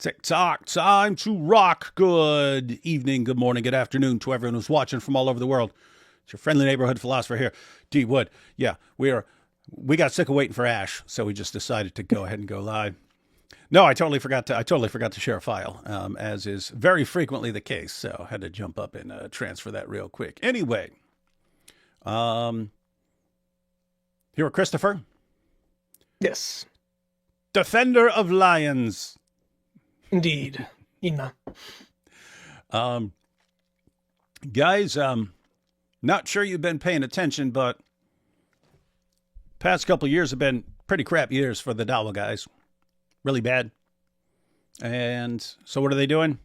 TikTok, time to rock. Good evening, good morning, good afternoon to everyone who's watching from all over the world. It's your friendly neighborhood philosopher here, D. Wood. Yeah, we got sick of waiting for Ash, so we just decided to go ahead and go live. No, I totally forgot to share a file, as is very frequently the case. So I had to jump up and transfer that real quick. Anyway, here with Christopher. Yes. Defender of lions. Indeed. Ina. Guys, not sure you've been paying attention, but past couple years have been pretty crap years for the Dawa guys. Really bad. And so what are they doing?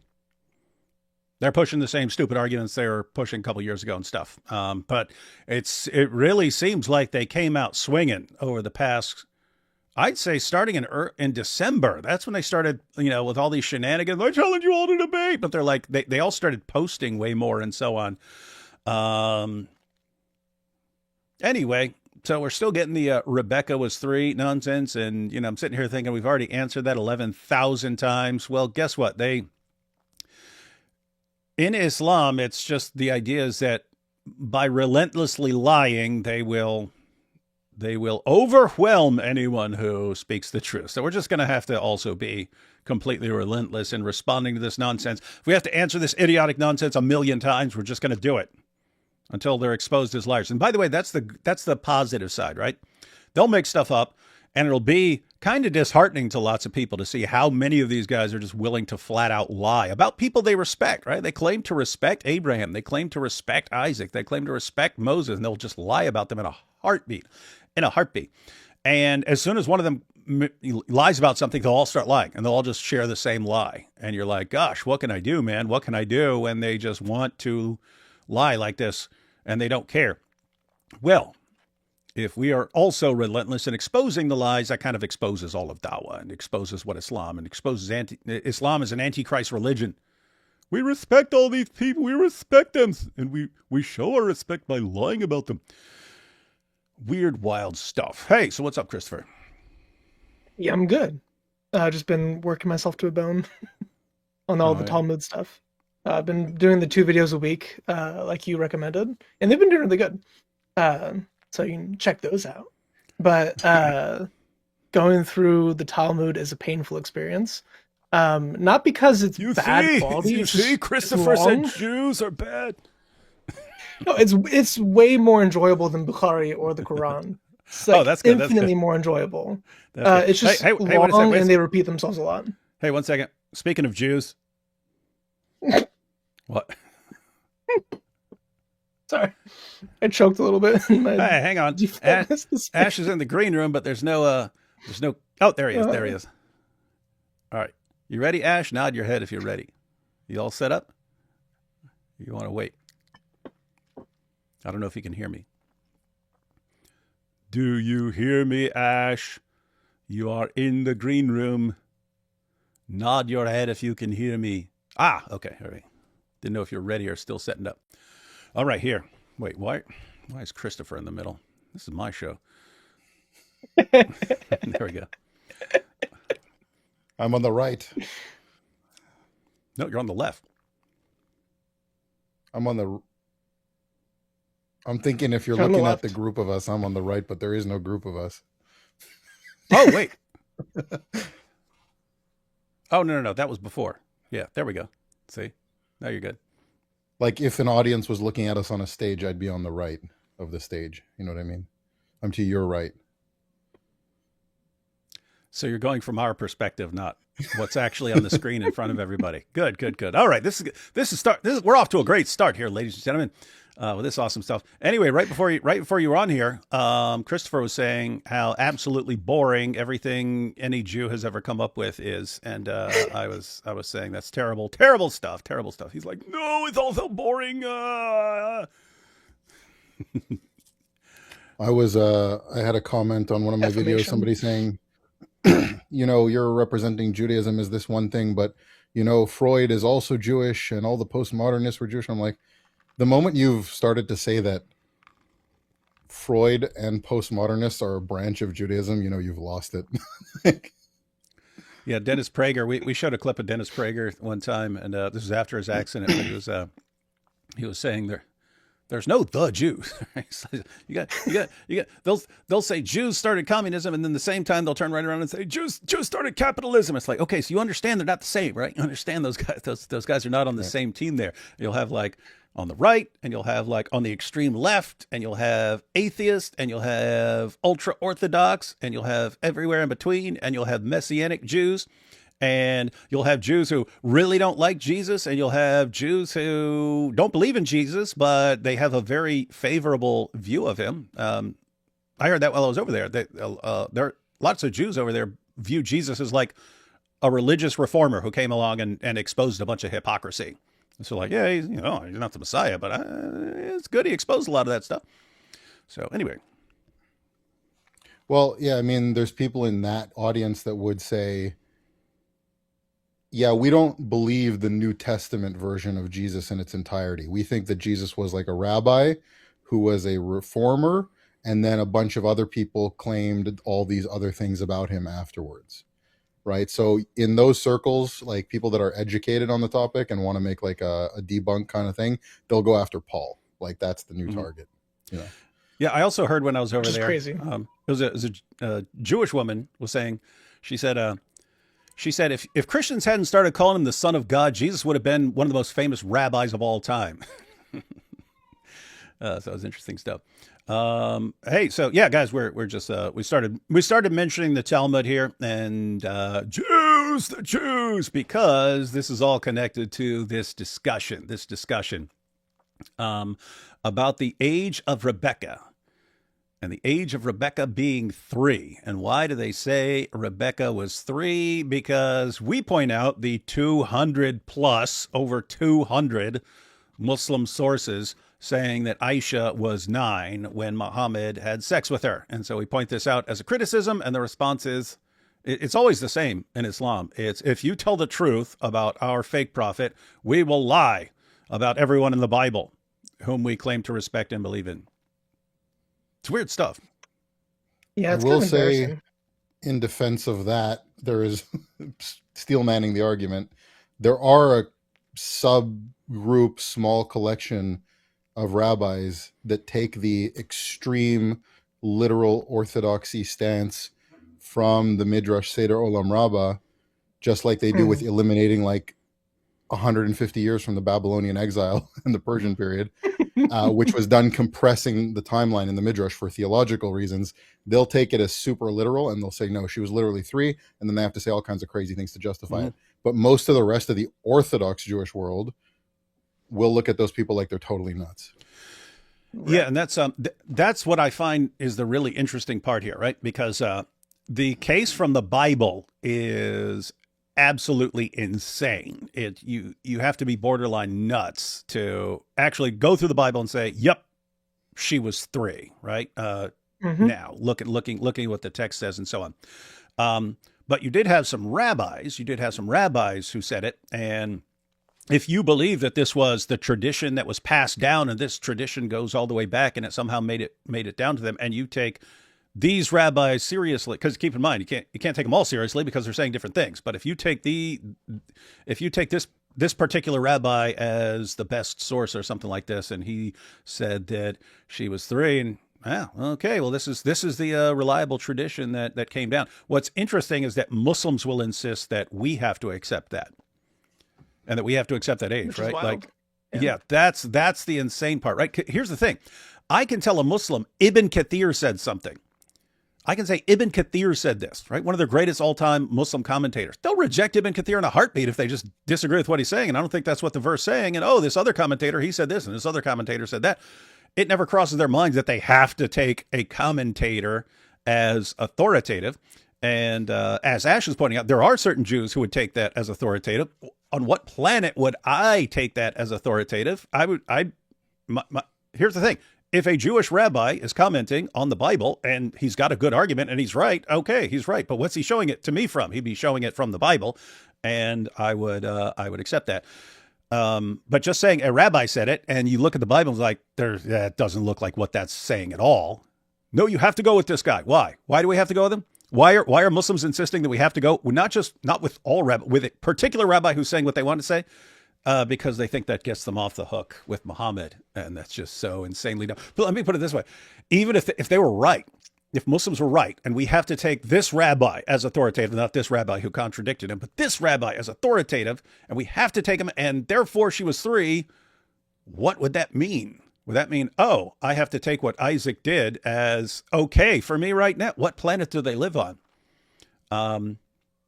They're pushing the same stupid arguments they were pushing a couple years ago and stuff. But it really seems like they came out swinging over the past, I'd say starting in December. That's when they started, with all these shenanigans. I challenge you all to debate. But they're like, they all started posting way more and so on. Anyway, so we're still getting the Rebekah was 3 nonsense. And, I'm sitting here thinking we've already answered that 11,000 times. Well, guess what? In Islam, it's just the idea is that by relentlessly lying, they will overwhelm anyone who speaks the truth. So we're just going to have to also be completely relentless in responding to this nonsense. If we have to answer this idiotic nonsense 1,000,000 times, we're just going to do it until they're exposed as liars. And by the way, that's the positive side, right? They'll make stuff up, and it'll be kind of disheartening to lots of people to see how many of these guys are just willing to flat out lie about people they respect, right? They claim to respect Abraham. They claim to respect Isaac. They claim to respect Moses, and they'll just lie about them in a heartbeat. And as soon as one of them lies about something, they'll all start lying, and they'll all just share the same lie. And you're like, gosh, what can I do, man? What can I do when they just want to lie like this and they don't care? Well, if we are also relentless in exposing the lies, that kind of exposes all of Dawah and exposes what Islam and exposes Islam as an antichrist religion. We respect all these people. We respect them. And we show our respect by lying about them. Weird, wild stuff. Hey, so what's up, Christopher? Yeah, I'm good. Just been working myself to a bone on all the Talmud stuff. I've been doing the 2 videos a week, like you recommended, and they've been doing really good. So you can check those out. But going through the Talmud is a painful experience. Not because it's bad quality. You see, Christopher said Jews are bad. No, it's way more enjoyable than Bukhari or the Quran. It's like that's good. Infinitely more enjoyable. It's just long and they repeat themselves a lot. Hey, 1 second. Speaking of Jews. What? Sorry, I choked a little bit. Hey, hang on. Ash is in the green room, but there's no. Oh, there he is. There he is. All right, you ready, Ash? Nod your head if you're ready. You all set up? You want to wait? I don't know if you can hear me. Do you hear me, Ash? You are in the green room. Nod your head if you can hear me. Okay. All right. Didn't know if you're ready or still setting up. All right, here. Wait, why is Christopher in the middle? This is my show. There we go. I'm on the right. No, you're on the left. I'm thinking if you're looking at the group of us, I'm on the right, but there is no group of us. Oh, wait. Oh, no. That was before. Yeah, there we go. See? Now you're good. Like if an audience was looking at us on a stage, I'd be on the right of the stage. You know what I mean? I'm to your right. So you're going from our perspective, not what's actually on the screen in front of everybody. Good. All right, we're off to a great start here, ladies and gentlemen, with this awesome stuff. Anyway, right before you were on here, Christopher was saying how absolutely boring everything any Jew has ever come up with is, and I was saying that's terrible stuff. He's like, no, it's all so boring. I had a comment on one of my videos, somebody saying, you're representing Judaism as this one thing, but Freud is also Jewish and all the postmodernists were Jewish. I'm like, the moment you've started to say that Freud and postmodernists are a branch of Judaism, you've lost it. Yeah, Dennis Prager. We showed a clip of Dennis Prager one time, and this was after his accident. But he was saying there's no the Jews. you got. They'll say Jews started communism, and then the same time they'll turn right around and say Jews started capitalism. It's like, okay, so you understand they're not the same, right? You understand those guys. Those guys are not on the same team there. You'll have like on the right, and you'll have like on the extreme left, and you'll have atheist, and you'll have ultra orthodox, and you'll have everywhere in between, and you'll have messianic Jews. And you'll have Jews who really don't like Jesus, and you'll have Jews who don't believe in Jesus, but they have a very favorable view of him. I heard that while I was over there. There are lots of Jews over there view Jesus as like a religious reformer who came along and exposed a bunch of hypocrisy. So like, yeah, he's not the Messiah, but it's good. He exposed a lot of that stuff. So anyway. Well, yeah, I mean, there's people in that audience that would say, yeah, we don't believe the New Testament version of Jesus in its entirety. We think that Jesus was like a rabbi who was a reformer, and then a bunch of other people claimed all these other things about him afterwards, right? So in those circles, like people that are educated on the topic and want to make like a debunk kind of thing, they'll go after Paul. Like that's the new target. Yeah. Yeah, I also heard when I was over there, crazy. It was a Jewish woman was saying, she said, if Christians hadn't started calling him the Son of God, Jesus would have been one of the most famous rabbis of all time. So that was interesting stuff. Hey, so yeah, guys, we're just we started mentioning the Talmud here, and the Jews, because this is all connected to this discussion about the age of Rebekah. And the age of Rebekah being 3. And why do they say Rebekah was 3? Because we point out the 200 plus, over 200 Muslim sources saying that Aisha was 9 when Muhammad had sex with her. And so we point this out as a criticism, and the response is, it's always the same in Islam. It's, if you tell the truth about our fake prophet, we will lie about everyone in the Bible whom we claim to respect and believe in. It's weird stuff. Yeah, it's I will kind of say, in defense of that, there is steel manning the argument. There are a subgroup, small collection of rabbis that take the extreme literal orthodoxy stance from the Midrash Seder Olam Rabbah, just like they do with eliminating like 150 years from the Babylonian exile and the Persian period, which was done compressing the timeline in the Midrash for theological reasons. They'll take it as super literal, and they'll say, no, she was literally 3, and then they have to say all kinds of crazy things to justify it. But most of the rest of the Orthodox Jewish world will look at those people like they're totally nuts. Right. Yeah, and that's what I find is the really interesting part here, right? Because the case from the Bible is absolutely insane. You have to be borderline nuts to actually go through the Bible and say, "Yep, she was 3," right? Now looking at what the text says and so on. But you did have some rabbis. Who said it, and if you believe that this was the tradition that was passed down, and this tradition goes all the way back, and it somehow made it down to them, and you take these rabbis seriously, because keep in mind, you can't take them all seriously because they're saying different things. But if you take this particular rabbi as the best source or something like this, and he said that she was 3, and okay, well this is the reliable tradition that came down. What's interesting is that Muslims will insist that we have to accept that, and that we have to accept that age, right? Like, yeah, that's the insane part, right? Here's the thing: I can tell a Muslim Ibn Kathir said something. I can say Ibn Kathir said this, right? One of the greatest all-time Muslim commentators. They'll reject Ibn Kathir in a heartbeat if they just disagree with what he's saying. And I don't think that's what the verse is saying. And this other commentator, he said this, and this other commentator said that. It never crosses their minds that they have to take a commentator as authoritative. And as Ash is pointing out, there are certain Jews who would take that as authoritative. On what planet would I take that as authoritative? Here's the thing. If a Jewish rabbi is commenting on the Bible and he's got a good argument and he's right, okay, he's right. But what's he showing it to me from? He'd be showing it from the Bible, and I would accept that. But just saying a rabbi said it, and you look at the Bible and it's like, that doesn't look like what that's saying at all. No, you have to go with this guy. Why? Why do we have to go with him? Why are Muslims insisting that we have to go? Well, not with all rabbi, with a particular rabbi who's saying what they want to say, because they think that gets them off the hook with Muhammad, and that's just so insanely dumb. But let me put it this way: even if they were right, if Muslims were right, and we have to take this rabbi as authoritative, not this rabbi who contradicted him, but this rabbi as authoritative, and we have to take him, and therefore she was 3, what would that mean? Would that mean, oh, I have to take what Isaac did as okay for me right now? What planet do they live on?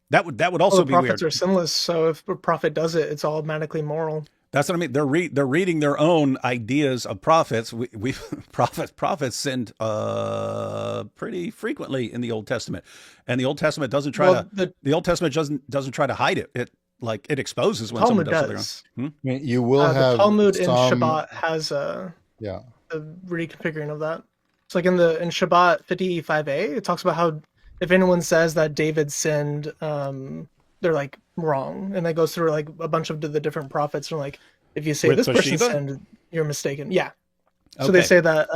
That would also be weird. Prophets are sinless, so if a prophet does it, it's automatically moral. That's what I mean. They're reading their own ideas of prophets. Prophets sinned pretty frequently in the Old Testament, and the Old Testament doesn't try the Old Testament doesn't try to hide it. It exposes when someone does something wrong. I mean, you will have the Talmud in Shabbat has a reconfiguring of that. It's like in Shabbat 55a, it talks about how if anyone says that David sinned, they're like wrong, and that goes through like a bunch of the different prophets, and like if you say this person sinned, you're mistaken. Yeah. Okay. So they say that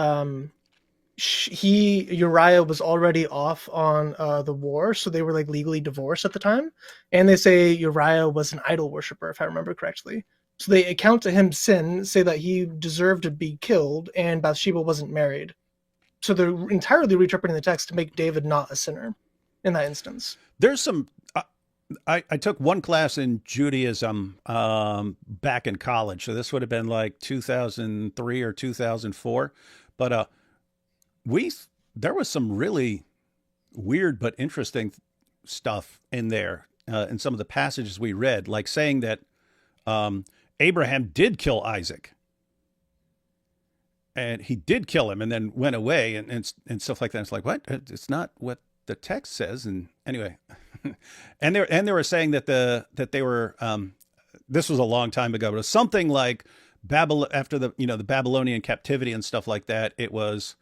Uriah was already off on the war, so they were like legally divorced at the time, and they say Uriah was an idol worshiper, if I remember correctly. So they account to him sin, say that he deserved to be killed, and Bathsheba wasn't married. So they're entirely reinterpreting the text to make David not a sinner in that instance. There's some. I took one class in Judaism back in college, so this would have been like 2003 or 2004, but there was some really weird but interesting stuff in there in some of the passages we read, like saying that Abraham did kill Isaac. And he did kill him and then went away and stuff like that. It's like, what? It's not what the text says. And anyway, and they were saying that they were, this was a long time ago, but it was something like Babylon after the Babylonian captivity and stuff like that. It was,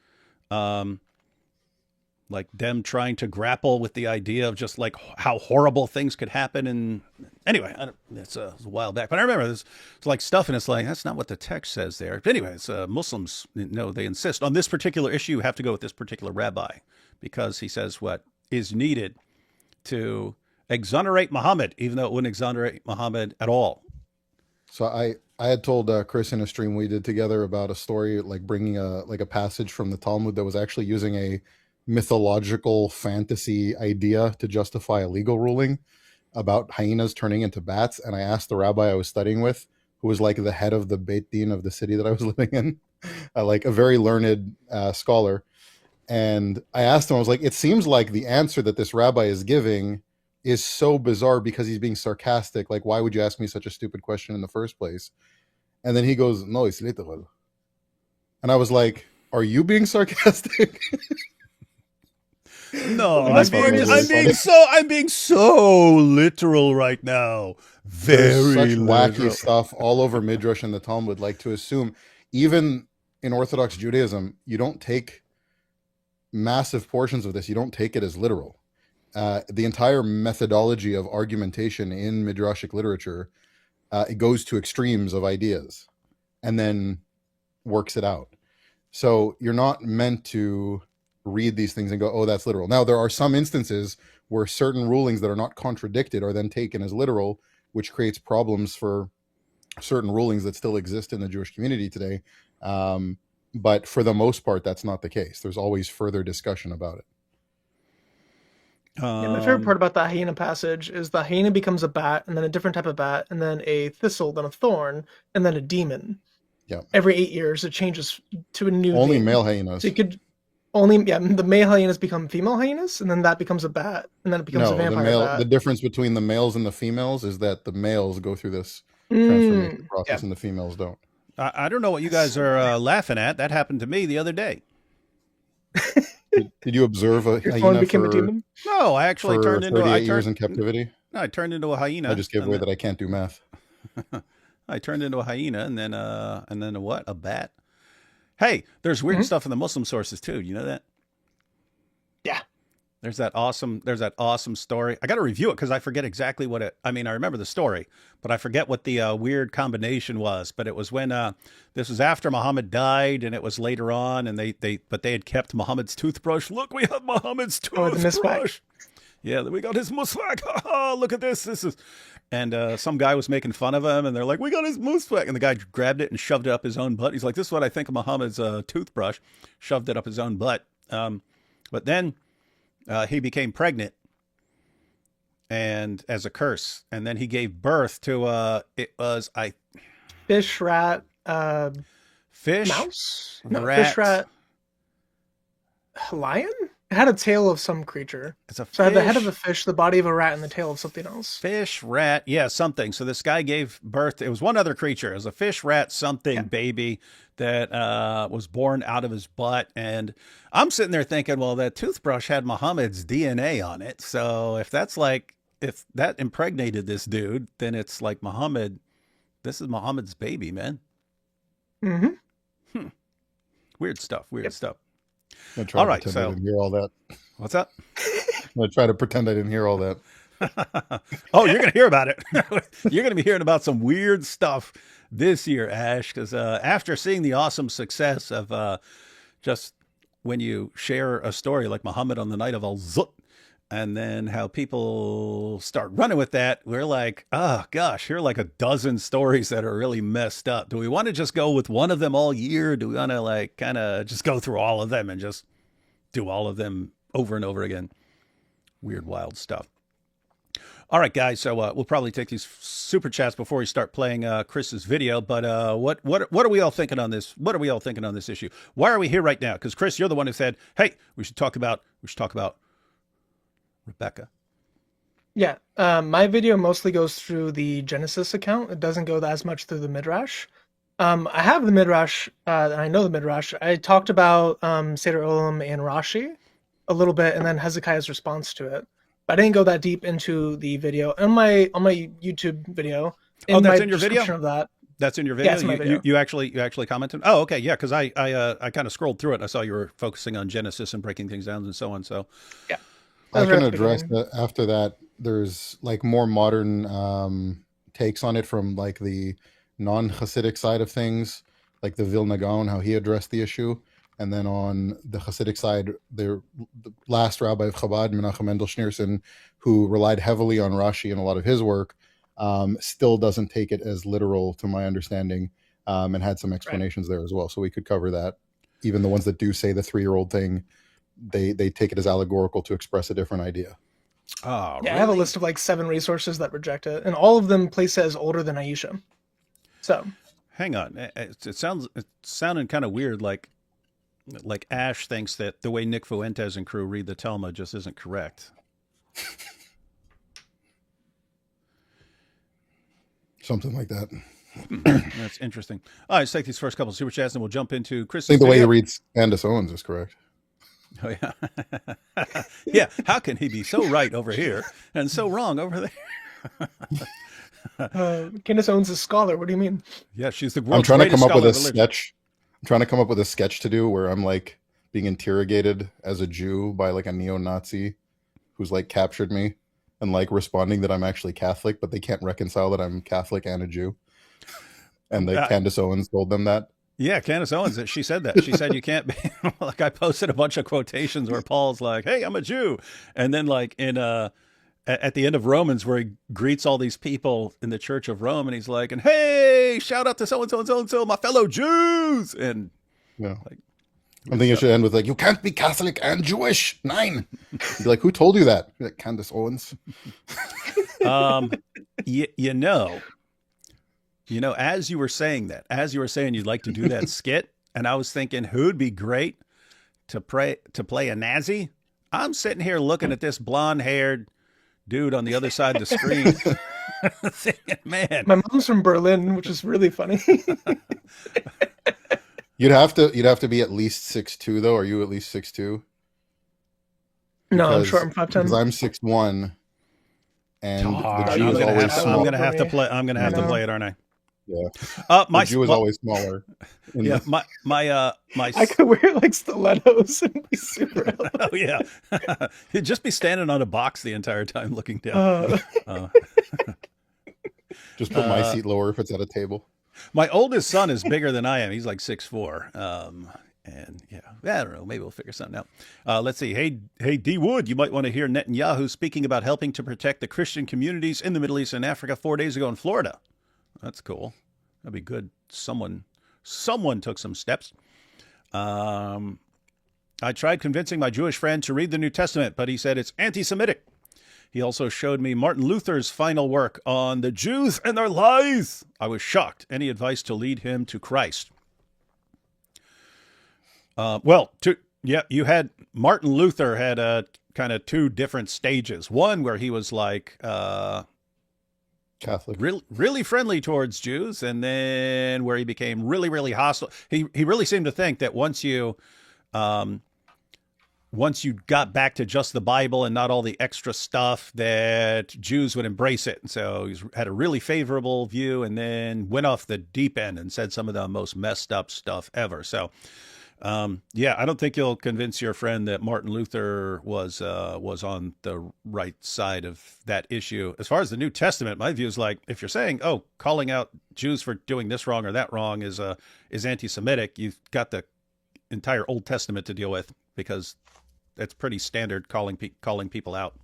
like them trying to grapple with the idea of just like how horrible things could happen. And anyway, it's a while back, but I remember it's like stuff, and it's like, that's not what the text says there. But anyways, Muslims, they insist on this particular issue. You have to go with this particular rabbi because he says what is needed to exonerate Muhammad, even though it wouldn't exonerate Muhammad at all. So I had told Chris in a stream we did together about a story, like bringing a passage from the Talmud that was actually using a mythological fantasy idea to justify a legal ruling about hyenas turning into bats. And I asked the rabbi I was studying with, who was like the head of the Beit Din of the city that I was living in, like a very learned scholar. And I asked him, I was like, it seems like the answer that this rabbi is giving is so bizarre because he's being sarcastic. Like, why would you ask me such a stupid question in the first place? And then he goes, no, it's literal. And I was like, are you being sarcastic? No, I'm being so literal right now. There's such wacky stuff all over Midrash and the Talmud. Like, to assume, even in Orthodox Judaism, you don't take massive portions of this. You don't take it as literal. The entire methodology of argumentation in Midrashic literature, it goes to extremes of ideas and then works it out. So you're not meant to read these things and go, oh, that's literal. Now, there are some instances where certain rulings that are not contradicted are then taken as literal, which creates problems for certain rulings that still exist in the Jewish community today. But for the most part, that's not the case. There's always further discussion about it. My favorite part about that hyena passage is the hyena becomes a bat, and then a different type of bat, and then a thistle, then a thorn, and then a demon. Yeah. Every 8 years, it changes to a new. Only male hyenas. So you could the male hyenas become female hyenas, and then that becomes a bat, and then it becomes a vampire bat. The difference between the males and the females is that the males go through this transformation process, and the females don't. I don't know what you guys are laughing at. That happened to me the other day. Did you observe a hyena became a demon? No, I actually turned into 38 years in captivity. No, I turned into a hyena. I just gave away that I can't do math. I turned into a hyena, and then a what? A bat. Hey, there's weird stuff in the Muslim sources too. You know that? Yeah. There's that awesome story. I got to review it because I forget exactly what I remember the story, but I forget what the weird combination was. But it was when this was after Muhammad died, and it was later on, and they had kept Muhammad's toothbrush. Look, we have Muhammad's toothbrush. Yeah, we got his muswak. Oh, look at this. This is, and some guy was making fun of him, and they're like, "We got his muswak," and the guy grabbed it and shoved it up his own butt. He's like, "This is what I think of Muhammad's toothbrush." Shoved it up his own butt. But then. He became pregnant, and as a curse, and then he gave birth to fish, rat, fish, mouse, fish, rat, lion. It had a tail of some creature. It's a fish. So it had the head of a fish, the body of a rat, and the tail of something else. Fish, rat, yeah, something. So this guy gave birth. It was one other creature. It was a fish, rat, something baby that was born out of his butt. And I'm sitting there thinking, well, that toothbrush had Muhammad's DNA on it. So if that impregnated this dude, then it's like Muhammad. This is Muhammad's baby, man. Mm-hmm. Weird stuff. Weird stuff. All right, so I didn't hear all that. What's up? I'm gonna try to pretend I didn't hear all that. Oh, you're gonna hear about it. You're gonna be hearing about some weird stuff this year, Ash, because after seeing the awesome success of just when you share a story like Muhammad on the night of Al-Zut, and then how people start running with that, we're like, oh gosh, here are like a dozen stories that are really messed up. Do we want to just go with one of them all year? Do we want to like kind of just go through all of them and just do all of them over and over again? Weird, wild stuff. All right, guys. So we'll probably take these super chats before we start playing Chris's video. But what are we all thinking on this? What are we all thinking on this issue? Why are we here right now? Because Chris, you're the one who said, "Hey, we should talk about Rebekah." Yeah, my video mostly goes through the Genesis account. It doesn't go as much through the Midrash. I have the Midrash, and I know the Midrash. I talked about Seder Olam and Rashi a little bit, and then Hezekiah's response to it. But I didn't go that deep into the video. On my YouTube video, that's in your video? Of that, that's in your video? Yeah, it's in my video. You actually commented? Oh, okay, yeah, because I kind of scrolled through it, and I saw you were focusing on Genesis and breaking things down and so on. So yeah. I can address that after that. There's like more modern takes on it from like the non-Hasidic side of things, like the Vilna Gaon, how he addressed the issue. And then on the Hasidic side, the last rabbi of Chabad, Menachem Mendel Schneerson, who relied heavily on Rashi in a lot of his work, still doesn't take it as literal, to my understanding, and had some explanations there as well. So we could cover that. Even the ones that do say the 3-year-old thing, they take it as allegorical to express a different idea. Oh, yeah, really? I have a list of like 7 resources that reject it, and all of them place it as older than Aisha. So, hang on, it's sounding kind of weird. Like Ash thinks that the way Nick Fuentes and crew read the Talmud just isn't correct. Something like that. That's interesting. All right, let's take these first couple of super chats, and we'll jump into Chris. I think the way he reads Candace Owens is correct. Oh yeah, yeah. How can he be so right over here and so wrong over there? Candace Owens is a scholar. What do you mean? Yeah, she's the world's greatest scholar. I'm trying to come up with a sketch. I'm trying to come up with a sketch to do where I'm like being interrogated as a Jew by like a neo-Nazi who's like captured me and like responding that I'm actually Catholic, but they can't reconcile that I'm Catholic and a Jew. And Candace Owens told them that. Yeah, Candace Owens, she said that. She said you can't be like, I posted a bunch of quotations where Paul's like, "Hey, I'm a Jew," and then like in at the end of Romans where he greets all these people in the Church of Rome, and he's like, "And hey, shout out to so and so and so and so, my fellow Jews." And yeah, like, I think it should end with like, "You can't be Catholic and Jewish." 9. Be like, "Who told you that?" Be like, Candace Owens. You know, as you were saying you'd like to do that skit, and I was thinking who'd be great to play a Nazi. I'm sitting here looking at this blonde-haired dude on the other side of the screen, thinking, man. My mom's from Berlin, which is really funny. You'd have to be at least 6'2", though. Are you at least 6'2"? No, I'm short. I'm 5'10". Because I'm 6'1", and the Jew is always small. I'm gonna have to play it, aren't I? Yeah. My the Jew is always smaller. Yeah, my I could wear like stilettos and be super elegant. oh yeah, he'd just be standing on a box the entire time looking down. Just put my seat lower if it's at a table. My oldest son is bigger than I am. He's like 6'4". And yeah, I don't know. Maybe we'll figure something out. Let's see. Hey, D Wood, you might want to hear Netanyahu speaking about helping to protect the Christian communities in the Middle East and Africa 4 days ago in Florida. That's cool. That'd be good. Someone took some steps. I tried convincing my Jewish friend to read the New Testament, but he said it's anti-Semitic. He also showed me Martin Luther's final work on the Jews and their lies. I was shocked. Any advice to lead him to Christ? You had Martin Luther had a kind of two different stages. One where he was like Catholic, really friendly towards Jews, and then where he became really, really hostile. He really seemed to think that once you got back to just the Bible and not all the extra stuff, that Jews would embrace it. And so he had a really favorable view, and then went off the deep end and said some of the most messed up stuff ever. So, I don't think you'll convince your friend that Martin Luther was on the right side of that issue. As far as the New Testament, my view is like, if you're saying, calling out Jews for doing this wrong or that wrong is anti-Semitic, you've got the entire Old Testament to deal with, because that's pretty standard calling people out.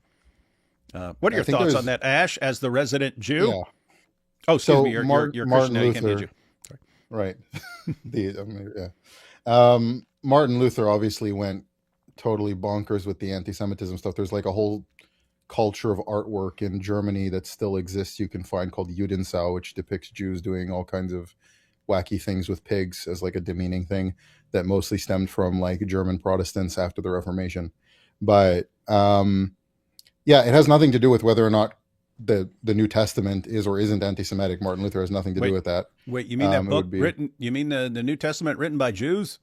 What are your thoughts on that, Ash, as the resident Jew? Yeah. Oh, excuse me, you're Christian. Martin Now you can't be a Luther, Jew. Sorry. Right. Martin Luther obviously went totally bonkers with the anti-Semitism stuff. There's like a whole culture of artwork in Germany that still exists, you can find, called Judensau, which depicts Jews doing all kinds of wacky things with pigs as like a demeaning thing, that mostly stemmed from like German Protestants after the Reformation. But it has nothing to do with whether or not the New Testament is or isn't anti-Semitic. Martin Luther has nothing to do with that. Wait, you mean that book written? You mean the New Testament written by Jews?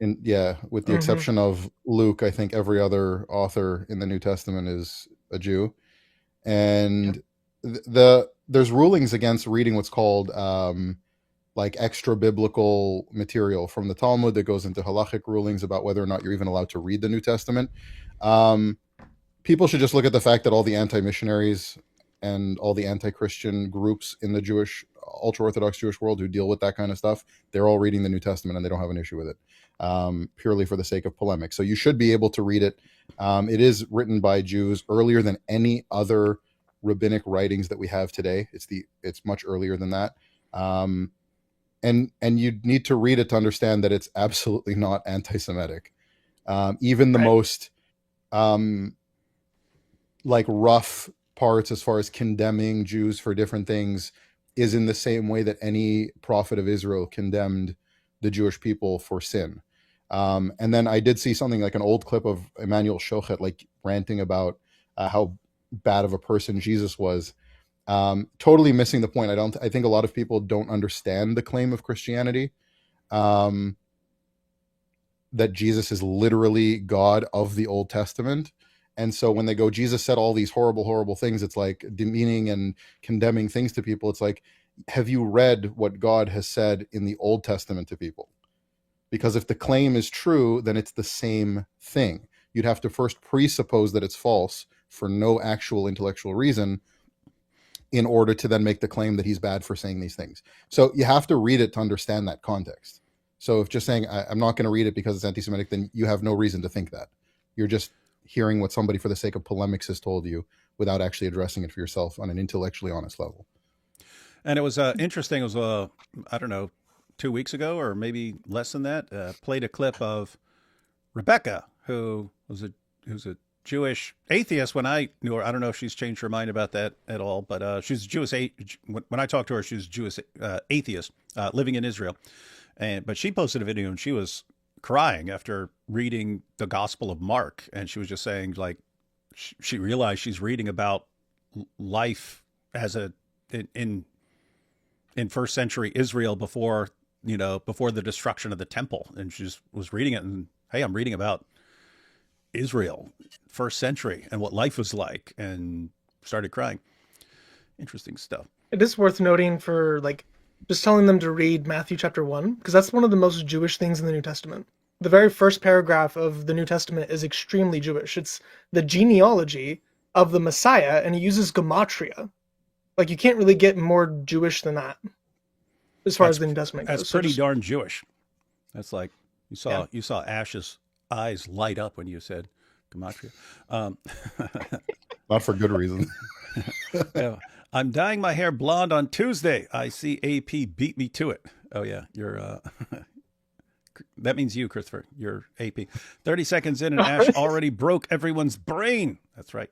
With the exception of Luke, I think every other author in the New Testament is a Jew. And there's rulings against reading what's called like extra biblical material from the Talmud that goes into halachic rulings about whether or not you're even allowed to read the New Testament. People should just look at the fact that all the anti-missionaries and all the anti-Christian groups in the Jewish, ultra-Orthodox Jewish world who deal with that kind of stuff, they're all reading the New Testament and they don't have an issue with it, purely for the sake of polemic. So you should be able to read it. It is written by Jews earlier than any other rabbinic writings that we have today. It's much earlier than that. And you need to read it to understand that it's absolutely not anti-Semitic. Even the most like rough parts as far as condemning Jews for different things is in the same way that any prophet of Israel condemned the Jewish people for sin. And then I did see something like an old clip of Emmanuel Shochet like ranting about how bad of a person Jesus was. Totally missing the point. I think a lot of people don't understand the claim of Christianity, that Jesus is literally God of the Old Testament. And so when they go, Jesus said all these horrible, horrible things, it's like demeaning and condemning things to people. It's like, have you read what God has said in the Old Testament to people? Because if the claim is true, then it's the same thing. You'd have to first presuppose that it's false for no actual intellectual reason in order to then make the claim that he's bad for saying these things. So you have to read it to understand that context. So if just saying, I'm not going to read it because it's anti-Semitic, then you have no reason to think that. You're just hearing what somebody for the sake of polemics has told you without actually addressing it for yourself on an intellectually honest level. And it was interesting. It was, 2 weeks ago, or maybe less than that, played a clip of Rebekah, who's a Jewish atheist when I knew her. I don't know if she's changed her mind about that at all, but she's Jewish. When I talked to her, she was Jewish atheist living in Israel. But she posted a video and she was crying after reading the Gospel of Mark. And she was just saying, like, she realized she's reading about life as in first century Israel before the destruction of the temple. And she just was reading it and, hey, I'm reading about Israel, first century, and what life was like, and started crying. Interesting stuff. It is worth noting for like just telling them to read Matthew chapter 1, because that's one of the most Jewish things in the New Testament. The very first paragraph of the New Testament is extremely Jewish. It's the genealogy of the Messiah, and he uses gematria. Like, you can't really get more Jewish than that, as far as the New Testament goes. That's pretty darn Jewish. That's like, you saw Ash's eyes light up when you said gematria. Not for good reason. Yeah. I'm dyeing my hair blonde on Tuesday. I see AP beat me to it. Oh yeah, you're that means you, Christopher. You're AP. 30 seconds in and Ash already broke everyone's brain. That's right.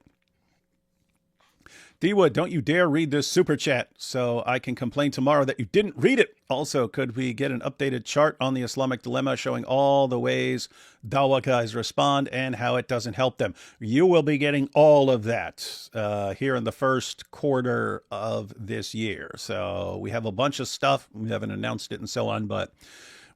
D-Wood, don't you dare read this super chat so I can complain tomorrow that you didn't read it. Also, could we get an updated chart on the Islamic dilemma showing all the ways Dawa guys respond and how it doesn't help them? You will be getting all of that here in the first quarter of this year. So we have a bunch of stuff. We haven't announced it and so on, but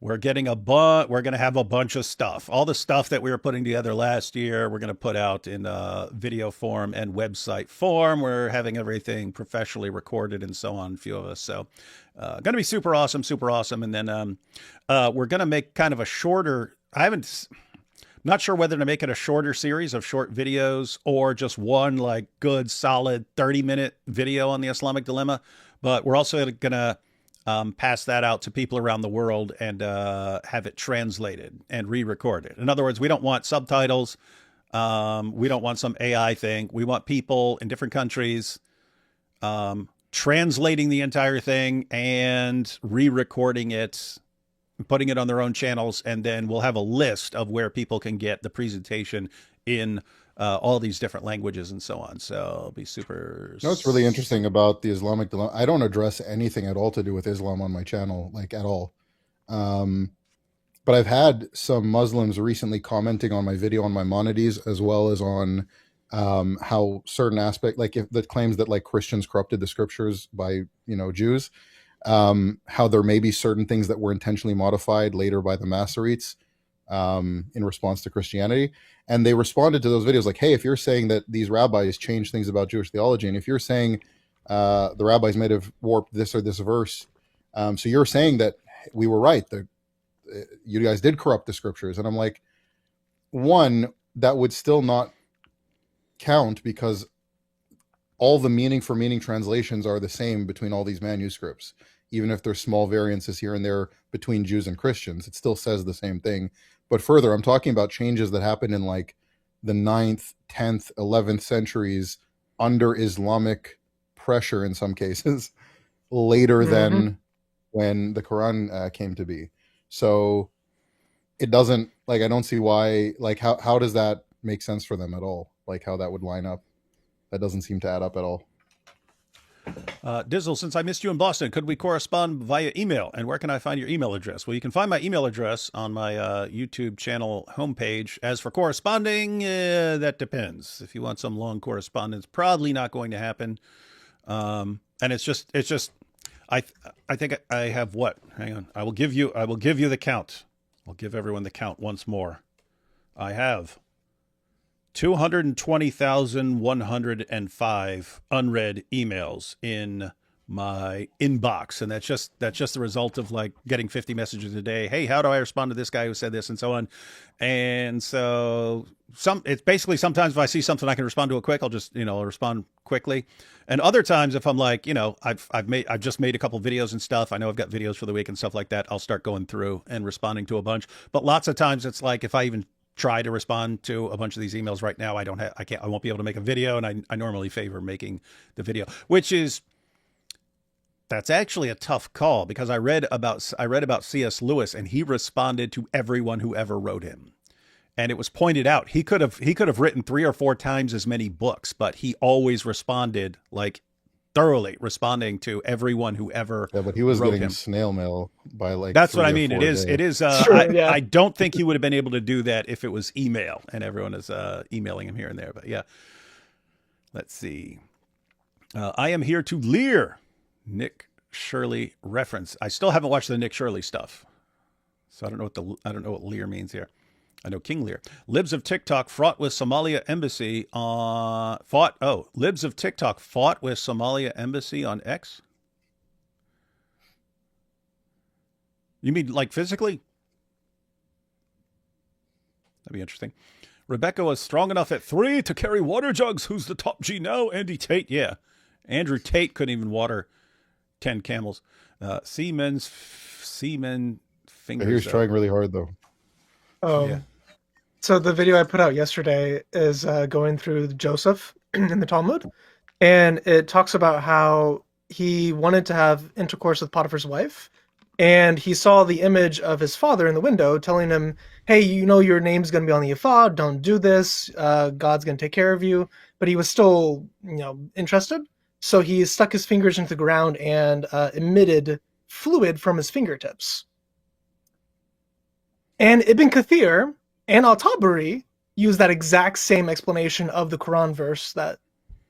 we're getting we're going to have a bunch of stuff. All the stuff that we were putting together last year, we're going to put out in video form and website form. We're having everything professionally recorded and so on, a few of us. So going to be super awesome, super awesome. And then we're going to make kind of a shorter, not sure whether to make it a shorter series of short videos or just one like good, solid 30-minute video on the Islamic dilemma. But we're also going to pass that out to people around the world and have it translated and re-recorded. In other words, we don't want subtitles. We don't want some AI thing. We want people in different countries translating the entire thing and re-recording it, putting it on their own channels, and then we'll have a list of where people can get the presentation in all these different languages and so on. So it'll be super. You know what's really interesting about the Islamic dilemma? I don't address anything at all to do with Islam on my channel, like at all. But I've had some Muslims recently commenting on my video on Maimonides, as well as on how certain aspect, like if the claims that like Christians corrupted the scriptures by, Jews, how there may be certain things that were intentionally modified later by the Masoretes in response to Christianity. And they responded to those videos like, hey, if you're saying that these rabbis changed things about Jewish theology, and if you're saying the rabbis might have warped this or this verse, so you're saying that we were right, that you guys did corrupt the scriptures. And I'm like, one, that would still not count, because all the meaning for meaning translations are the same between all these manuscripts. Even if there's small variances here and there between Jews and Christians, it still says the same thing. But further, I'm talking about changes that happened in like the 9th, 10th, 11th centuries under Islamic pressure in some cases, later than when the Quran came to be. So it doesn't, like, I don't see why, like, how does that make sense for them at all? Like, how that would line up? That doesn't seem to add up at all. Dizzle, since I missed you in Boston, could we correspond via email? And where can I find your email address? Well, you can find my email address on my YouTube channel homepage. As for corresponding, that depends. If you want some long correspondence, probably not going to happen. And it's just, I think I have what? Hang on. I will give you the count. I'll give everyone the count once more. I have 220,105 unread emails in my inbox. And that's just the result of like getting 50 messages a day. Hey, how do I respond to this guy who said this and so on? And so it's basically sometimes if I see something I can respond to it quick, I'll just, I'll respond quickly. And other times if I'm like, I've just made a couple videos and stuff. I know I've got videos for the week and stuff like that. I'll start going through and responding to a bunch. But lots of times it's like, if I even try to respond to a bunch of these emails right now, I won't be able to make a video. And I normally favor making the video, that's actually a tough call, because I read about C.S. Lewis, and he responded to everyone who ever wrote him. And it was pointed out, he could have written 3 or 4 times as many books, but he always responded, like, thoroughly responding to everyone who ever wrote him. Yeah, but he was getting snail mail by like. That's what I mean. It is. Sure, yeah. I don't think he would have been able to do that if it was email, and everyone is emailing him here and there. But yeah, let's see. I am here to leer. Nick Shirley reference. I still haven't watched the Nick Shirley stuff, so I don't know what leer means here. I know King Lear. Libs of TikTok fraught with Somalia embassy Libs of TikTok fought with Somalia embassy on X. You mean like physically? That'd be interesting. Rebekah was strong enough at 3 to carry water jugs. Who's the top G now? Andy Tate. Yeah. Andrew Tate couldn't even water 10 camels. Seaman fingers. He was trying really hard, though. Yeah. So the video I put out yesterday is going through Joseph in the Talmud. And it talks about how he wanted to have intercourse with Potiphar's wife. And he saw the image of his father in the window telling him, hey, you know your name's going to be on the ephod. Don't do this. God's going to take care of you. But he was still, interested. So he stuck his fingers into the ground and emitted fluid from his fingertips. And Ibn Kathir and Al-Tabari use that exact same explanation of the Quran verse that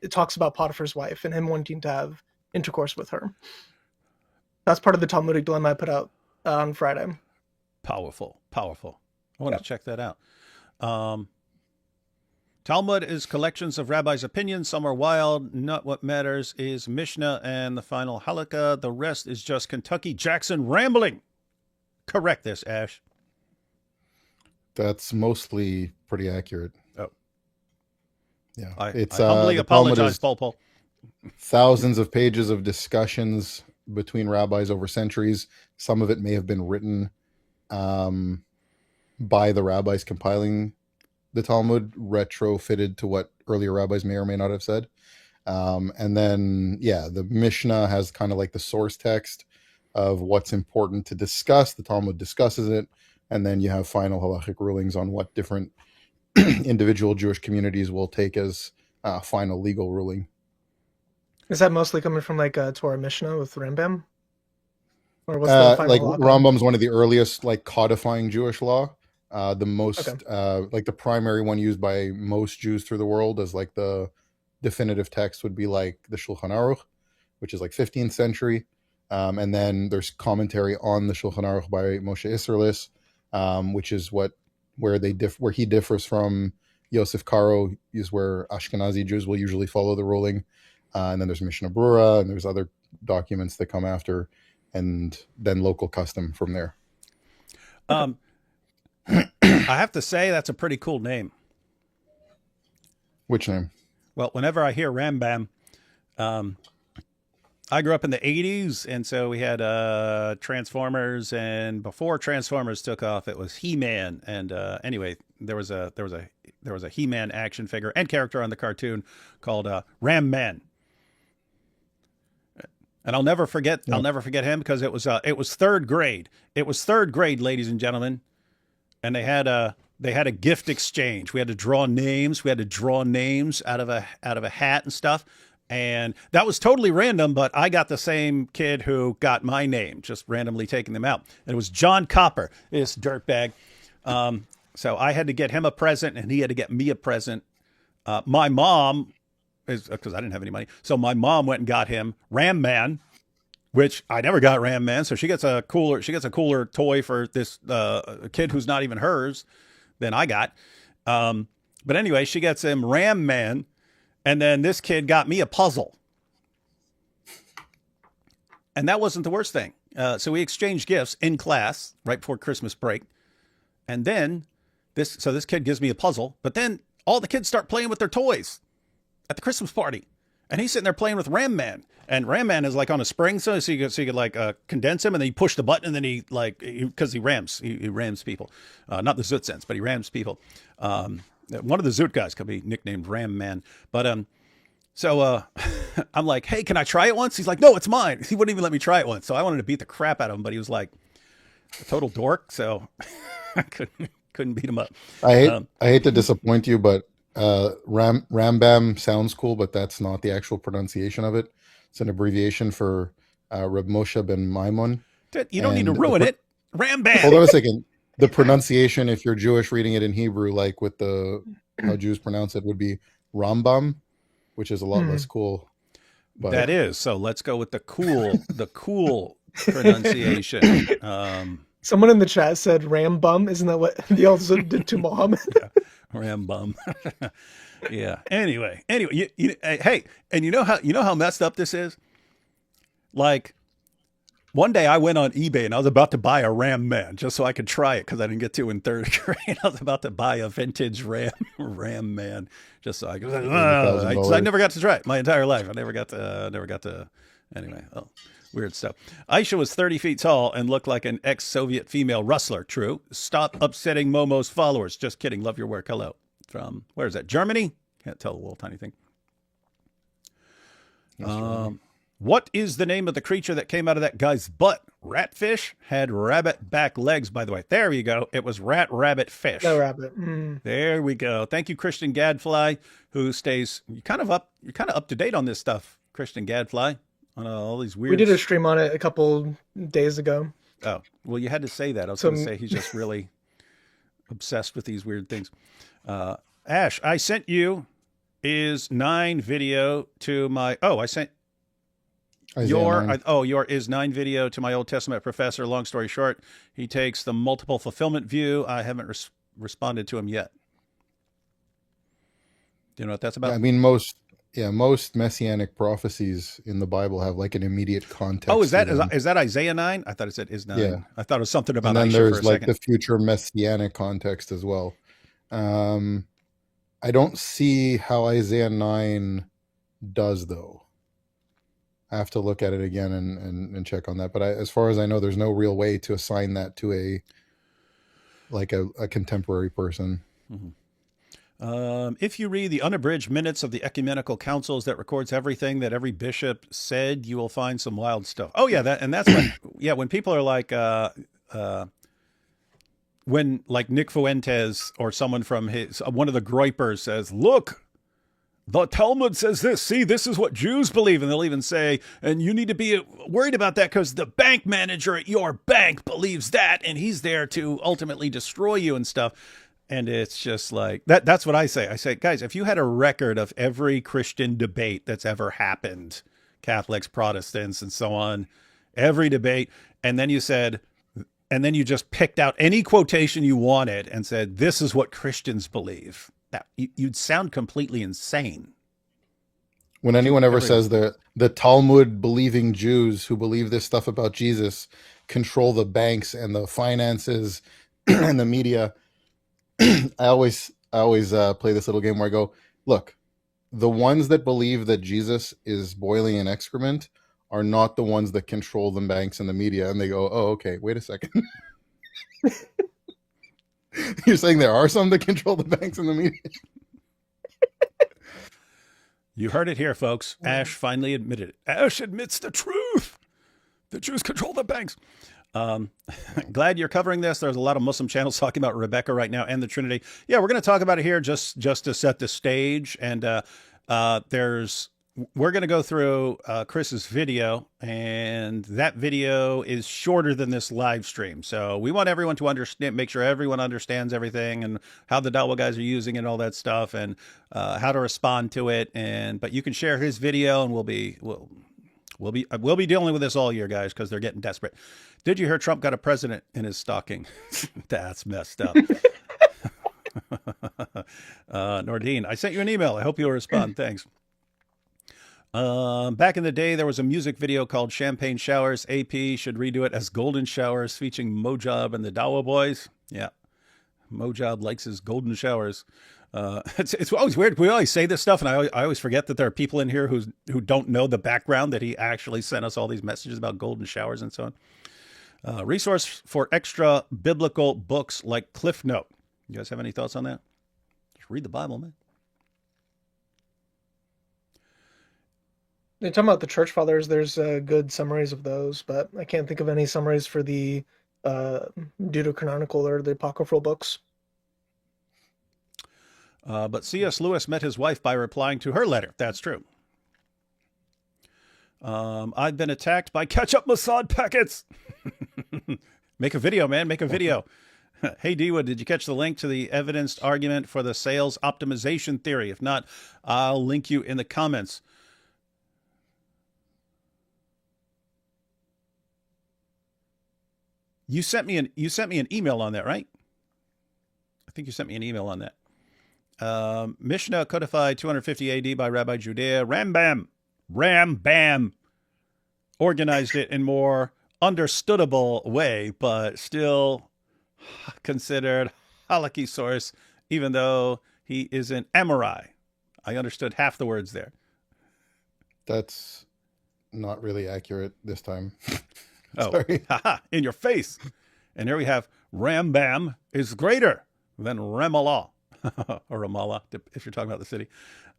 it talks about Potiphar's wife and him wanting to have intercourse with her. That's part of the Talmudic dilemma I put out on Friday. Powerful. I want to check that out. Talmud is collections of rabbis' opinions. Some are wild. Not what matters is Mishnah and the final halakha. The rest is just Kentucky Jackson rambling. Correct this, Ash. That's mostly pretty accurate. Oh. Yeah. I humbly apologize, Paul. Thousands of pages of discussions between rabbis over centuries. Some of it may have been written by the rabbis compiling the Talmud, retrofitted to what earlier rabbis may or may not have said. And then, the Mishnah has kind of like the source text of what's important to discuss. The Talmud discusses it. And then you have final halachic rulings on what different individual Jewish communities will take as final legal ruling. Is that mostly coming from like Torah Mishnah with Rambam? Or what's the final like law? Rambam's one of the earliest like codifying Jewish law. The most like the primary one used by most Jews through the world as like the definitive text would be like the Shulchan Aruch, which is like 15th century. And then there's commentary on the Shulchan Aruch by Moshe Isserlis, which is where he differs from Yosef Karo, is where Ashkenazi Jews will usually follow the ruling. And then there's Mishnah Brura, and there's other documents that come after, and then local custom from there. I have to say that's a pretty cool name. Which name? Well, whenever I hear Rambam, I grew up in the 80s, and so we had Transformers, and before Transformers took off, it was He-Man. And anyway, there was a He-Man action figure and character on the cartoon called Ram Man. And I'll never forget him because it was third grade. It was third grade, ladies and gentlemen. And they had a gift exchange. We had to draw names. We had to draw names out of a hat and stuff. And that was totally random, but I got the same kid who got my name, just randomly taking them out. And it was John Copper, this dirtbag. So I had to get him a present, and he had to get me a present. My mom, because I didn't have any money, so my mom went and got him Ram Man, which I never got Ram Man. So she gets a cooler toy for this kid who's not even hers than I got. But anyway, she gets him Ram Man. And then this kid got me a puzzle. And that wasn't the worst thing. So we exchanged gifts in class right before Christmas break. And then this kid gives me a puzzle, but then all the kids start playing with their toys at the Christmas party. And he's sitting there playing with Ram Man. And Ram Man is like on a spring, so you could like condense him, and then you push the button, and then because he rams people. Not the Zoot sense, but he rams people. One of the Zoot guys could be nicknamed Ram Man. But so I'm like, hey, can I try it once? He's like, no, it's mine. He wouldn't even let me try it once. So I wanted to beat the crap out of him, but he was like a total dork. So I couldn't beat him up. I hate to disappoint you, but Rambam sounds cool, but that's not the actual pronunciation of it. It's an abbreviation for Reb Moshe ben Maimon. Dude, you don't need to ruin it. Rambam. Hold on a second. The pronunciation, if you're Jewish reading it in Hebrew, like with how Jews pronounce it, would be Rambam, which is a lot less cool. But that is. So let's go with the cool pronunciation. Someone in the chat said Rambum. Isn't that what they also did to Muhammad? Yeah, Rambum. Yeah. Anyway, hey, and you know how messed up this is? Like, One day I went on eBay and I was about to buy a Ram Man just so I could try it because I didn't get to in third grade. I was about to buy a vintage Ram Man just so I could. I never got to try it my entire life. I never got to. Anyway, weird stuff. Aisha was 30 feet tall and looked like an ex-Soviet female wrestler. True. Stop upsetting Momo's followers. Just kidding. Love your work. Hello. From, where is that? Germany? Can't tell the little tiny thing. What is the name of the creature that came out of that guy's butt? Ratfish had rabbit back legs, by the way. There we go. It was rabbit fish. No rabbit. Mm. There we go. Thank you, Christian Gadfly, who stays you're kind of up to date on this stuff, Christian Gadfly, on all these weird. We did a stream on it a couple days ago. Oh, well, you had to say that. I was going to say he's just really obsessed with these weird things. Ash, I sent you is 9 video to my. Oh, I sent. Your is 9 video to my Old Testament professor. Long story short, he takes the multiple fulfillment view. I haven't responded to him yet. Do you know what that's about? Yeah, I mean, most messianic prophecies in the Bible have like an immediate context. Oh, is that Isaiah 9? I thought it said is 9. Yeah. I thought it was something about. And then Aisha there's for a like second. the future messianic context as well. I don't see how Isaiah 9 does though. I have to look at it again and check on that. But as far as I know, there's no real way to assign that to a contemporary person. Mm-hmm. If you read the unabridged minutes of the ecumenical councils that records everything that every bishop said, you will find some wild stuff. Oh yeah, that's when when people are like when like Nick Fuentes or someone from one of the Groypers says, look, the Talmud says this. See, this is what Jews believe. And they'll even say, and you need to be worried about that because the bank manager at your bank believes that, and he's there to ultimately destroy you and stuff. And it's just like, that's what I say. I say, guys, if you had a record of every Christian debate that's ever happened, Catholics, Protestants, and so on, every debate, and then you just picked out any quotation you wanted and said, this is what Christians believe. That you'd sound completely insane. When anyone ever says the Talmud believing Jews who believe this stuff about Jesus control the banks and the finances and the media, I always play this little game where I go, look, the ones that believe that Jesus is boiling in excrement are not the ones that control the banks and the media. And they go, oh, okay, wait a second. You're saying there are some that control the banks and the media? You heard it here, folks. Ash finally admitted it. Ash admits the truth. The Jews control the banks. Glad you're covering this. There's a lot of Muslim channels talking about Rebekah right now and the Trinity. Yeah, we're going to talk about it here just to set the stage. And we're going to go through Chris's video, and that video is shorter than this live stream. So we want everyone to understand, make sure everyone understands everything and how the Dawa guys are using it and all that stuff, and how to respond to it. But you can share his video, and we'll be dealing with this all year, guys, because they're getting desperate. Did you hear Trump got a president in his stocking? That's messed up. Nordine, I sent you an email. I hope you'll respond. Thanks. Back in the day, there was a music video called Champagne Showers. AP should redo it as Golden Showers, featuring Mojab and the Dawa Boys. Yeah. Mojab likes his golden showers. It's always weird. We always say this stuff, and I always forget that there are people in here who don't know the background, that he actually sent us all these messages about golden showers and so on. Resource for extra biblical books like Cliff Note. You guys have any thoughts on that? Just read the Bible, man. You're talking about the church fathers. There's good summaries of those, but I can't think of any summaries for the deuterocanonical or the apocryphal books. But C.S. Lewis met his wife by replying to her letter. That's true. I've been attacked by ketchup Mossad packets. Make a video, man. Make a video. Hey, Dewa, did you catch the link to the evidenced argument for the sales optimization theory? If not, I'll link you in the comments. You sent me an email on that, right? I think you sent me an email on that. Mishnah codified 250 AD by Rabbi Judea. Rambam organized it in more understandable way, but still considered halakhi source, even though he is an Amorai. I understood half the words there. That's not really accurate this time. Oh, Sorry. In your face. And here we have Rambam is greater than Ramallah, or Ramallah, if you're talking about the city.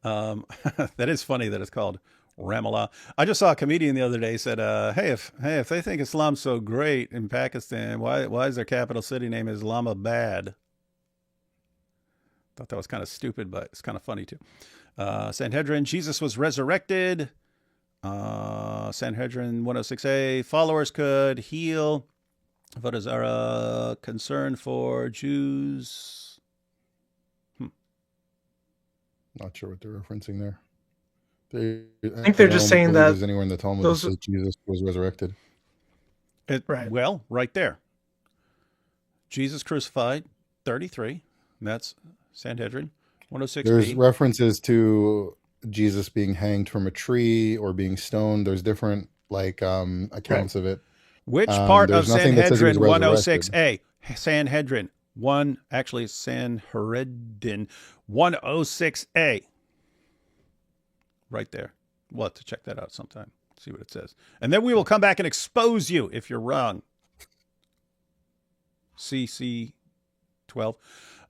That is funny that it's called Ramallah. I just saw a comedian the other day said, hey, if they think Islam's so great in Pakistan, why is their capital city named Islamabad? Thought that was kind of stupid, but it's kind of funny too. Sanhedrin, Jesus was resurrected. Sanhedrin 106a, followers could heal. What is our concern for Jews? Not sure what they're referencing there. I think they're just saying that there's anywhere in the Talmud that says Jesus was resurrected. Right. Well, right there. Jesus crucified, 33. That's Sanhedrin 106b. There's references to Jesus being hanged from a tree or being stoned. There's different accounts of it. Which part of Sanhedrin 106a? Sanhedrin 106a. Right there. We'll have to check that out sometime. See what it says. And then we will come back and expose you if you're wrong. CC 12.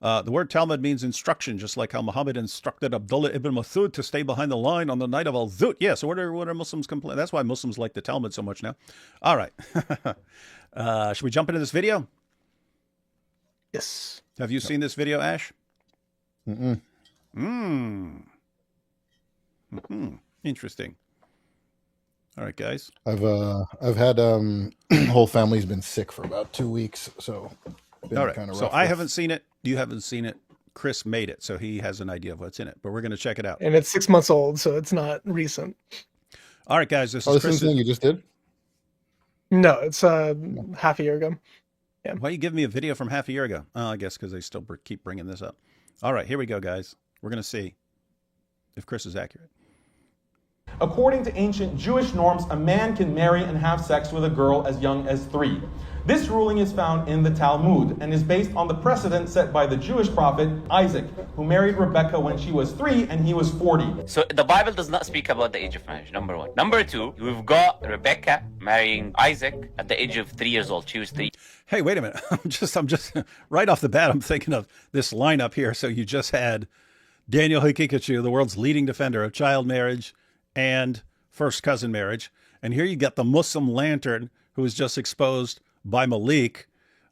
The word Talmud means instruction, just like how Muhammad instructed Abdullah ibn Masud to stay behind the line on the night of Al-Zut. Yeah, so what are Muslims complaining? That's why Muslims like the Talmud so much now. All right. Should we jump into this video? Yes. Have you seen this video, Ash? Interesting. All right, guys. I've had whole family's been sick for about 2 weeks, so all right. So I haven't seen it. You haven't seen it. Chris made it, so he has an idea of what's in it. But we're going to check it out. And it's 6 months old, so it's not recent. All right, guys. This is Chris. Thing you just did? No, it's half a year ago. Yeah. Why are you giving me a video from half a year ago? I guess because they still keep bringing this up. All right, here we go, guys. We're going to see if Chris is accurate. According to ancient Jewish norms, a man can marry and have sex with a girl as young as 3. This ruling is found in the Talmud and is based on the precedent set by the Jewish prophet Isaac, who married Rebekah when she was 3 and he was 40. So the Bible does not speak about the age of marriage, number 1. Number 2, we've got Rebekah marrying Isaac at the age of 3 years old. She was 3. Hey, wait a minute. I'm just right off the bat, I'm thinking of this lineup here. So you just had Daniel Hikikachu, the world's leading defender of child marriage and first cousin marriage. And here you got the Muslim lantern who was just exposed by Malik,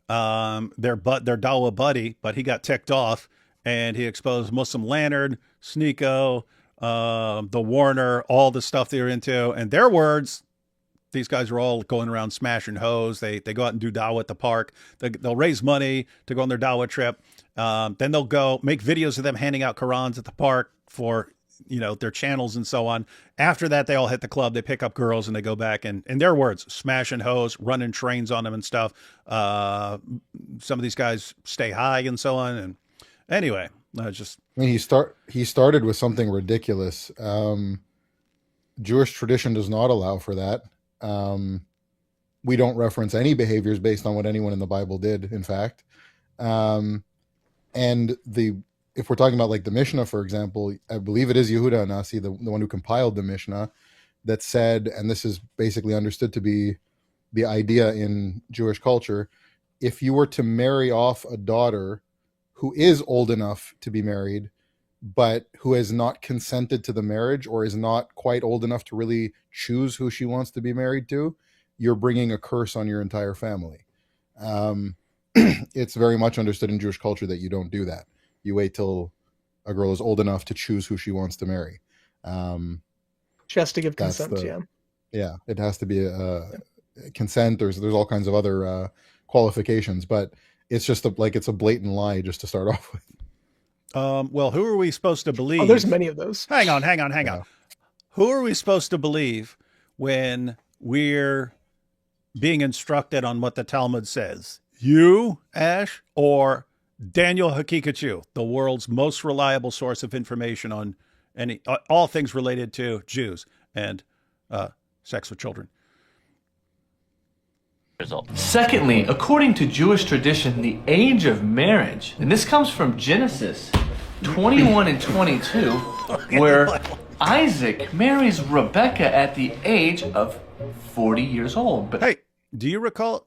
their Dawa buddy, but he got ticked off and he exposed Muslim lantern, Sneeko, the Warner, all the stuff they're into. And their words, these guys are all going around smashing hoes. They go out and do Dawa at the park. They'll raise money to go on their Dawa trip. Then they'll go make videos of them handing out Qurans at the park for their channels and so on. After that, they all hit the club, they pick up girls and they go back and, in their words, smashing hoes, running trains on them and stuff. Some of these guys stay high and so on. And anyway, he started with something ridiculous. Jewish tradition does not allow for that. We don't reference any behaviors based on what anyone in the Bible did, in fact. If we're talking about the Mishnah, for example, I believe it is Yehuda Anasi, the one who compiled the Mishnah, that said, and this is basically understood to be the idea in Jewish culture, if you were to marry off a daughter who is old enough to be married, but who has not consented to the marriage or is not quite old enough to really choose who she wants to be married to, you're bringing a curse on your entire family. It's very much understood in Jewish culture that you don't do that. You wait till a girl is old enough to choose who she wants to marry. She has to give consent. Yeah, it has to be a consent. There's all kinds of other qualifications, but it's just it's a blatant lie just to start off with. Well, who are we supposed to believe? Oh, there's many of those. Hang on. Who are we supposed to believe when we're being instructed on what the Talmud says? You, Ash, or Daniel Hakikachu, the world's most reliable source of information on all things related to Jews and sex with children? years old. Secondly, according to Jewish tradition, the age of marriage, and this comes from Genesis 21 and 22, where Isaac marries Rebekah at the age of 40 years old. But hey, do you recall?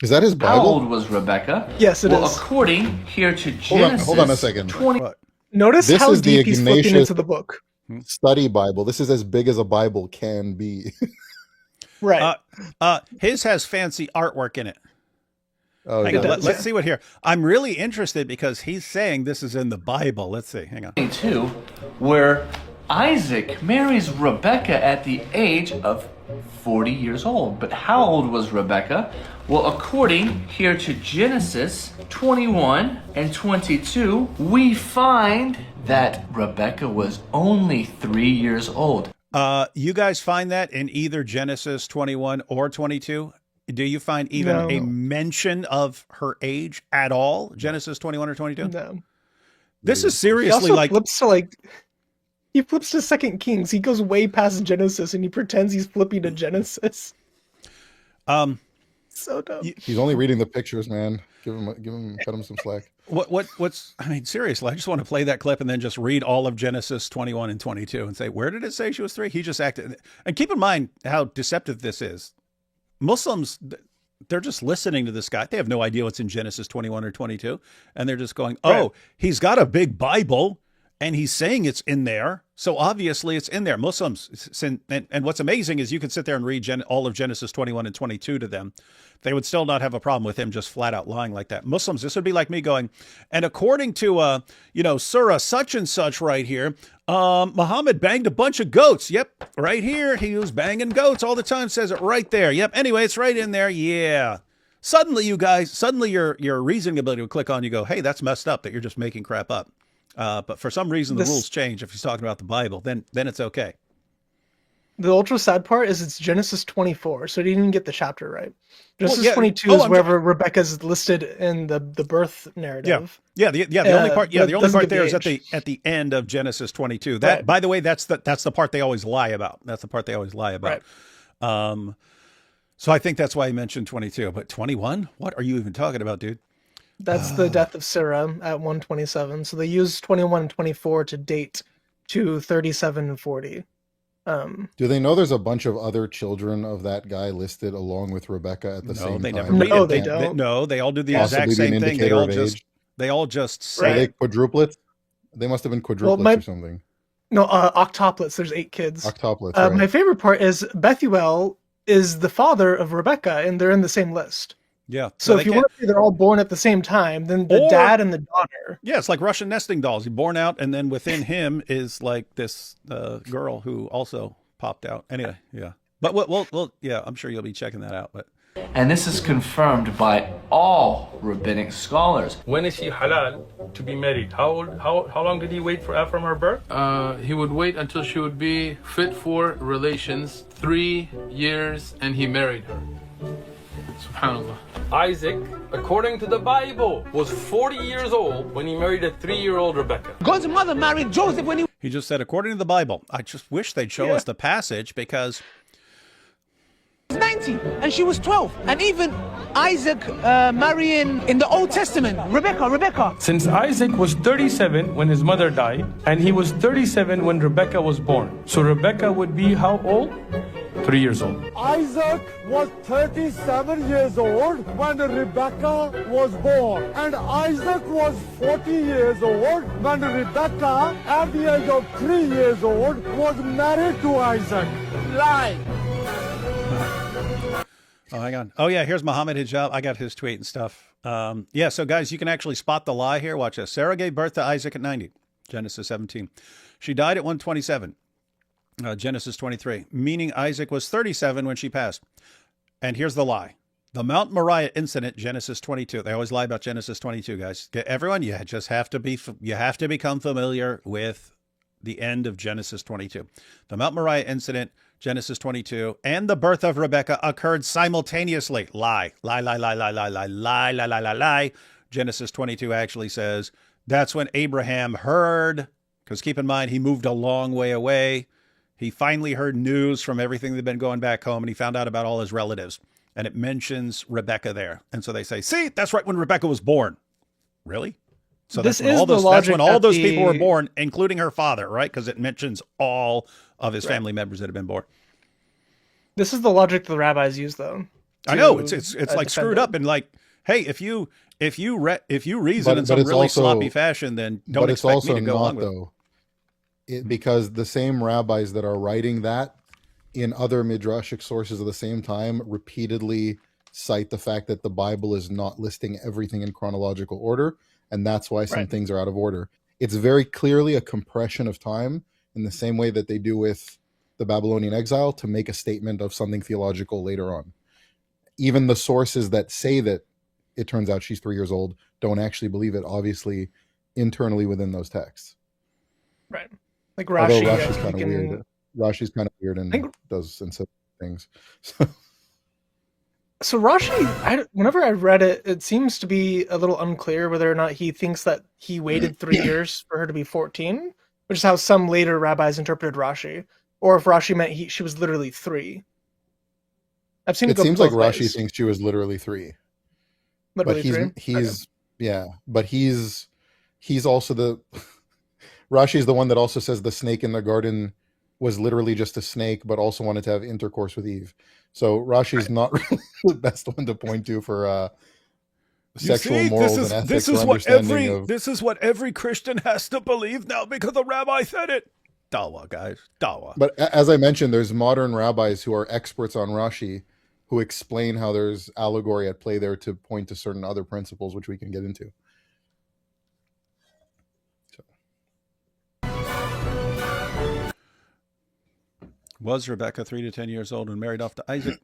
Is that his Bible? how old was Rebekah? Yes, it is. According here to Genesis. Hold on a second. 20. What? Notice This how is the deep he's flipping Ignatius- into the book. Study Bible. This is as big as a Bible can be. Right. His has fancy artwork in it. Oh, Hang yeah. on, does, let's yeah. see what here. I'm really interested because he's saying this is in the Bible. Let's see. Hang on. 22, where Isaac marries Rebekah at the age of 40 years old. But how old was Rebekah? Well, according here to Genesis 21 and 22, we find that Rebekah was only 3 years old. You guys find that in either Genesis 21 or 22? Do you find even No. a mention of her age at all? Genesis 21 or 22? No. This is He seriously also like flips to he flips to Second Kings. He goes way past Genesis and he pretends he's flipping to Genesis. So dumb. He's only reading the pictures, man. Cut him some slack. what's I mean, seriously, I just want to play that clip and then just read all of Genesis 21 and 22 and say, where did it say she was 3? He just acted. And keep in mind how deceptive this is. Muslims, they're just listening to this guy. They have no idea what's in Genesis 21 or 22. And they're just going, oh, Right. he's got a big Bible and he's saying it's in there. So obviously it's in there. Muslims, and what's amazing is you could sit there and read all of Genesis 21 and 22 to them. They would still not have a problem with him just flat out lying like that. Muslims, this would be like me going, and according to, Surah such and such right here, Muhammad banged a bunch of goats. Yep, right here. He was banging goats all the time. Says it right there. Yep. Anyway, it's right in there. Yeah. Suddenly, you guys, your reasoning ability would click on. You go, hey, that's messed up that you're just making crap up. But for some reason, the rules change. If he's talking about the Bible, then it's okay. The ultra sad part is it's Genesis 24, so he didn't even get the chapter right. Genesis 22 is I'm wherever Rebecca's listed in the birth narrative. Yeah. The only part. Yeah, the only doesn't part give there the is age. at the end of Genesis 22. That, Right. by the way, that's the part they always lie about. That's the part they always lie about. Right. So I think that's why I mentioned 22. But 21? What are you even talking about, dude? That's the death of Sarah at 127. So they use 21 and 24 to date to 37 and 40. Do they know there's a bunch of other children of that guy listed along with Rebecca at the same time? They never read No, it. they don't. No, they all do the Possibly exact be same an thing. indicator of age. They all just say Are they it. quadruplets? They must have been quadruplets or something. No, octuplets. There's 8 kids. Octuplets, right. My favorite part is Bethuel is the father of Rebecca, and they're in the same list. Yeah. So they if you can't- want to say they're all born at the same time, then the Or- dad and the daughter. Yeah, it's like Russian nesting dolls. He's born out, and then within him is like this girl who also popped out. Anyway, yeah. But well, yeah, I'm sure you'll be checking that out. But And this is confirmed by all rabbinic scholars. When is she halal to be married? How long did he wait from her birth? He would wait until she would be fit for relations, 3 years, and he married her. Subhanallah. Isaac, according to the Bible, was 40 years old when he married a 3-year-old Rebekah. God's mother married Joseph when he he just said, according to the Bible. I just wish they'd show us the passage because was 90 and she was 12. And even Isaac marrying in the Old Testament, Rebekah. Since Isaac was 37 when his mother died, and he was 37 when Rebekah was born. So Rebekah would be how old? 3 years old. Isaac was 37 years old when Rebekah was born, and Isaac was 40 years old when Rebekah, at the age of 3 years old, was married to Isaac. Lie. oh, hang on. Oh yeah, here's Muhammad Hijab. I got his tweet and stuff. Yeah, so guys, you can actually spot the lie here. Watch this. Sarah gave birth to Isaac at 90. Genesis 17. She died at 127. Genesis 23, meaning Isaac was 37 when she passed. And here's the lie. The Mount Moriah incident, Genesis 22. They always lie about Genesis 22, guys. Everyone, you just have to become familiar with the end of Genesis 22. The Mount Moriah incident, Genesis 22, and the birth of Rebekah occurred simultaneously. Lie. Genesis 22 actually says that's when Abraham heard, because keep in mind, he moved a long way away. he finally heard news from everything that had been going back home, and he found out about all his relatives. And it mentions Rebekah there. And so they say, see, that's right when Rebekah was born. Really? So that's when all those people were born, including her father, right? Because it mentions all of his family members that have been born. This is the logic the rabbis use, though. I know it's like screwed up, and like, hey, if you reason in some really sloppy fashion, then don't expect me to go along with it. Because the same rabbis that are writing that in other midrashic sources of the same time repeatedly cite the fact that the Bible is not listing everything in chronological order, and that's why some things are out of order. It's very clearly a compression of time in the same way that they do with the Babylonian exile to make a statement of something theological later on. Even the sources that say that it turns out she's 3 years old don't actually believe it, obviously, internally within those texts. Right. Like Rashi. Although Rashi's kind of weird. Rashi's kind of weird and does insensitive things. So Rashi, whenever I read it, it seems to be a little unclear whether or not he thinks that he waited 3 years for her to be 14, which is how some later rabbis interpreted Rashi, or if Rashi meant she was literally 3. I've seen it seems like Rashi ways. thinks she was literally 3. Literally he's yeah, but he's also the Rashi's the one that also says the snake in the garden was literally just a snake, but also wanted to have intercourse with Eve. So Rashi's not really the best one to point to for sexual morals and ethics. This is what every Christian has to believe now because the rabbi said it. Dawa, guys, dawa. But as I mentioned, there's modern rabbis who are experts on Rashi who explain how there's allegory at play there to point to certain other principles, which we can get into. Was Rebekah 3 to 10 years old and married off to Isaac?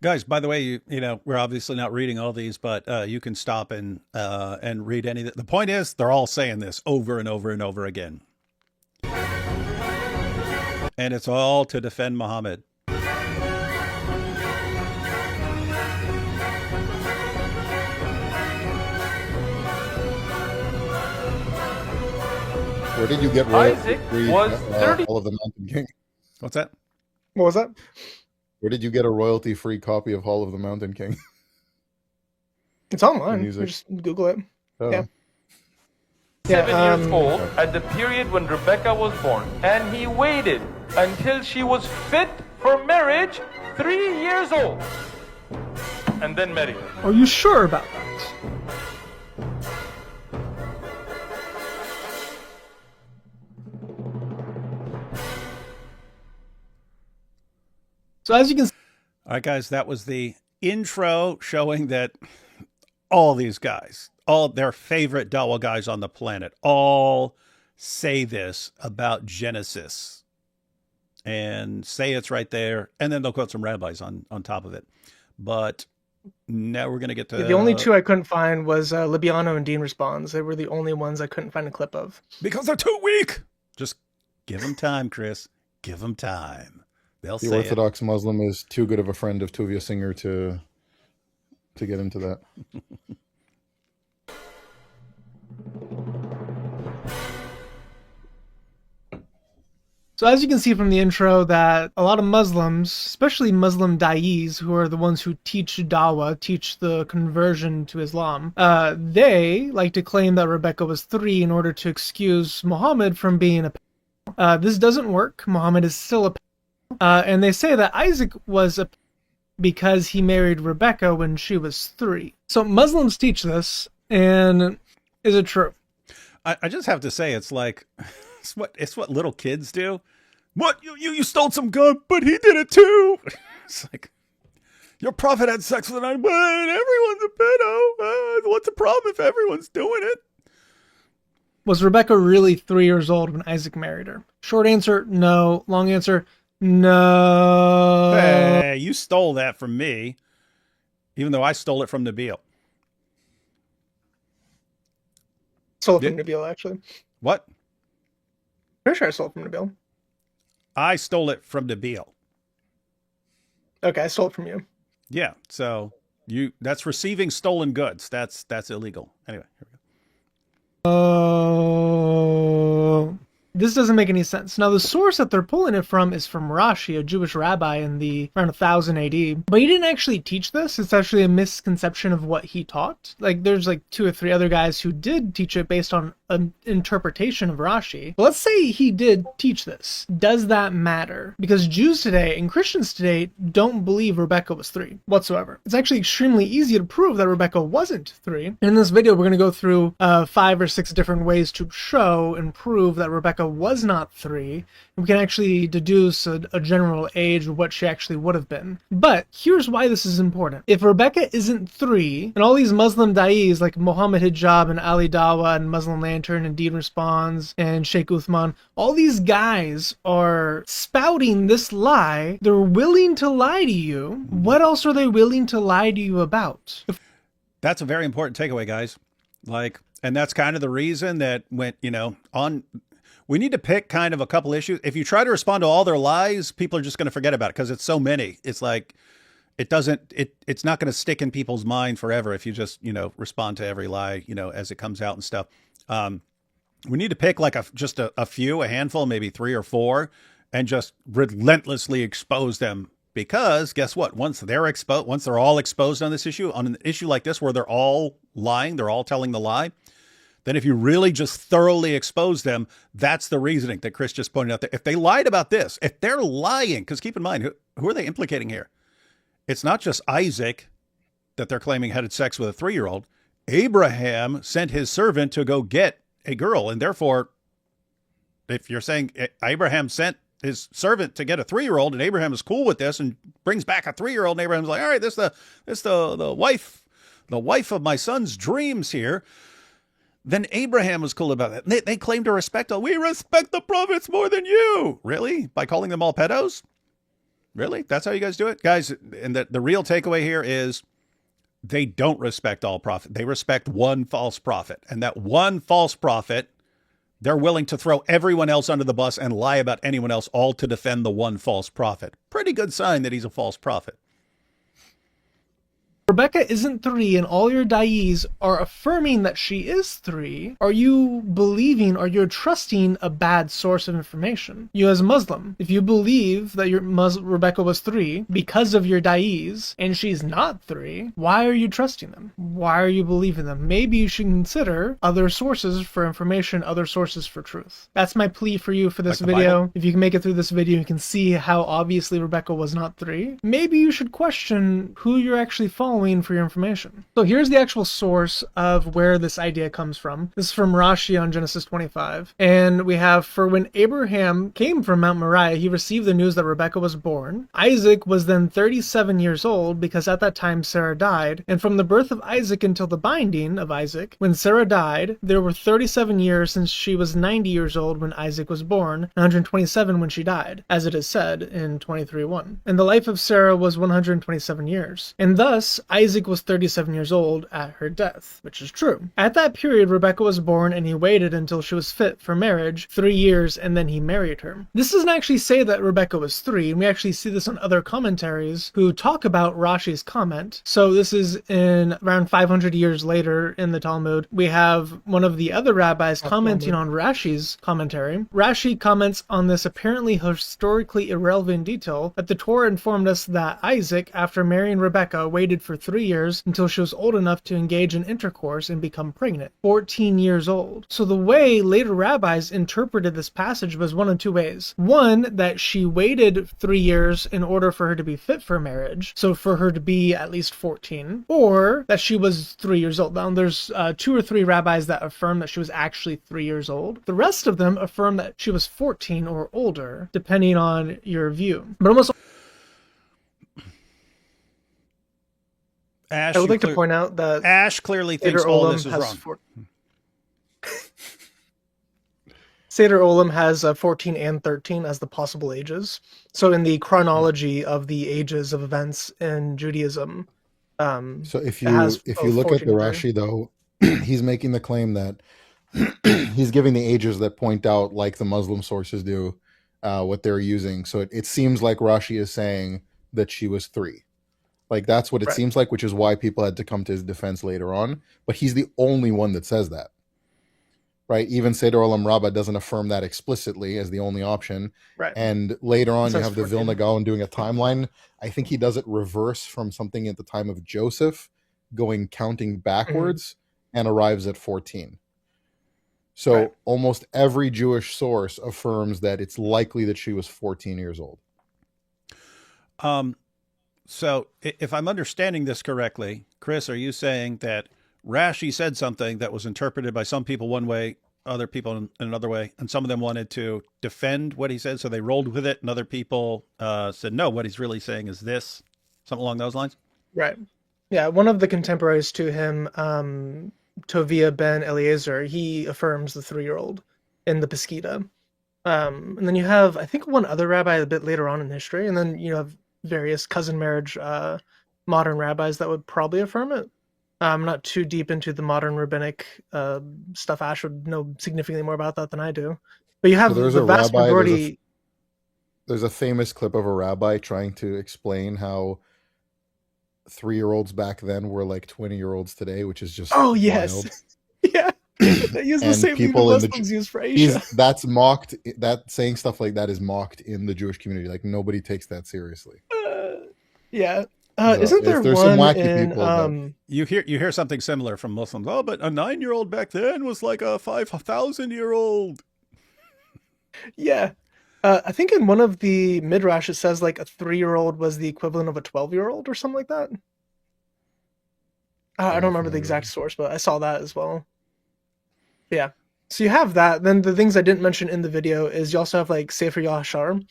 Guys, by the way, you know we're obviously not reading all these, but you can stop and read any. The point is, they're all saying this over and over and over again, and it's all to defend Muhammad. Where did you get Isaac was 30. Hall of the Mountain King? What's that? What was that? Where did you get a royalty-free copy of Hall of the Mountain King? It's online. You just Google it. Oh. Yeah. 7 years old at the period when Rebekah was born, and he waited until she was fit for marriage, 3 years old, and then married her. Are you sure about that? So as you can see, all right, guys, that was the intro showing that all these guys, all their favorite Dawa guys on the planet, all say this about Genesis and say it's right there. And then they'll quote some rabbis on top of it. But now we're going to get to... The only two I couldn't find was Libiano and Dean Responds. They were the only ones I couldn't find a clip of. Because they're too weak. Just give them time, Chris. Give them time. They'll the say Orthodox Muslim is too good of a friend of Tuvia Singer to get into that. So as you can see from the intro that a lot of Muslims, especially Muslim da'is, who are the ones who teach dawah, teach the conversion to Islam, they like to claim that Rebekah was 3 in order to excuse Muhammad from being a this doesn't work. Muhammad is still a and they say that Isaac was a because he married Rebekah when she was 3. So Muslims teach this, and is it true? I just have to say, it's like it's what little kids do. What you stole some gum, but he did it too. It's like your prophet had sex with an but everyone's a pedo. What's the problem if everyone's doing it? Was Rebekah really 3 years old when Isaac married her? Short answer, no. Long answer, no. Hey, you stole that from me, even though I stole it from Nabil. Stole it from Nabil, actually. What? Pretty sure I stole it from Nabil. I stole it from Nabil. Okay, I stole it from you. Yeah, so That's receiving stolen goods. That's illegal. Anyway, here we go. This doesn't make any sense. Now, the source that they're pulling it from is from Rashi, a Jewish rabbi in the around 1000 AD. But he didn't actually teach this. It's actually a misconception of what he taught. Like, there's like 2 or 3 other guys who did teach it based on an interpretation of Rashi. But let's say he did teach this. Does that matter? Because Jews today and Christians today don't believe Rebekah was 3 whatsoever. It's actually extremely easy to prove that Rebekah wasn't 3. And in this video, we're going to go through 5 or 6 different ways to show and prove that Rebekah was not 3. And we can actually deduce a general age of what she actually would have been. But here's why this is important. If Rebekah isn't 3, and all these Muslim da'is like Muhammad Hijab and Ali Dawa and Muslim Lantern and Deed Responds and Sheikh Uthman, all these guys are spouting this lie. They're willing to lie to you. What else are they willing to lie to you about? That's a very important takeaway, guys. And that's kind of the reason that we need to pick kind of a couple issues. If you try to respond to all their lies, people are just going to forget about it because it's so many. It's like, it's not going to stick in people's mind forever if you just, respond to every lie, as it comes out and stuff. We need to pick like just a few, a handful, maybe 3 or 4, and just relentlessly expose them. Because guess what? Once they're all exposed on this issue, on an issue like this, where they're all lying, they're all telling the lie, then if you really just thoroughly expose them, that's the reasoning that Chris just pointed out there. If they lied about this, if they're lying, because keep in mind, who are they implicating here? It's not just Isaac that they're claiming had sex with a 3-year-old. Abraham sent his servant to go get a girl. And therefore, if you're saying Abraham sent his servant to get a 3-year-old and Abraham is cool with this and brings back a 3-year-old and Abraham's like, all right, this the wife of my son's dreams here. Then Abraham was cool about that. They claim to respect we respect the prophets more than you. Really? By calling them all pedos? Really? That's how you guys do it? Guys, and the real takeaway here is they don't respect all prophets. They respect one false prophet. And that one false prophet, they're willing to throw everyone else under the bus and lie about anyone else, all to defend the one false prophet. Pretty good sign that he's a false prophet. Rebekah isn't 3 and all your da'is are affirming that she is 3, are you believing or you're trusting a bad source of information? You as a Muslim, if you believe that Rebekah was 3 because of your da'is and she's not 3, why are you trusting them? Why are you believing them? Maybe you should consider other sources for information, other sources for truth. That's my plea for you for this video. Bible. If you can make it through this video, you can see how obviously Rebekah was not 3. Maybe you should question who you're actually following for your information. So here's the actual source of where this idea comes from. This is from Rashi on Genesis 25. And we have, for when Abraham came from Mount Moriah, he received the news that Rebekah was born. Isaac was then 37 years old because at that time Sarah died. And from the birth of Isaac until the binding of Isaac, when Sarah died, there were 37 years since she was 90 years old when Isaac was born, and 127 when she died, as it is said in 23:1. And the life of Sarah was 127 years. And thus, Isaac was 37 years old at her death, which is true. At that period, Rebekah was born, and he waited until she was fit for marriage, 3 years, and then he married her. This doesn't actually say that Rebekah was 3, and we actually see this on other commentaries who talk about Rashi's comment. So this is in around 500 years later in the Talmud. We have one of the other rabbis commenting on Rashi's commentary. Rashi comments on this apparently historically irrelevant detail that the Torah informed us that Isaac, after marrying Rebekah, waited for 3 years until she was old enough to engage in intercourse and become pregnant, 14 years old. So the way later rabbis interpreted this passage was one of 2 ways. One, that she waited 3 years in order for her to be fit for marriage, so for her to be at least 14, or that she was 3 years old. Now there's 2 or 3 rabbis that affirm that she was actually 3 years old. The rest of them affirm that she was 14 or older, depending on your view. But almost Ash, I would like to point out that Ash clearly thinks all this is wrong. Seder Olam has 14 and 13 as the possible ages. So in the chronology of the ages of events in Judaism, so if you look at the Rashi, though, he's making the claim that he's giving the ages that point out, like the Muslim sources do, what they're using. So it seems like Rashi is saying that she was 3. Like, that's what it seems like, which is why people had to come to his defense later on. But he's the only one that says that. Right? Even Seder Olam Rabbah doesn't affirm that explicitly as the only option. Right. And later on, you have the 14. Vilna Gaon doing a timeline. I think he does it reverse from something at the time of Joseph, counting backwards, and arrives at 14. So almost every Jewish source affirms that it's likely that she was 14 years old. So if I'm understanding this correctly, Chris, are you saying that Rashi said something that was interpreted by some people one way, other people in another way, and some of them wanted to defend what he said, so they rolled with it, and other people said, no, what he's really saying is this, something along those lines? Right. Yeah, one of the contemporaries to him, Tovia ben Eliezer, he affirms the 3-year-old in the Pesquita. And then you have, I think, one other rabbi a bit later on in history, and then you have various cousin marriage modern rabbis that would probably affirm it. I'm not too deep into the modern rabbinic stuff. Ash would know significantly more about that than I do. But you have the vast majority. There's a famous clip of a rabbi trying to explain how 3-year-olds back then were like 20-year-olds today, which is just wild. Yeah. They use the same thing the Muslims use for Aisha. That's mocked. That saying stuff like that is mocked in the Jewish community. Like, nobody takes that seriously. Yeah. Isn't there one some wacky in, people? You hear something similar from Muslims. Oh, but a 9-year-old back then was like a 5,000-year-old. Yeah. I think in one of the midrash it says like a 3-year-old was the equivalent of a 12-year-old or something like that. I don't remember the exact source, but I saw that as well. Yeah. So you have that. Then the things I didn't mention in the video is you also have like Sefer Yahashar,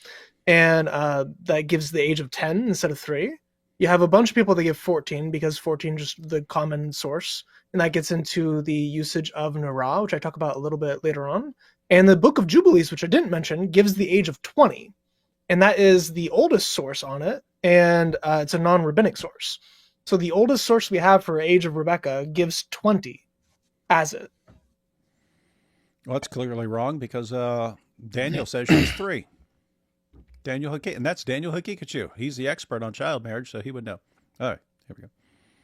and that gives the age of 10 instead of 3. You have a bunch of people that give 14 because 14 is just the common source. And that gets into the usage of Nara, which I talk about a little bit later on. And the Book of Jubilees, which I didn't mention, gives the age of 20. And that is the oldest source on it. And it's a non-rabbinic source. So the oldest source we have for age of Rebekah gives 20 as it. Well, that's clearly wrong because Daniel says she's 3. Daniel Hakikachu, and that's Daniel Hakikachu. He's the expert on child marriage, so he would know. All right, here we go.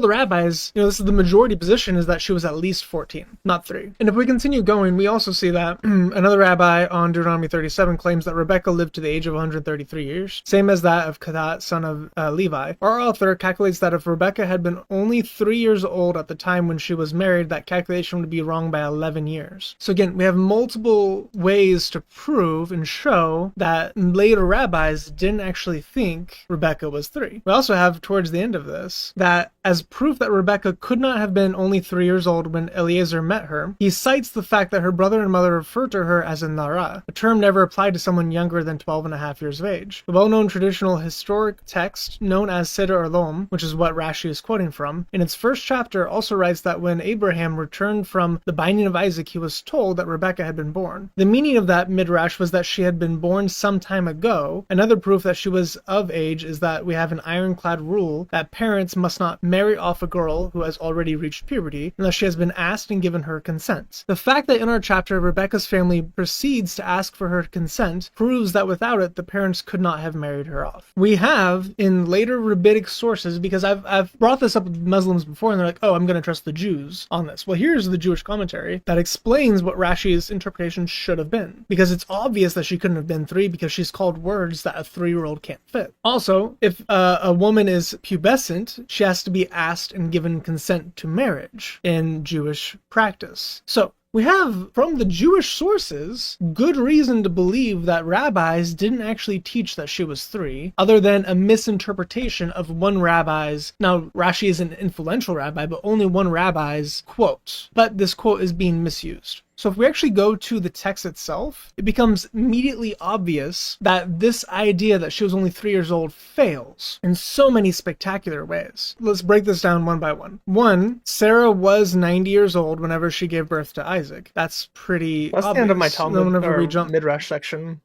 The rabbis, this is the majority position, is that she was at least 14, not 3. And if we continue going, we also see that another rabbi on Deuteronomy 37 claims that Rebekah lived to the age of 133 years, same as that of Kedat, son of Levi. Our author calculates that if Rebekah had been only 3 years old at the time when she was married, that calculation would be wrong by 11 years. So again, we have multiple ways to prove and show that later rabbis didn't actually think Rebekah was 3. We also have, towards the end of this, that as proof that Rebekah could not have been only 3 years old when Eliezer met her, he cites the fact that her brother and mother referred to her as a Nara, a term never applied to someone younger than 12 and a half years of age. The well-known traditional historic text known as Seder Olam, which is what Rashi is quoting from, in its first chapter also writes that when Abraham returned from the binding of Isaac, he was told that Rebekah had been born. The meaning of that midrash was that she had been born some time ago. Another proof that she was of age is that we have an ironclad rule that parents must not marry off a girl who has already reached puberty unless she has been asked and given her consent. The fact that in our chapter Rebekah's family proceeds to ask for her consent proves that without it the parents could not have married her off. We have in later rabbinic sources, because I've brought this up with Muslims before and they're like, oh, I'm going to trust the Jews on this. Well, here's the Jewish commentary that explains what Rashi's interpretation should have been, because it's obvious that she couldn't have been 3 because she's called words that a 3-year-old can't fit. Also, if a woman is pubescent, she has to be asked and given consent to marriage in Jewish practice. So we have, from the Jewish sources, good reason to believe that rabbis didn't actually teach that she was 3, other than a misinterpretation of one rabbi's, now Rashi is an influential rabbi, but only one rabbi's quote. But this quote is being misused. So if we actually go to the text itself, it becomes immediately obvious that this idea that she was only 3 years old fails in so many spectacular ways. Let's break this down one by one. One, Sarah was 90 years old whenever she gave birth to Isaac. That's pretty obvious. That's the end of my Talmud or midrash section.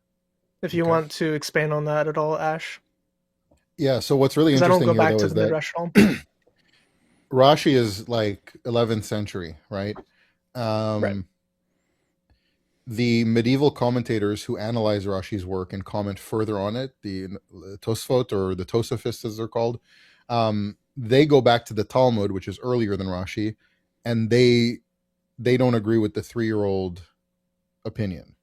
If you want to expand on that at all, Ash. Yeah, so what's really interesting here, though, is that Rashi is like 11th century, right? Right. The medieval commentators who analyze Rashi's work and comment further on it, the Tosfot or the Tosafists as they're called, They go back to the Talmud, which is earlier than Rashi, and they don't agree with the 3-year-old opinion.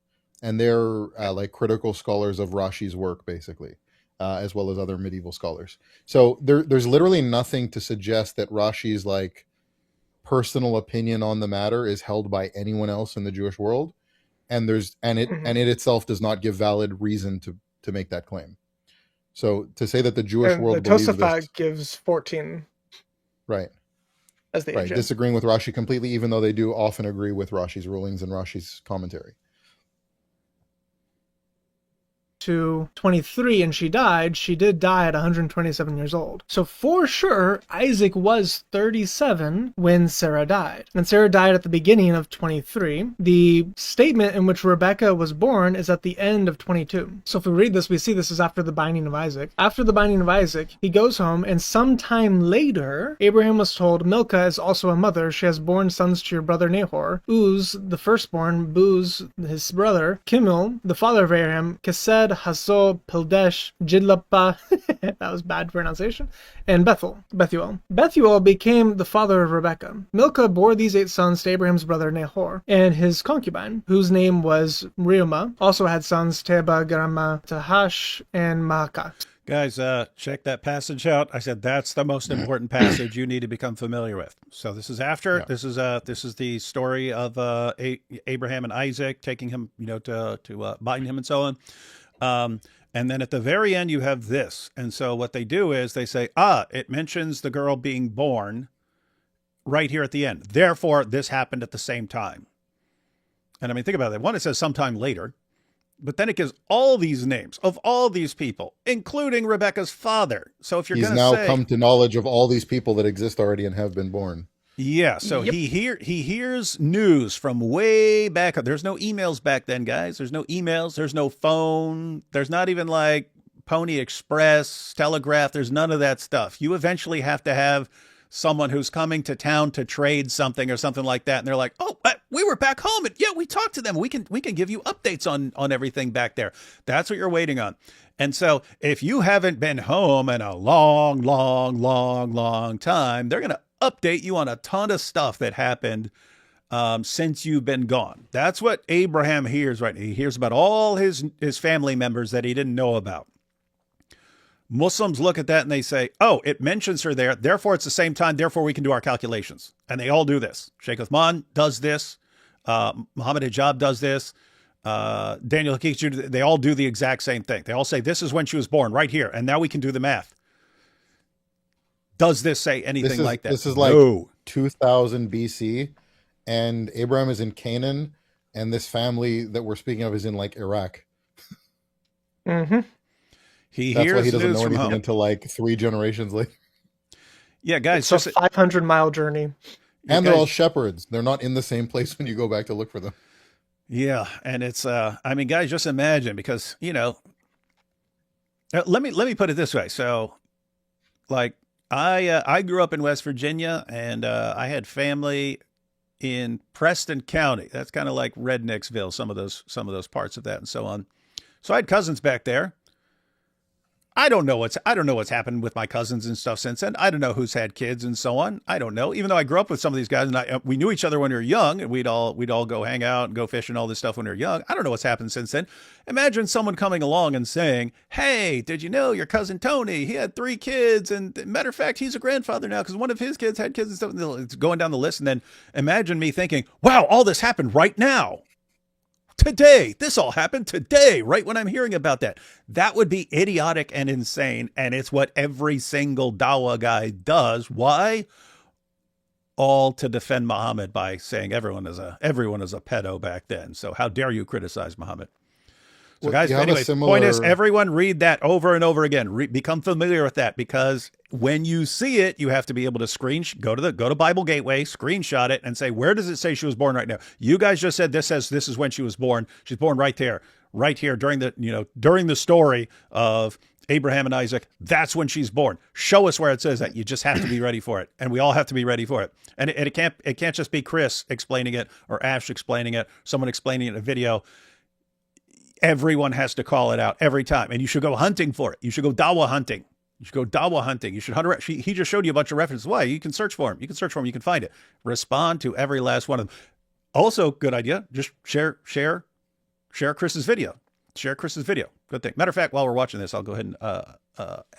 And they're like critical scholars of Rashi's work, basically, as well as other medieval scholars. So there's literally nothing to suggest that Rashi's like personal opinion on the matter is held by anyone else in the Jewish world, and it itself does not give valid reason to make that claim. So to say that the Jewish world the believes Tosafot this, gives 14, right, as the age. disagreeing with Rashi completely, even though they do often agree with Rashi's rulings and Rashi's commentary. To 23 and she did die at 127 years old. So for sure, Isaac was 37 when Sarah died. And Sarah died at the beginning of 23. The statement in which Rebekah was born is at the end of 22. So if we read this, we see this is after the binding of Isaac. After the binding of Isaac, he goes home, and sometime later, Abraham was told, Milcah is also a mother. She has borne sons to your brother Nahor, Uz, the firstborn, Buz, his brother, Kimil, the father of Abraham, Kesed, Hazo, Pildesh, Jidlapah, that was bad pronunciation, and Bethuel. Bethuel became the father of Rebekah. Milcah bore these 8 sons to Abraham's brother Nahor, and his concubine, whose name was Reumah, also had sons Teba, Garama, Tahash, and Maacah. Guys, check that passage out. I said that's the most important passage you need to become familiar with. So this is after. Yeah. This is the story of Abraham and Isaac taking him, to bind him and so on. And then at the very end, you have this. And so what they do is they say, it mentions the girl being born right here at the end. Therefore, this happened at the same time. And I mean, think about it. One, it says sometime later, but then it gives all these names of all these people, including Rebekah's father. So if you're going to say... He's now come to knowledge of all these people that exist already and have been born. Yeah, so he hears news from way back. There's no emails back then, guys. There's no emails. There's no phone. There's not even like Pony Express, Telegraph. There's none of that stuff. You eventually have to have someone who's coming to town to trade something or something like that. And they're like, oh, we were back home. And yeah, we talked to them. We can give you updates on everything back there. That's what you're waiting on. And so if you haven't been home in a long, long, long, long time, they're going to update you on a ton of stuff that happened since you've been gone. That's what Abraham hears, right? He hears about all his family members that he didn't know about. Muslims look at that and they say, oh, it mentions her there. Therefore, it's the same time. Therefore, we can do our calculations. And they all do this. Sheikh Uthman does this. Muhammad Hijab does this. Daniel Haqiq, they all do the exact same thing. They all say, this is when she was born, right here. And now we can do the math. Does this say anything like that? This is like 2000 BC, and Abraham is in Canaan, and this family that we're speaking of is in like Iraq. Mm-hmm. That's why he doesn't know anything until like 3 generations later. Yeah, guys, it's a 500-mile journey. And they're all shepherds. They're not in the same place when you go back to look for them. Yeah, and it's I mean, guys, just imagine, because let me put it this way. So, like, I grew up in West Virginia, and I had family in Preston County. That's kind of like Rednecksville, some of those parts of that, and so on. So I had cousins back there. I don't know what's happened with my cousins and stuff since then. I don't know who's had kids and so on. I don't know. Even though I grew up with some of these guys, and we knew each other when we were young, and we'd all go hang out and go fish and all this stuff when we were young. I don't know what's happened since then. Imagine someone coming along and saying, "Hey, did you know your cousin Tony? He had 3 kids, and matter of fact, he's a grandfather now because one of his kids had kids and stuff." It's going down the list, and then imagine me thinking, "Wow, all this happened right now." Today, this all happened today, right when I'm hearing about that. That would be idiotic and insane, and it's what every single Dawa guy does. Why? All to defend Muhammad by saying everyone is a pedo back then. So how dare you criticize Muhammad? So guys, anyway, point is, everyone read that over and over again. Become familiar with that, because when you see it, you have to be able to go to Bible Gateway, screenshot it, and say, where does it say she was born right now? You guys just said this is when she was born. She's born right here during the story of Abraham and Isaac. That's when she's born. Show us where it says that. You just have to be ready for it, and we all have to be ready for it. And it can't just be Chris explaining it or Ash explaining it, someone explaining it in a video. Everyone has to call it out every time, and you should go hunting for it. You should go Dawa hunting. You should go dawa hunting. You should hunt around. He just showed you a bunch of references. Why? You can search for him. You can search for him. You can find it. Respond to every last one of them. Also, good idea. Just share Chris's video. Share Chris's video. Good thing. Matter of fact, while we're watching this, I'll go ahead and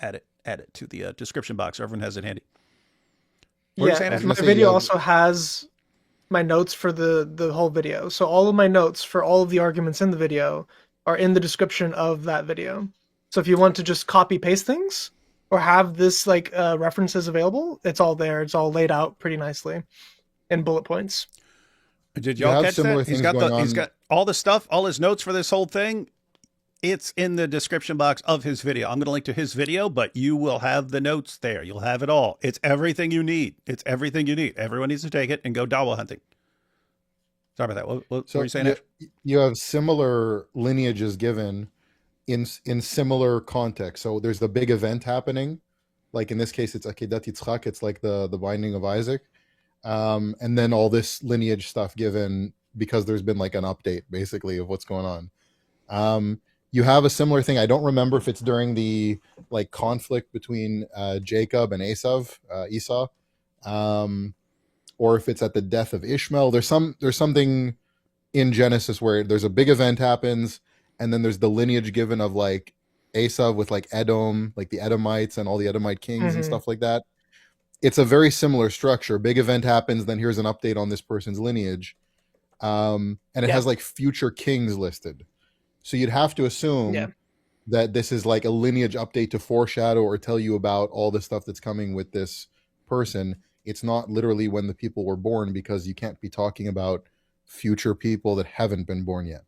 add it to the description box so everyone has it handy. My video also has my notes for the whole video. So all of my notes for all of the arguments in the video are in the description of that video. So if you want to just copy paste things or have this like references available, it's all there. It's all laid out pretty nicely in bullet points. Did y'all catch that? He's got all the stuff, all his notes for this whole thing. It's in the description box of his video. I'm going to link to his video, but you will have the notes there. You'll have it all. It's everything you need. It's everything you need. Everyone needs to take it and go dawa hunting. Sorry about that. What were you saying? You have similar lineages given in similar context. So there's the big event happening. Like in this case, it's Akedat Yitzchak. It's like the binding of Isaac. And then all this lineage stuff given because there's been like an update basically of what's going on. You have a similar thing. I don't remember if it's during the like conflict between Jacob and Esau, or if it's at the death of Ishmael. There's something in Genesis where there's a big event happens, and then there's the lineage given of like Esau with like Edom, like the Edomites and all the Edomite kings and stuff like that. It's a very similar structure. Big event happens, then here's an update on this person's lineage. And it has like future kings listed. So you'd have to assume that this is like a lineage update to foreshadow or tell you about all the stuff that's coming with this person. It's not literally when the people were born, because you can't be talking about future people that haven't been born yet.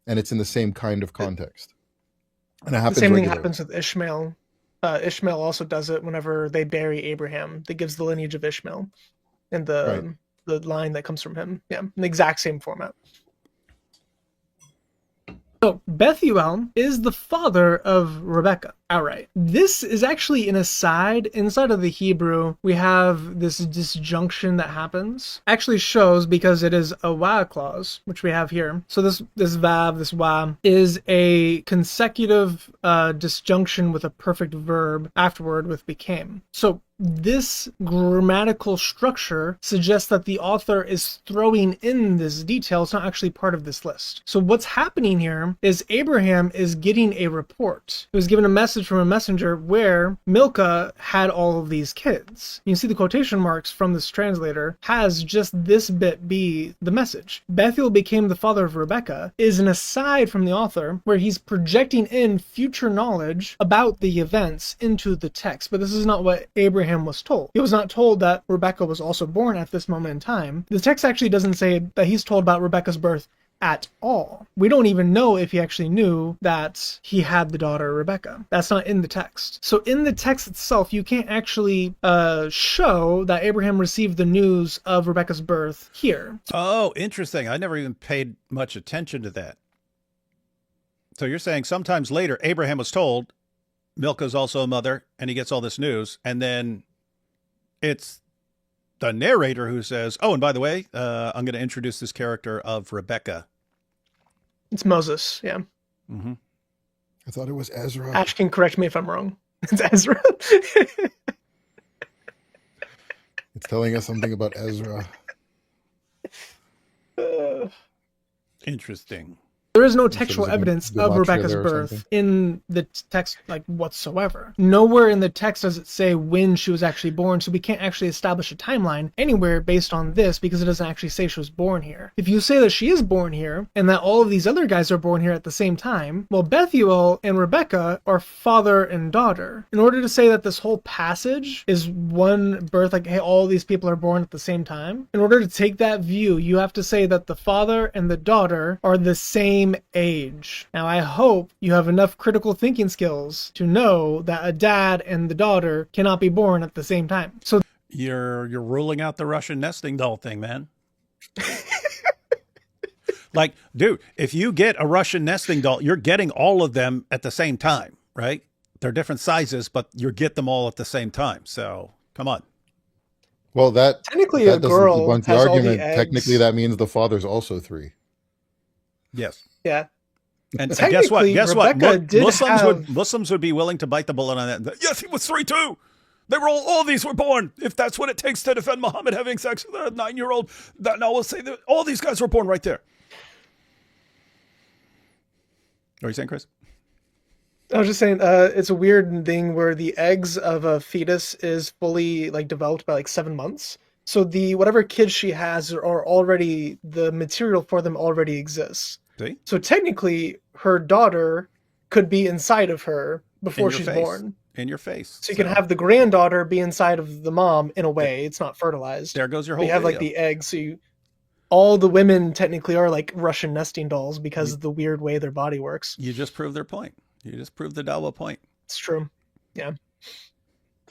And it's in the same kind of context. And it happens the same regularly. thing happens with Ishmael. Ishmael also does it whenever they bury Abraham. That gives the lineage of Ishmael and the line that comes from him. Yeah, in the exact same format. So Bethuel is the father of Rebekah outright. This is actually an aside. Inside of the Hebrew, we have this disjunction that happens. Actually shows because it is a wa clause, which we have here. So this vav, this wa, is a consecutive disjunction with a perfect verb afterward with became. So this grammatical structure suggests that the author is throwing in this detail. It's not actually part of this list. So what's happening here is Abraham is getting a report. He was given a message from a messenger where Milcah had all of these kids. You can see the quotation marks from this translator has just this bit be the message. Bethuel became the father of Rebekah is an aside from the author where he's projecting in future knowledge about the events into the text. But this is not what Abraham was told. He was not told that Rebekah was also born at this moment in time. The text actually doesn't say that he's told about Rebekah's birth at all. We don't even know if he actually knew that he had the daughter Rebekah. That's not in the text. So in the text itself, you can't actually show that Abraham received the news of Rebekah's birth here. Oh, interesting. I never even paid much attention to that. So you're saying sometimes later, Abraham was told Milcah's also a mother, and he gets all this news, and then it's the narrator who says, oh, and by the way, I'm going to introduce this character of Rebekah. It's Moses, yeah. Mm-hmm. I thought it was Ezra. Ash can correct me if I'm wrong. It's Ezra. It's telling us something about Ezra. Interesting. There is no textual evidence of Rebekah's birth in the text, like, whatsoever. Nowhere in the text does it say when she was actually born, so we can't actually establish a timeline anywhere based on this because it doesn't actually say she was born here. If you say that she is born here and that all of these other guys are born here at the same time, well, Bethuel and Rebekah are father and daughter. In order to say that this whole passage is one birth, like, hey, all these people are born at the same time, in order to take that view, you have to say that the father and the daughter are the same age. Now, I hope you have enough critical thinking skills to know that a dad and the daughter cannot be born at the same time. So you're ruling out the Russian nesting doll thing, man. Like, dude, if you get a Russian nesting doll, you're getting all of them at the same time, right? They're different sizes, but you get them all at the same time. So come on. Well, that technically that a girl debunk the has argument. all the eggs. Technically, that means the father's also 3. Yes. Yeah. And guess what? Guess what? Rebekah Muslims would be willing to bite the bullet on that. Yes, he was 3 too. They were all these were born. If that's what it takes to defend Muhammad having sex with a 9-year-old, now we'll say that all these guys were born right there. What are you saying, Chris? I was just saying, it's a weird thing where the eggs of a fetus is fully like developed by like 7 months. So the whatever kids she has are already, the material for them already exists. See? So technically, her daughter could be inside of her before she's born. In your face. So you can have the granddaughter be inside of the mom in a way. It's not fertilized. There goes your whole You have like the eggs. So all the women technically are like Russian nesting dolls because of the weird way their body works. You just proved their point. You just proved the Dawa point. It's true. Yeah.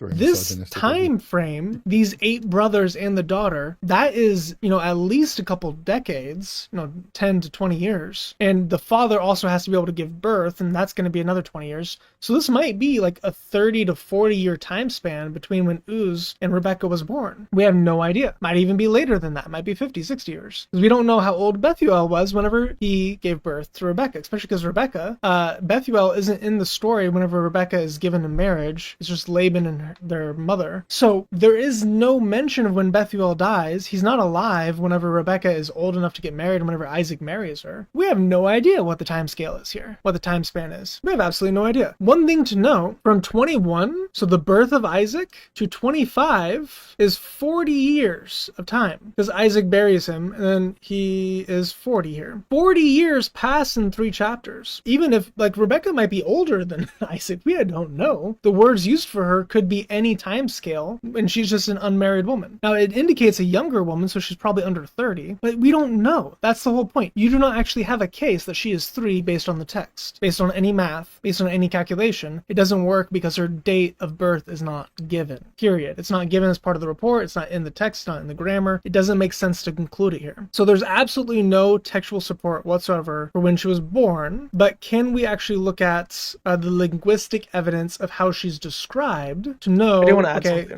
This time frame, these 8 brothers and the daughter, that is, at least a couple decades, 10 to 20 years. And the father also has to be able to give birth, and that's going to be another 20 years. So this might be like a 30 to 40 year time span between when Uz and Rebekah was born. We have no idea. Might even be later than that. It might be 50, 60 years. Because we don't know how old Bethuel was whenever he gave birth to Rebekah, especially because Bethuel isn't in the story whenever Rebekah is given in marriage. It's just Laban and their mother. So there is no mention of when Bethuel dies. He's not alive whenever Rebekah is old enough to get married and whenever Isaac marries her. We have no idea what the time scale is here, what the time span is. We have absolutely no idea. One thing to know, from 21, so the birth of Isaac, to 25 is 40 years of time, because Isaac buries him and then he is 40 here. 40 years pass in 3 chapters. Even if, like, Rebekah might be older than Isaac, we don't know. The words used for her could be any time scale, and she's just an unmarried woman. Now, it indicates a younger woman, so she's probably under 30, but we don't know. That's the whole point. You do not actually have a case that she is 3 based on the text, based on any math, based on any calculation. It doesn't work because her date of birth is not given, period. It's not given as part of the report. It's not in the text, not in the grammar. It doesn't make sense to conclude it here. So there's absolutely no textual support whatsoever for when she was born, but can we actually look at the linguistic evidence of how she's described to know,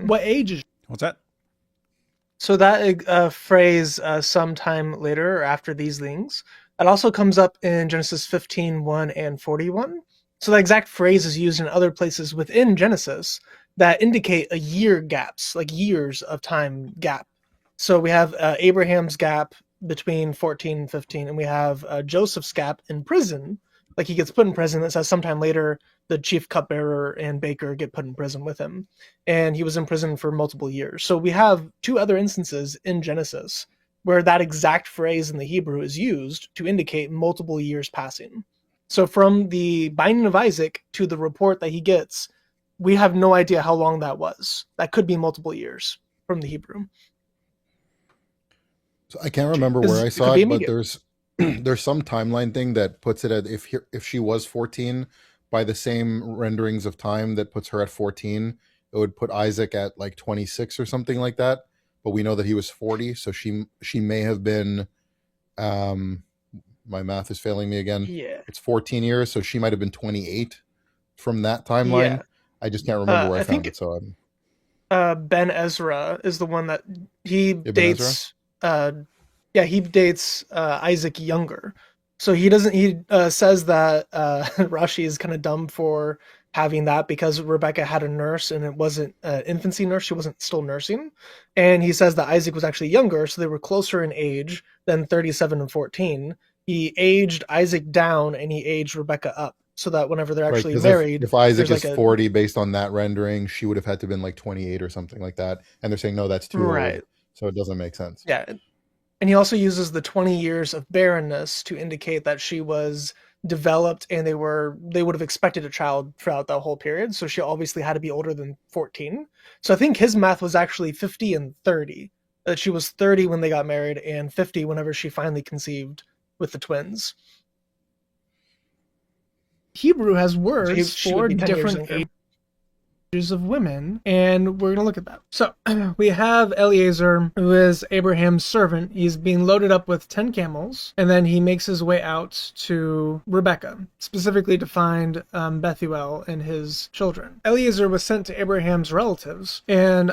what age is she? What's that? So that phrase, sometime later or after these things, it also comes up in Genesis 15:1 and 41. So the exact phrase is used in other places within Genesis that indicate a year gaps, like years of time gap. So we have Abraham's gap between 14 and 15, and we have Joseph's gap in prison. Like he gets put in prison. That says sometime later the chief cupbearer and baker get put in prison with him. And he was in prison for multiple years. So we have 2 other instances in Genesis where that exact phrase in the Hebrew is used to indicate multiple years passing. So from the binding of Isaac to the report that he gets, we have no idea how long that was. That could be multiple years from the Hebrew. So I can't remember where I saw it, but there's some timeline thing that puts it at if she was 14, by the same renderings of time that puts her at 14, it would put Isaac at like 26 or something like that. But we know that he was 40, so she may have been. My math is failing me again. Yeah, it's 14 years, so she might have been 28 from that timeline. Yeah. I just can't remember where I found it. So Ben Ezra is the one that he dates. He dates Isaac younger. So he doesn't. He says that Rashi is kind of dumb for having that because Rebekah had a nurse and it wasn't an infancy nurse. She wasn't still nursing. And he says that Isaac was actually younger, so they were closer in age than 37 and 14. He aged Isaac down and he aged Rebekah up, so that whenever they're actually married, if Isaac is 40 based on that rendering, she would have had to have been like 28 or something like that. And they're saying no, that's too old, so it doesn't make sense. Yeah. And he also uses the 20 years of barrenness to indicate that she was developed and they would have expected a child throughout that whole period. So she obviously had to be older than 14. So I think his math was actually 50 and 30. That she was 30 when they got married and 50 whenever she finally conceived with the twins. Hebrew has words for different ages. of women, and we're gonna look at that. So we have Eliezer, who is Abraham's servant. He's being loaded up with 10 camels, and then he makes his way out to Rebekah, specifically to find Bethuel and his children. Eliezer was sent to Abraham's relatives, and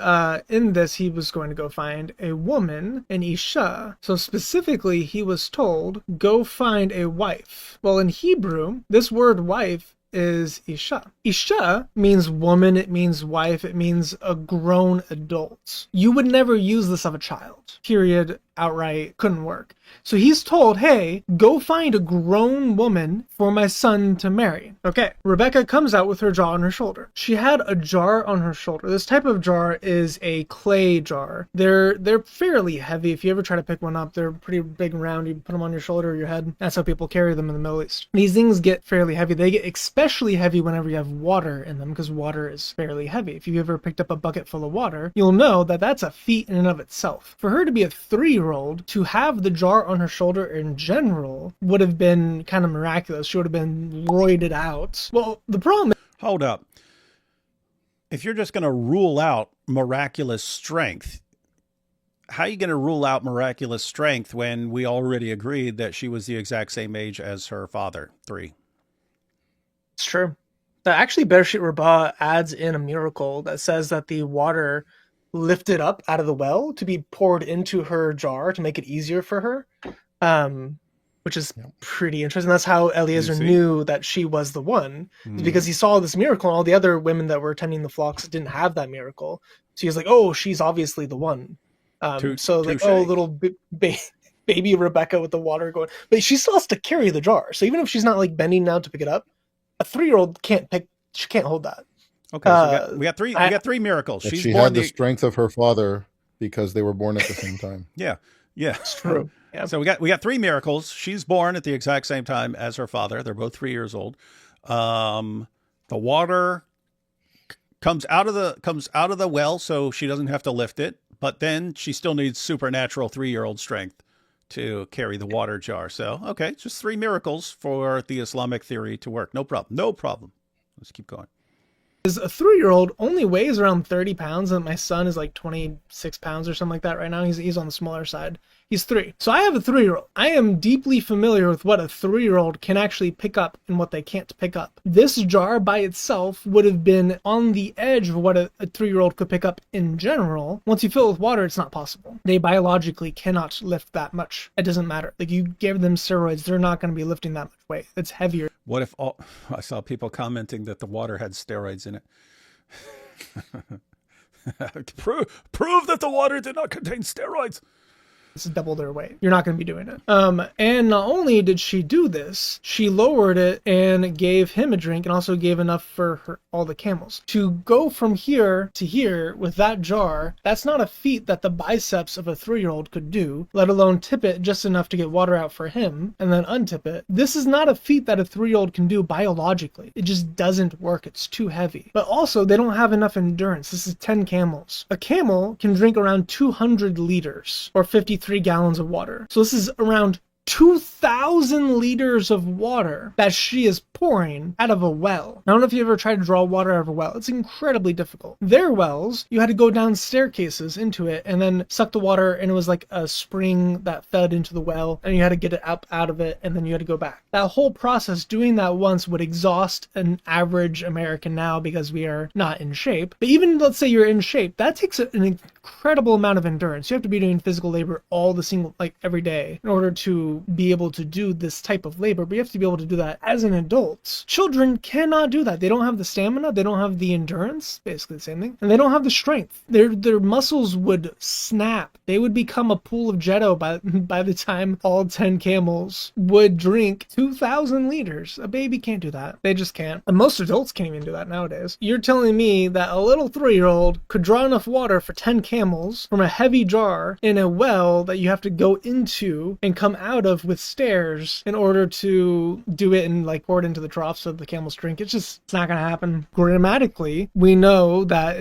in this he was going to go find a woman, an Isha. So specifically he was told, go find a wife. Well, in Hebrew, this word wife is Isha. Isha means woman, it means wife, it means a grown adult. You would never use this of a child. Period. Outright. Couldn't work. So he's told, hey, go find a grown woman for my son to marry. Okay. Rebekah comes out with her jar on her shoulder. She had a jar on her shoulder. This type of jar is a clay jar. They're fairly heavy. If you ever try to pick one up, they're pretty big and round. You put them on your shoulder or your head. That's how people carry them in the Middle East. These things get fairly heavy. They get especially heavy whenever you have water in them, because water is fairly heavy. If you've ever picked up a bucket full of water, you'll know that that's a feat in and of itself. For her to be a 3-year-old, to have the jar on her shoulder in general would have been kind of miraculous. She would have been roided out. Well, the problem is... Hold up. If you're just going to rule out miraculous strength, how are you going to rule out miraculous strength when we already agreed that she was the exact same age as her father, 3? It's true. Actually, Bereshit Rabbah adds in a miracle that says that the water lifted up out of the well to be poured into her jar to make it easier for her, which is pretty interesting. That's how Eliezer knew that she was the one, because he saw this miracle, and all the other women that were tending the flocks didn't have that miracle. So he was like, oh, she's obviously the one. Little baby Rebekah with the water going, but she still has to carry the jar. So even if she's not like bending down to pick it up, a 3-year-old can't hold that. Okay, so we got three miracles. She had the strength of her father because they were born at the same time. Yeah, it's true. Yeah. So we got 3 miracles. She's born at the exact same time as her father. They're both 3 years old. The water comes out of the well, so she doesn't have to lift it. But then she still needs supernatural 3-year-old strength to carry the water jar. So okay, just 3 miracles for the Islamic theory to work. No problem. Let's keep going. A 3-year-old only weighs around 30 pounds, and my son is like 26 pounds or something like that right now. He's on the smaller side. He's 3. So I have a 3-year-old. I am deeply familiar with what a 3-year-old can actually pick up and what they can't pick up. This jar by itself would have been on the edge of what a 3-year-old could pick up in general. Once you fill it with water, it's not possible. They biologically cannot lift that much. It doesn't matter. Like, you give them steroids, they're not going to be lifting that much weight. It's heavier. What if I saw people commenting that the water had steroids in it? Prove that the water did not contain steroids. It's double their weight. You're not going to be doing it. And not only did she do this, she lowered it and gave him a drink, and also gave enough for all the camels. To go from here to here with that jar, that's not a feat that the biceps of a 3-year-old could do, let alone tip it just enough to get water out for him and then untip it. This is not a feat that a 3-year-old can do biologically. It just doesn't work. It's too heavy. But also, they don't have enough endurance. This is 10 camels. A camel can drink around 200 liters or 53 gallons of water. So this is around 2,000 liters of water that she is pouring out of a well. I don't know if you ever tried to draw water out of a well. It's incredibly difficult. Their wells, you had to go down staircases into it and then suck the water, and it was like a spring that fed into the well, and you had to get it up out of it, and then you had to go back. That whole process, doing that once, would exhaust an average American now, because we are not in shape. But even, let's say you're in shape, that takes an incredible amount of endurance. You have to be doing physical labor every day in order to be able to do this type of labor, but you have to be able to do that as an adult. Children cannot do that. They don't have the stamina, they don't have the endurance, basically the same thing, and they don't have the strength. Their muscles would snap. They would become a pool of Jetto by the time all 10 camels would drink 2,000 liters. A baby can't do that. They just can't. And most adults can't even do that nowadays. You're telling me that a little 3-year-old could draw enough water for 10 camels from a heavy jar in a well that you have to go into and come out of with stairs in order to do it and like pour it into the trough so the camels drink. It's not going to happen. Grammatically, we know that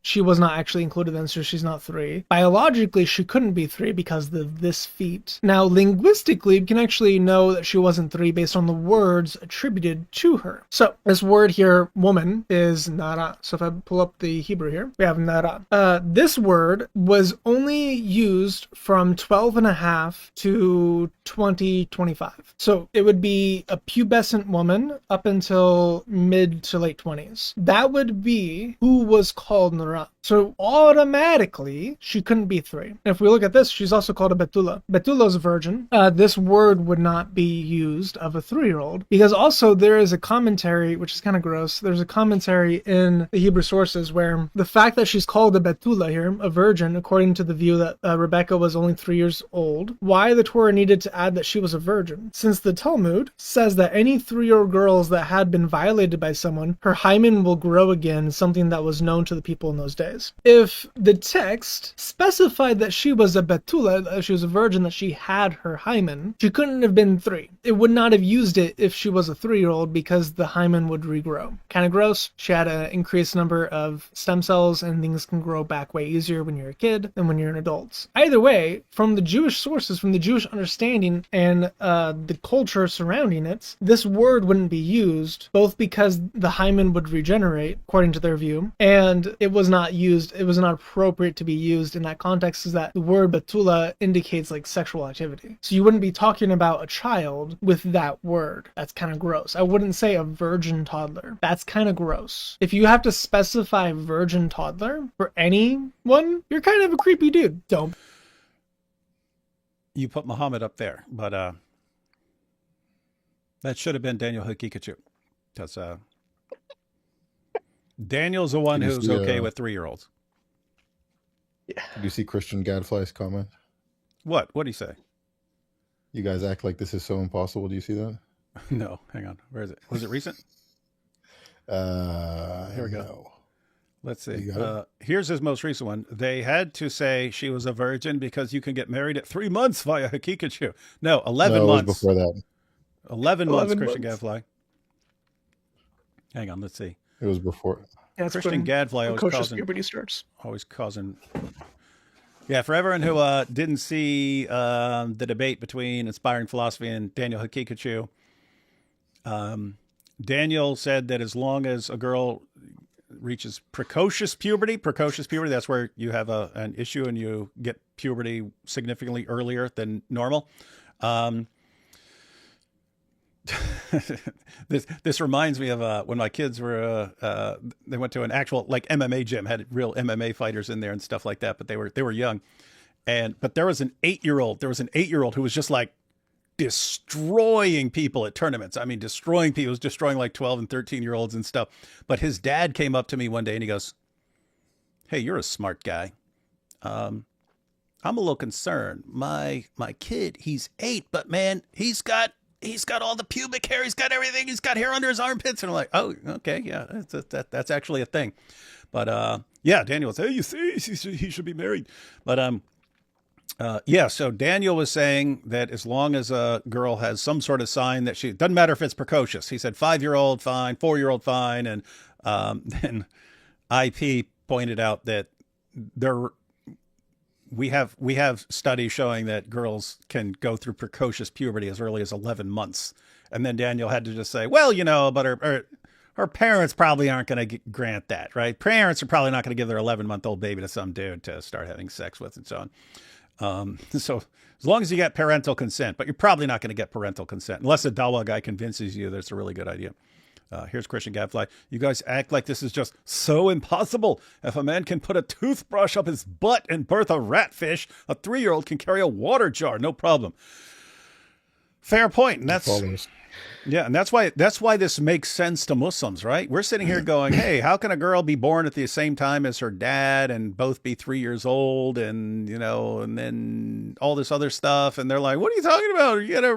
she was not actually included then, so she's not 3. Biologically, she couldn't be 3 because of this feat. Now, linguistically, we can actually know that she wasn't 3 based on the words attributed to her. So this word here, woman, is nara. So if I pull up the Hebrew here, we have nara. This word was only used from 12 and a half to 25. So it would be a pubescent woman up until mid to late 20s. That would be who was called nara. So automatically, she couldn't be 3. And if we look at this, she's also called a betula. Betula is a virgin. This word would not be used of a 3-year-old because also there is a commentary, which is kind of gross. There's a commentary in the Hebrew sources where the fact that she's called a betula here, a virgin, according to the view that Rebekah was only 3 years old, why the Torah needed to add that she was a virgin. Since the Talmud says that any 3-year-old girls that had been violated by someone, her hymen will grow again, something that was known to the people in those days. If the text specified that she was a betula, that she was a virgin, that she had her hymen, she couldn't have been 3. It would not have used it if she was a 3-year-old because the hymen would regrow. Kind of gross. She had an increased number of stem cells and things can grow back way easier when you're a kid than when you're an adult. Either way, from the Jewish sources, from the Jewish understanding and the culture surrounding it, this word wouldn't be used, both because the hymen would regenerate, according to their view, and it was not appropriate to be used in that context, is that the word betula indicates like sexual activity. So you wouldn't be talking about a child with that word. That's kind of gross. I wouldn't say a virgin toddler. That's kind of gross. If you have to specify virgin toddler for anyone, you're kind of a creepy dude. Don't. You put Muhammad up there, but that should have been Daniel Hakikachu. Because Daniel's the one who's okay with 3-year-olds. Yeah. Did you see Christian Gadfly's comment? What? What'd he say? You guys act like this is so impossible. Do you see that? No. Hang on. Where is it? Was it recent? Here we go. No. Let's see. Here's his most recent one. They had to say she was a virgin because you can get married at 3 months via Hakikachu. No, 11 months. It was before that. 11 months, Christian Gadfly. Hang on. Let's see. It was before. That's Christian Gadfly always causing. Yeah, for everyone who didn't see the debate between Inspiring Philosophy and Daniel Hakikachu, Daniel said that as long as a girl reaches precocious puberty, that's where you have an issue and you get puberty significantly earlier than normal. This reminds me of when my kids were they went to an actual like MMA gym, had real MMA fighters in there and stuff like that, but they were young. But there was an 8-year-old who was just like destroying people at tournaments. I mean, destroying people. He was destroying like 12 and 13-year-olds and stuff. But his dad came up to me one day and he goes, "Hey, you're a smart guy. I'm a little concerned. My kid, he's 8, but man, he's got all the pubic hair. He's got everything. He's got hair under his armpits." And I'm like, "Oh, okay. Yeah, that's actually a thing." But yeah, Daniel said, "Hey, you see, he should be married." But yeah, so Daniel was saying that as long as a girl has some sort of sign that she, doesn't matter if it's precocious. He said 5-year-old fine, 4-year-old fine. And then IP pointed out that we have studies showing that girls can go through precocious puberty as early as 11 months. And then Daniel had to just say, well, but her parents probably aren't going to grant that, right? Parents are probably not going to give their 11-month-old baby to some dude to start having sex with and so on. So as long as you get parental consent, but you're probably not going to get parental consent unless a Dawa guy convinces you that's a really good idea. Here's Christian Gadfly. You guys act like this is just so impossible. If a man can put a toothbrush up his butt and birth a ratfish, a 3-year-old can carry a water jar, no problem. Fair point. And that's why this makes sense to Muslims, right? We're sitting here going, hey, how can a girl be born at the same time as her dad and both be 3 years old and, and then all this other stuff. And they're like, what are you talking about? You get a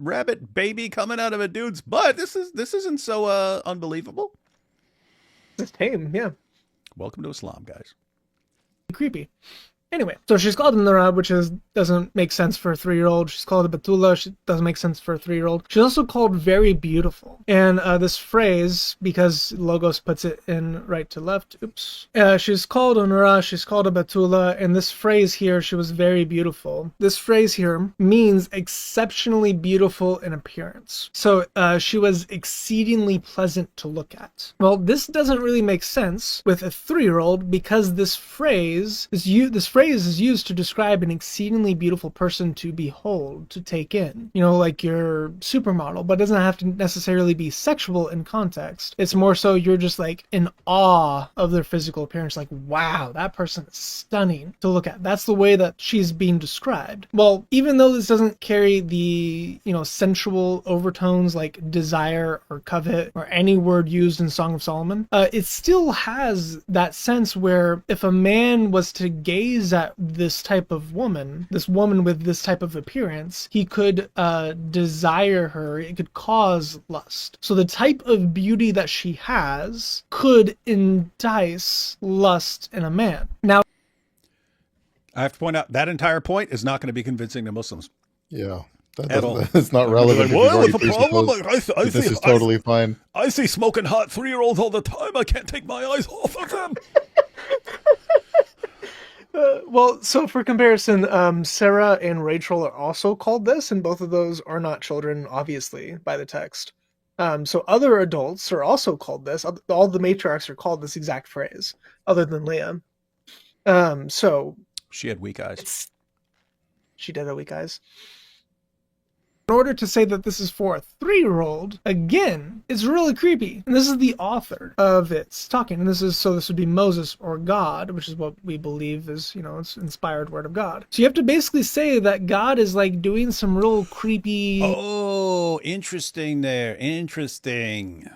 rabbit baby coming out of a dude's butt. This isn't so unbelievable. It's tame, yeah. Welcome to Islam, guys. Creepy. Anyway, so she's called a Nara, which doesn't make sense for a 3-year-old. She's called a Betula, which doesn't make sense for a 3-year-old. She's also called very beautiful. And this phrase, because Logos puts it in right to left, she's called a Nara, she's called a Betula, and this phrase here, she was very beautiful. This phrase here means exceptionally beautiful in appearance. So she was exceedingly pleasant to look at. Well, this doesn't really make sense with a 3-year-old because this phrase is used to describe an exceedingly beautiful person to behold, to take in. You know, like your supermodel, but it doesn't have to necessarily be sexual in context. It's more so you're just like in awe of their physical appearance, like, wow, that person is stunning to look at. That's the way that she's being described. Well, even though this doesn't carry the, sensual overtones like desire or covet or any word used in Song of Solomon, it still has that sense where if a man was to gaze at this type of woman, this woman with this type of appearance, he could desire her. It could cause lust. So the type of beauty that she has could entice lust in a man. Now, I have to point out that entire point is not going to be convincing to Muslims. Yeah. At all. It's not relevant. Like, what's the problem? Like, this is totally fine. I see smoking hot 3-year-olds all the time. I can't take my eyes off of them. Well, so for comparison, Sarah and Rachel are also called this, and both of those are not children, obviously, by the text. So other adults are also called this. All the matriarchs are called this exact phrase, other than Leah. So she had weak eyes. She did have weak eyes. In order to say that this is for a 3-year-old, again, it's really creepy. And this is the author of it talking. And this would be Moses or God, which is what we believe is, it's inspired word of God. So you have to basically say that God is like doing some real creepy. Oh, interesting there. Interesting.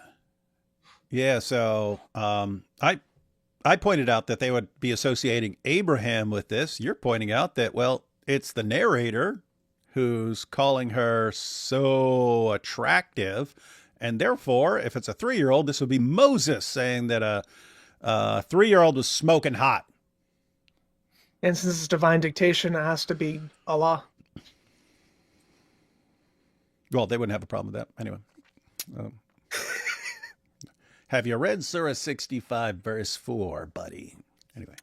Yeah. So, I pointed out that they would be associating Abraham with this. You're pointing out that, well, it's the narrator who's calling her so attractive. And therefore, if it's a 3-year-old, this would be Moses saying that a 3-year-old was smoking hot. And since it's divine dictation, it has to be Allah. Well, they wouldn't have a problem with that. Anyway. Have you read Surah 65, verse 4, buddy? Anyway.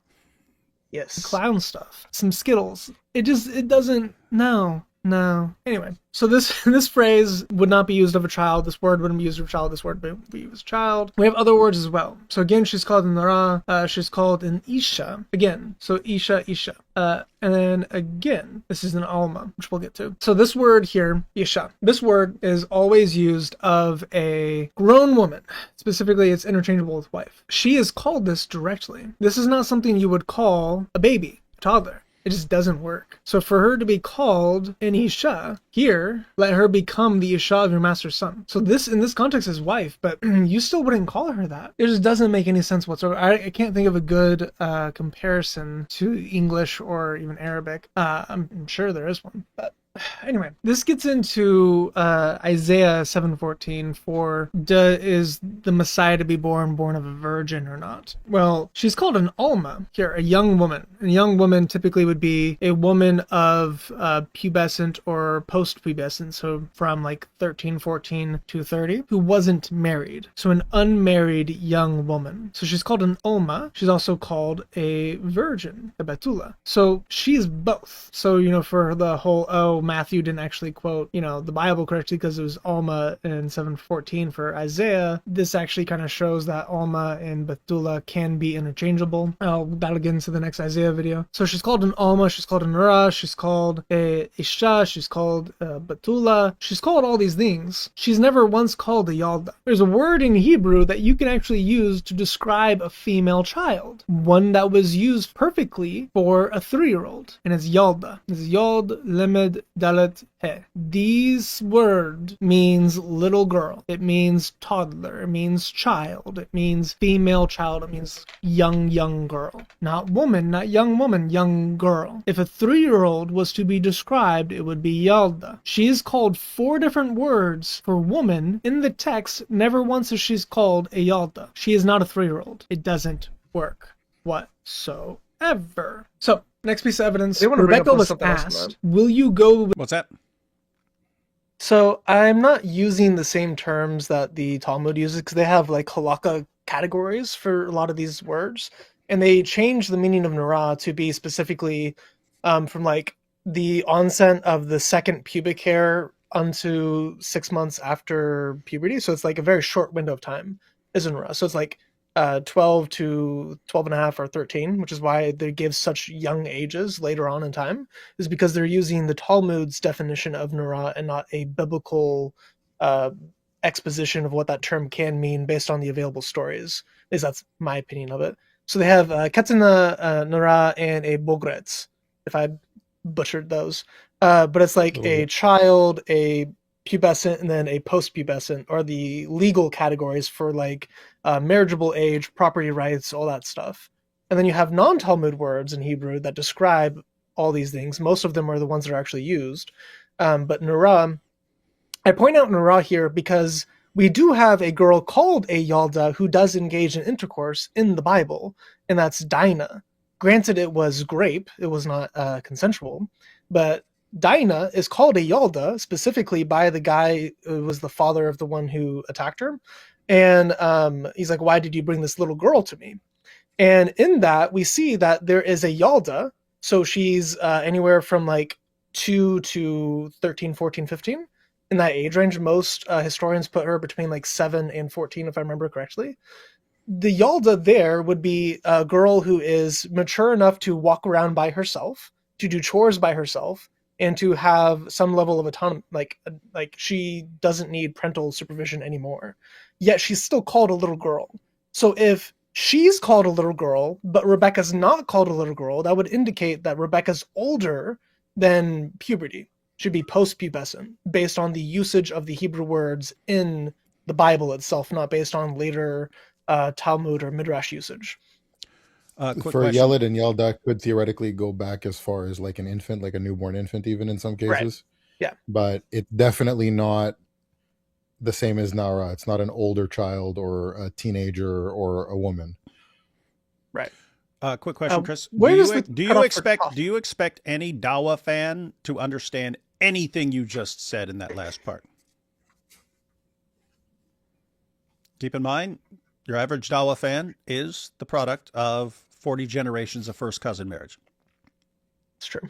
Yes. Clown stuff. Some Skittles. It doesn't, no. Anyway, so this phrase would not be used of a child. This word wouldn't be used of a child. This word would be used of a child. We have other words as well. So again, she's called an Nara. She's called an Isha. Again, so Isha. And then again, this is an Alma, which we'll get to. So this word here, Isha, this word is always used of a grown woman. Specifically, it's interchangeable with wife. She is called this directly. This is not something you would call a baby, a toddler. It just doesn't work. So for her to be called an Isha, here, let her become the Isha of your master's son. So this, in this context, is wife, but you still wouldn't call her that. It just doesn't make any sense whatsoever. I can't think of a good comparison to English or even Arabic. I'm sure there is one, but anyway, this gets into Isaiah 7:14 for is the Messiah to be born of a virgin or not? Well, she's called an Alma here, a young woman. And a young woman typically would be a woman of pubescent or post-pubescent, so from like 13, 14 to 30, who wasn't married. So an unmarried young woman. So she's called an Alma. She's also called a virgin, a Betula. So she's both. So, for the whole, Matthew didn't actually quote, the Bible correctly because it was Alma in 7:14 for Isaiah. This actually kind of shows that Alma and Betula can be interchangeable. That'll get into the next Isaiah video. So she's called an Alma, she's called an Nara, she's called a Isha, she's called Betula. She's called all these things. She's never once called a Yalda. There's a word in Hebrew that you can actually use to describe a female child. One that was used perfectly for a 3-year-old, and it's Yalda. It's Yald, Lemed, Dalet, He. These word means little girl. It means toddler. It means child. It means female child. It means young girl. Not woman, not young woman, young girl. If a 3-year-old was to be described, it would be Yalda. She is called 4 different words for woman in the text. Never once is she's called a Yalda. She is not a 3-year-old. It doesn't work whatsoever. So, Next piece of evidence. They want to Rebekah was asked, will you go with... What's that? So I'm not using the same terms that the Talmud uses because they have like halakha categories for a lot of these words. And they change the meaning of nara to be specifically from like the onset of the second pubic hair unto 6 months after puberty. So it's like a very short window of time is a nara. So it's like 12 to 12 and a half or 13, which is why they give such young ages later on in time, is because they're using the Talmud's definition of nara and not a biblical exposition of what that term can mean based on the available stories. At least that's my opinion of it. So they have Ketzina nara and a bogretz, if I butchered those. But it's like a child, a pubescent, and then a post-pubescent are the legal categories for like marriageable age, property rights, all that stuff. And then you have non-Talmud words in Hebrew that describe all these things. Most of them are the ones that are actually used. But nara, I point out nara here because we do have a girl called a Yalda who does engage in intercourse in the Bible, and that's Dinah. Granted, it was grape, it was not consensual, but Dinah is called a Yalda specifically by the guy who was the father of the one who attacked her. And he's like, why did you bring this little girl to me? And in that, we see that there is a Yalda. So she's anywhere from like 2 to 13, 14, 15 in that age range. Most historians put her between like 7 and 14, if I remember correctly. The Yalda there would be a girl who is mature enough to walk around by herself, to do chores by herself, and to have some level of autonomy, like she doesn't need parental supervision anymore. Yet she's still called a little girl. So if she's called a little girl, but Rebekah's not called a little girl, that would indicate that Rebekah's older than puberty, should be post-pubescent, based on the usage of the Hebrew words in the Bible itself, not based on later Talmud or Midrash usage. For Yeled and Yelda could theoretically go back as far as like an infant, like a newborn infant, even in some cases. Right. Yeah. But it's definitely not the same as Nara. It's not an older child or a teenager or a woman. Right. Quick question, Chris. Do you expect any Dawa fan to understand anything you just said in that last part? Keep in mind, your average Dawa fan is the product of 40 generations of first cousin marriage. It's true.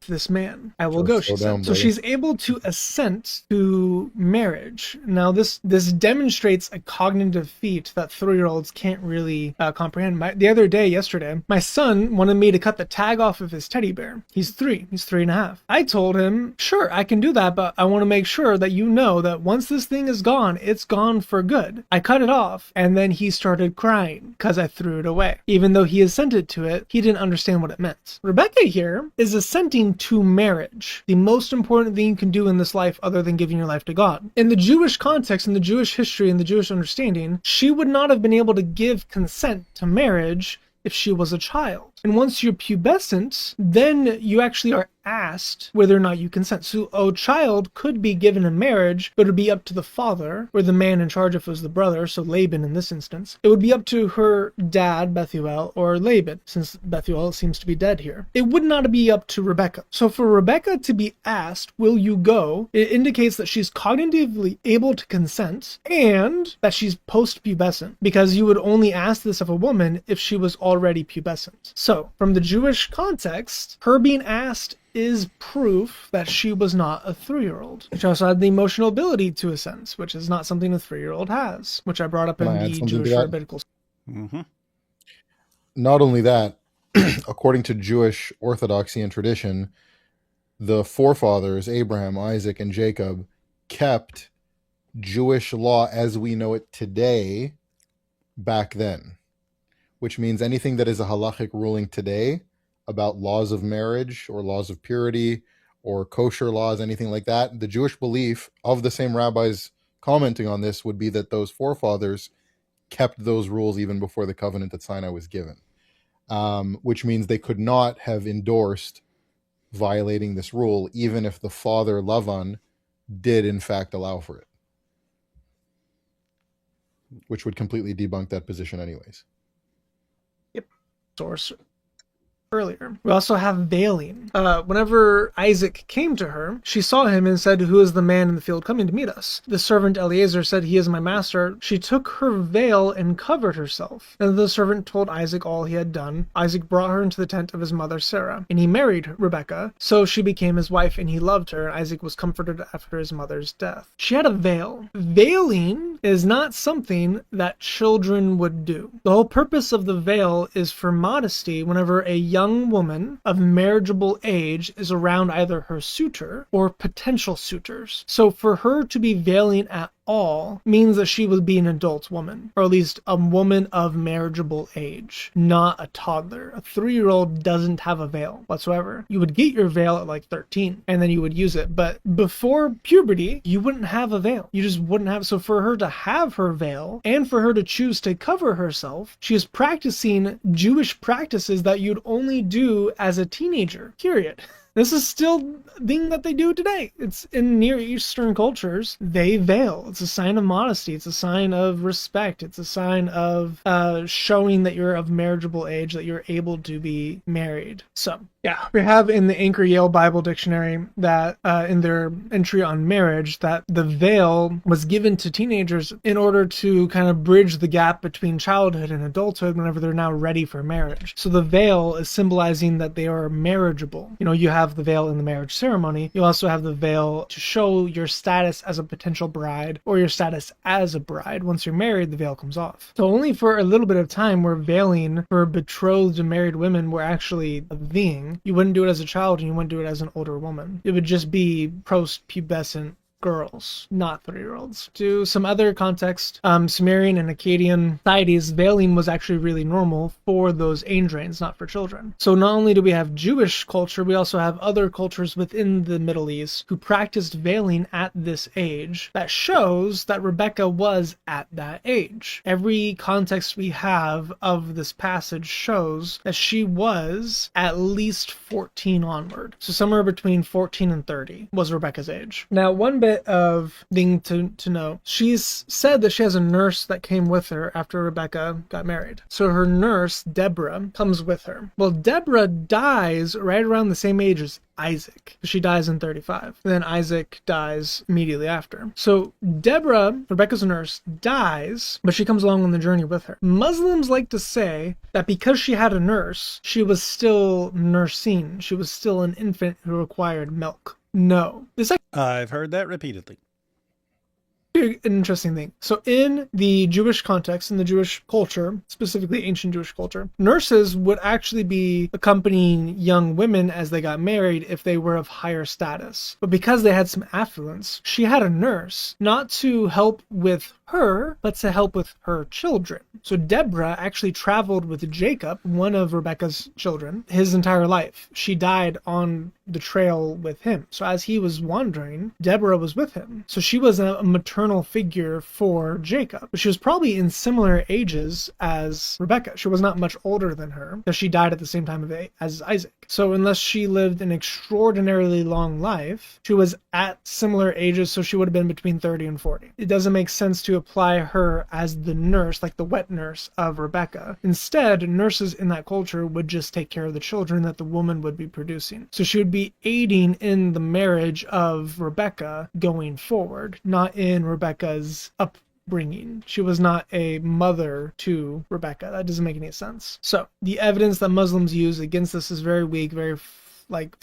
This man, I will go, she said. So she's able to assent to marriage. Now this demonstrates a cognitive feat that 3-year-olds can't really comprehend. Yesterday, my son wanted me to cut the tag off of his teddy bear. He's 3 and a half. I told him, sure, I can do that, but I want to make sure that you know that once this thing is gone, it's gone for good. I cut it off, and then he started crying because I threw it away. Even though he assented to it, he didn't understand what it meant. Rebekah here is assenting to marriage, the most important thing you can do in this life other than giving your life to God. In the Jewish context, in the Jewish history, and the Jewish understanding, she would not have been able to give consent to marriage if she was a child. And once you're pubescent, then you actually are asked whether or not you consent. So a child could be given in marriage, but it would be up to the father, or the man in charge if it was the brother, so Laban in this instance. It would be up to her dad, Bethuel, or Laban, since Bethuel seems to be dead here. It would not be up to Rebekah. So for Rebekah to be asked, will you go, it indicates that she's cognitively able to consent, and that she's post-pubescent, because you would only ask this of a woman if she was already pubescent. So, from the Jewish context, her being asked is proof that she was not a 3-year-old. She also had the emotional ability to assent, which is not something a 3-year-old has, which I brought up in the Jewish rabbinical. Mm-hmm. Not only that, according to Jewish orthodoxy and tradition, the forefathers, Abraham, Isaac, and Jacob, kept Jewish law as we know it today back then, which means anything that is a halachic ruling today about laws of marriage or laws of purity or kosher laws, anything like that, the Jewish belief of the same rabbis commenting on this would be that those forefathers kept those rules even before the covenant at Sinai was given, which means they could not have endorsed violating this rule, even if the father, Lavan, did in fact allow for it, which would completely debunk that position anyways. source earlier. We also have veiling. Whenever Isaac came to her, she saw him and said, "Who is the man in the field coming to meet us?" The servant Eliezer said, "He is my master." She took her veil and covered herself. And the servant told Isaac all he had done. Isaac brought her into the tent of his mother Sarah, and he married Rebekah. So she became his wife, and he loved her, and Isaac was comforted after his mother's death. She had a veil. Veiling is not something that children would do. The whole purpose of the veil is for modesty whenever a young woman of marriageable age is around either her suitor or potential suitors. So for her to be veiling at all means that she would be an adult woman, or at least a woman of marriageable age, not a toddler. A 3-year-old doesn't have a veil whatsoever. You would get your veil at like 13 and then you would use it, but before puberty you wouldn't have a veil. You just wouldn't have. So for her to have her veil and for her to choose to cover herself, she is practicing Jewish practices that you'd only do as a teenager, period. This is still a thing that they do today. It's in Near Eastern cultures, they veil. It's a sign of modesty. It's a sign of respect. It's a sign of showing that you're of marriageable age, that you're able to be married. So, yeah. We have in the Anchor Yale Bible Dictionary that in their entry on marriage, that the veil was given to teenagers in order to kind of bridge the gap between childhood and adulthood whenever they're now ready for marriage. So the veil is symbolizing that they are marriageable. You know, you have the veil in the marriage ceremony. You also have the veil to show your status as a potential bride or your status as a bride. Once you're married, the veil comes off. So only for a little bit of time where veiling for betrothed and married women were actually a thing. You wouldn't do it as a child and you wouldn't do it as an older woman. It would just be post-pubescent girls, not 3-year-olds. To some other context, Sumerian and Akkadian societies, veiling was actually really normal for those Androids, not for children. So not only do we have Jewish culture, we also have other cultures within the Middle East who practiced veiling at this age. That shows that Rebekah was at that age. Every context we have of this passage shows that she was at least 14 onward. So somewhere between 14 and 30 was Rebekah's age. Now, one bit of thing to know. She's said that she has a nurse that came with her after Rebekah got married. So her nurse, Deborah, comes with her. Well, Deborah dies right around the same age as Isaac. She dies in 35. And then Isaac dies immediately after. So Deborah, Rebekah's nurse, dies, but she comes along on the journey with her. Muslims like to say that because she had a nurse, she was still nursing. She was still an infant who required milk. No. I've heard that repeatedly. An interesting thing. So in the Jewish context, in the Jewish culture, specifically ancient Jewish culture, nurses would actually be accompanying young women as they got married if they were of higher status. But because they had some affluence, she had a nurse, not to help with her, but to help with her children. So Deborah actually traveled with Jacob, one of Rebekah's children, his entire life. She died on the trail with him. So as he was wandering, Deborah was with him. So she was a maternal figure for Jacob. But she was probably in similar ages as Rebekah. She was not much older than her, because she died at the same time as Isaac. So unless she lived an extraordinarily long life, she was at similar ages, so she would have been between 30 and 40. It doesn't make sense to apply her as the nurse, like the wet nurse of Rebekah. Instead, nurses in that culture would just take care of the children that the woman would be producing. So she would be aiding in the marriage of Rebekah going forward, not in Rebekah's upbringing. She was not a mother to Rebekah. That doesn't make any sense. So the evidence that Muslims use against this is very weak,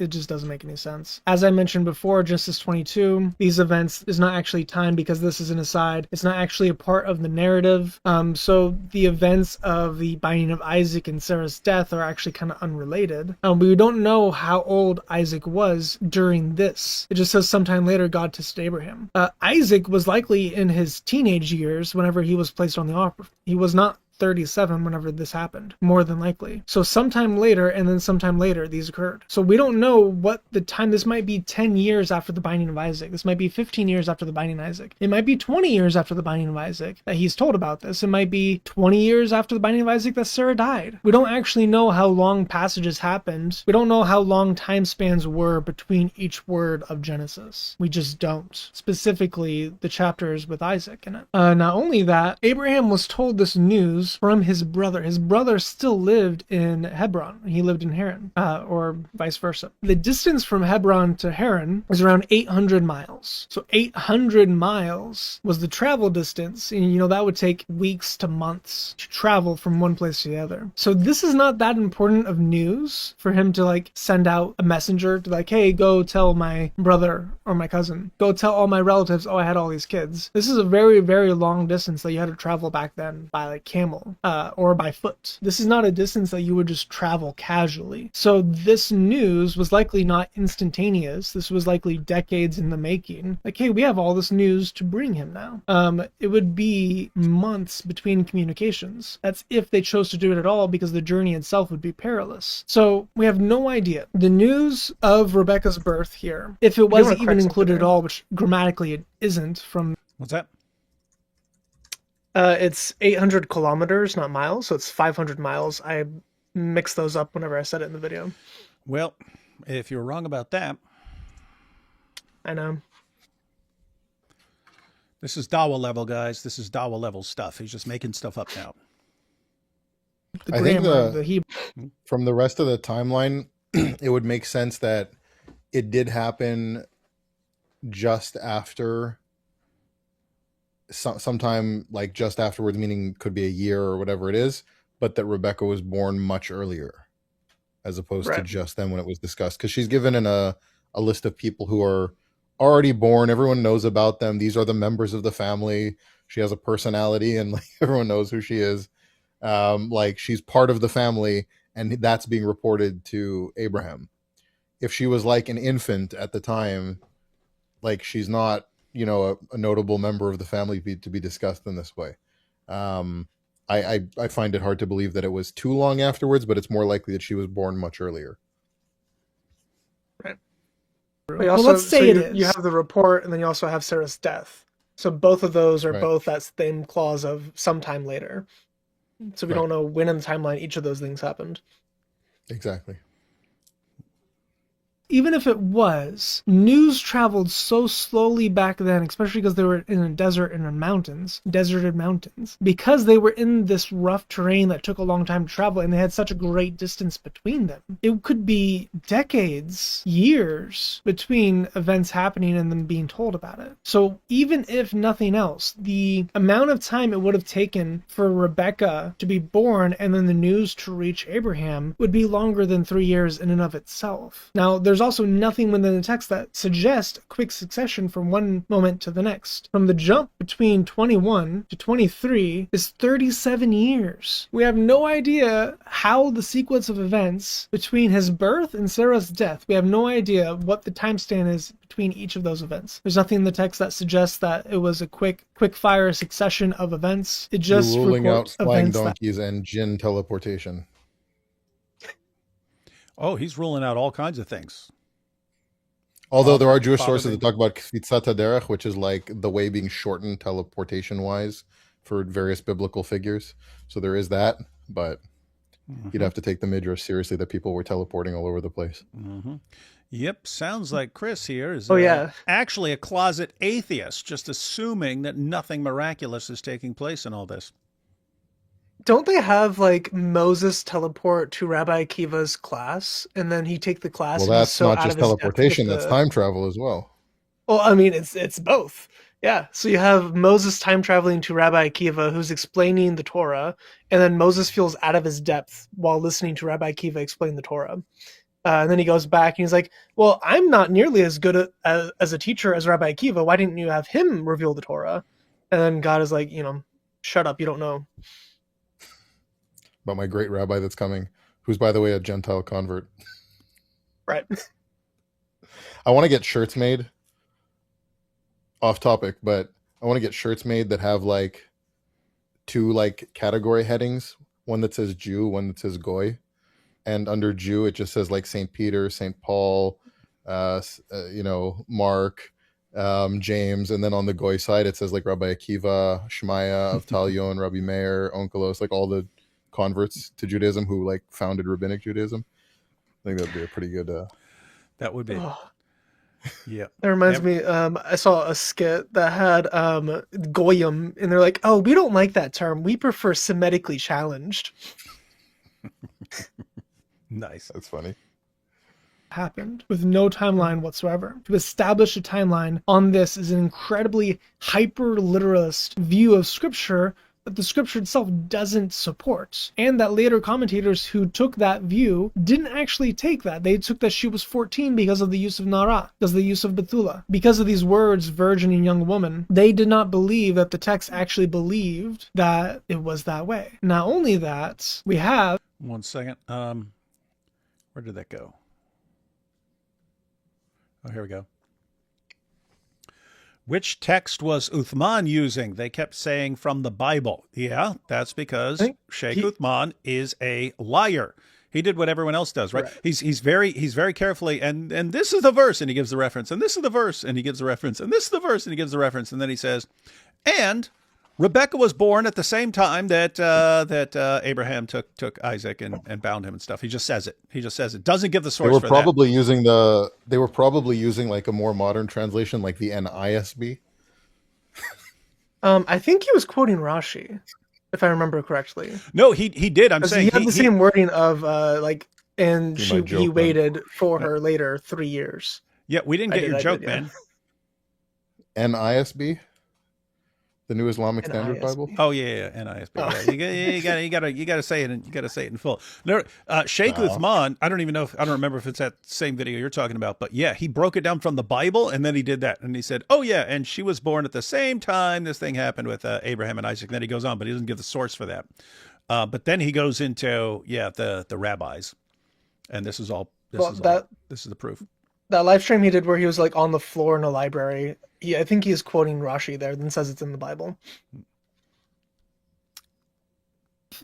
it just doesn't make any sense. As I mentioned before, Genesis 22, these events is not actually timed because this is an aside. It's not actually a part of the narrative. So the events of the binding of Isaac and Sarah's death are actually kind of unrelated. We don't know how old Isaac was during this. It just says sometime later God tested Abraham. Isaac was likely in his teenage years whenever he was placed on the offer. He was not 37 whenever this happened, more than likely. So sometime later, and then sometime later, these occurred. So we don't know what the time. This might be 10 years after the binding of Isaac. This might be 15 years after the binding of Isaac. It might be 20 years after the binding of Isaac that he's told about this. It might be 20 years after the binding of Isaac that Sarah died. We don't actually know how long passages happened. We don't know how long time spans were between each word of Genesis. We just don't. Specifically, the chapters with Isaac in it. Not only that, Abraham was told this news news from his brother. His brother still lived in Hebron. He lived in Haran, or vice versa. The distance from Hebron to Haran is around 800 miles. So 800 miles was the travel distance. And, that would take weeks to months to travel from one place to the other. So this is not that important of news for him to send out a messenger to hey, go tell my brother or my cousin. Go tell all my relatives, oh, I had all these kids. This is a very, very long distance that you had to travel back then by camel or by foot. This is not a distance that you would just travel casually. So this news was likely not instantaneous. This was likely decades in the making. Hey, we have all this news to bring him now. It would be months between communications. That's if they chose to do it at all, because the journey itself would be perilous. So we have no idea. The news of Rebekah's birth here, if it was even included at all, which grammatically it isn't from... What's that? It's 800 kilometers, not miles, so it's 500 miles. I mixed those up whenever I said it in the video. Well, if you're wrong about that... I know. This is Dawa level, guys. This is Dawa level stuff. He's just making stuff up now. I think from the rest of the timeline, it would make sense that it did happen just after, sometime just afterwards, meaning could be a year or whatever it is, but that Rebekah was born much earlier as opposed to just then when it was discussed. Because she's given in a list of people who are already born. Everyone knows about them. These are the members of the family. She has a personality and everyone knows who she is. She's part of the family, and that's being reported to Abraham. If she was an infant at the time, she's not, a notable member of the family to be discussed in this way. I find it hard to believe that it was too long afterwards, but it's more likely that she was born much earlier. Right. Also, let's say you have the report, and then you also have Sarah's death. So both of those are both that same clause of sometime later. So we don't know when in the timeline each of those things happened. Exactly. Even if it was, news traveled so slowly back then, especially because they were in a desert and in deserted mountains, because they were in this rough terrain that took a long time to travel, and they had such a great distance between them. It could be decades, years between events happening and them being told about it. So even if nothing else, the amount of time it would have taken for Rebekah to be born and then the news to reach Abraham would be longer than 3 years in and of itself. Now, there's also nothing within the text that suggests a quick succession from one moment to the next. From the jump between 21 to 23 is 37 years. We have no idea how the sequence of events between his birth and Sarah's death, we have no idea what the time span is between each of those events. There's nothing in the text that suggests that it was a quick fire succession of events. It just You're ruling out flying donkeys and jinn teleportation. Oh, he's ruling out all kinds of things. Although there are Jewish sources that talk about Kfitzat HaDerech, which is the way being shortened teleportation-wise for various biblical figures. So there is that, but you'd have to take the midrash seriously that people were teleporting all over the place. Mm-hmm. Yep, sounds like Chris here is actually a closet atheist, just assuming that nothing miraculous is taking place in all this. Don't they have Moses teleport to Rabbi Akiva's class, and then he take the class? Well, that's not just teleportation; that's time travel as well. Well, I mean, it's both. Yeah. So you have Moses time traveling to Rabbi Akiva, who's explaining the Torah, and then Moses feels out of his depth while listening to Rabbi Akiva explain the Torah. And then he goes back and he's like, "Well, I'm not nearly as good as a teacher as Rabbi Akiva. Why didn't you have him reveal the Torah?" And then God is like, "Shut up! You don't know." About my great rabbi that's coming, who's, by the way, a Gentile convert. Right. I want to get shirts made. Off topic, but I want to get shirts made that have two category headings. One that says Jew, one that says Goy. And under Jew, it just says St. Peter, St. Paul, Mark, James. And then on the Goy side, it says Rabbi Akiva, Shmaya, Avtalion, Rabbi Meir, Onkelos, all the converts to Judaism who founded rabbinic Judaism. I think that'd be a pretty good that would be Yeah. That reminds me, I saw a skit that had goyim, and they're like, oh, we don't like that term. We prefer Semitically challenged. Nice. That's funny. Happened with no timeline whatsoever. To establish a timeline on this is an incredibly hyper-literalist view of Scripture that the Scripture itself doesn't support, and that later commentators who took that view didn't actually take that. They took that she was 14 because of the use of Nara, because of the use of Bethula, because of these words, virgin and young woman. They did not believe that the text actually believed that it was that way. Not only that, we have... 1 second. Where did that go? Oh, here we go. Which text was Uthman using? They kept saying from the Bible. Yeah, that's because Sheikh Uthman is a liar. He did what everyone else does, right? He's very carefully, and this is the verse, and he gives the reference, and this is the verse, and he gives the reference, and this is the verse, and he gives the reference, and then he says, and Rebekah was born at the same time that Abraham took Isaac and bound him and stuff. He just says it. He just says it. Doesn't give the source. They were probably using like a more modern translation, like the NISB. I think he was quoting Rashi, if I remember correctly. No, he did. I'm saying he had the same wording of and he waited for her later 3 years. Yeah, we didn't get your joke, man. NISB. The New Islamic Standard Bible. Oh yeah, NISB. Oh. Yeah, you gotta say it, and you gotta say it in full. No, Sheikh Uthman. I don't remember if it's that same video you're talking about, but yeah, he broke it down from the Bible, and then he did that, and he said, "Oh yeah, and she was born at the same time this thing happened with Abraham and Isaac." And then he goes on, but he doesn't give the source for that. But then he goes into the rabbis, and this is all. This is the proof. That live stream he did where he was like on the floor in a library. I think he's quoting Rashi there, then says it's in the Bible.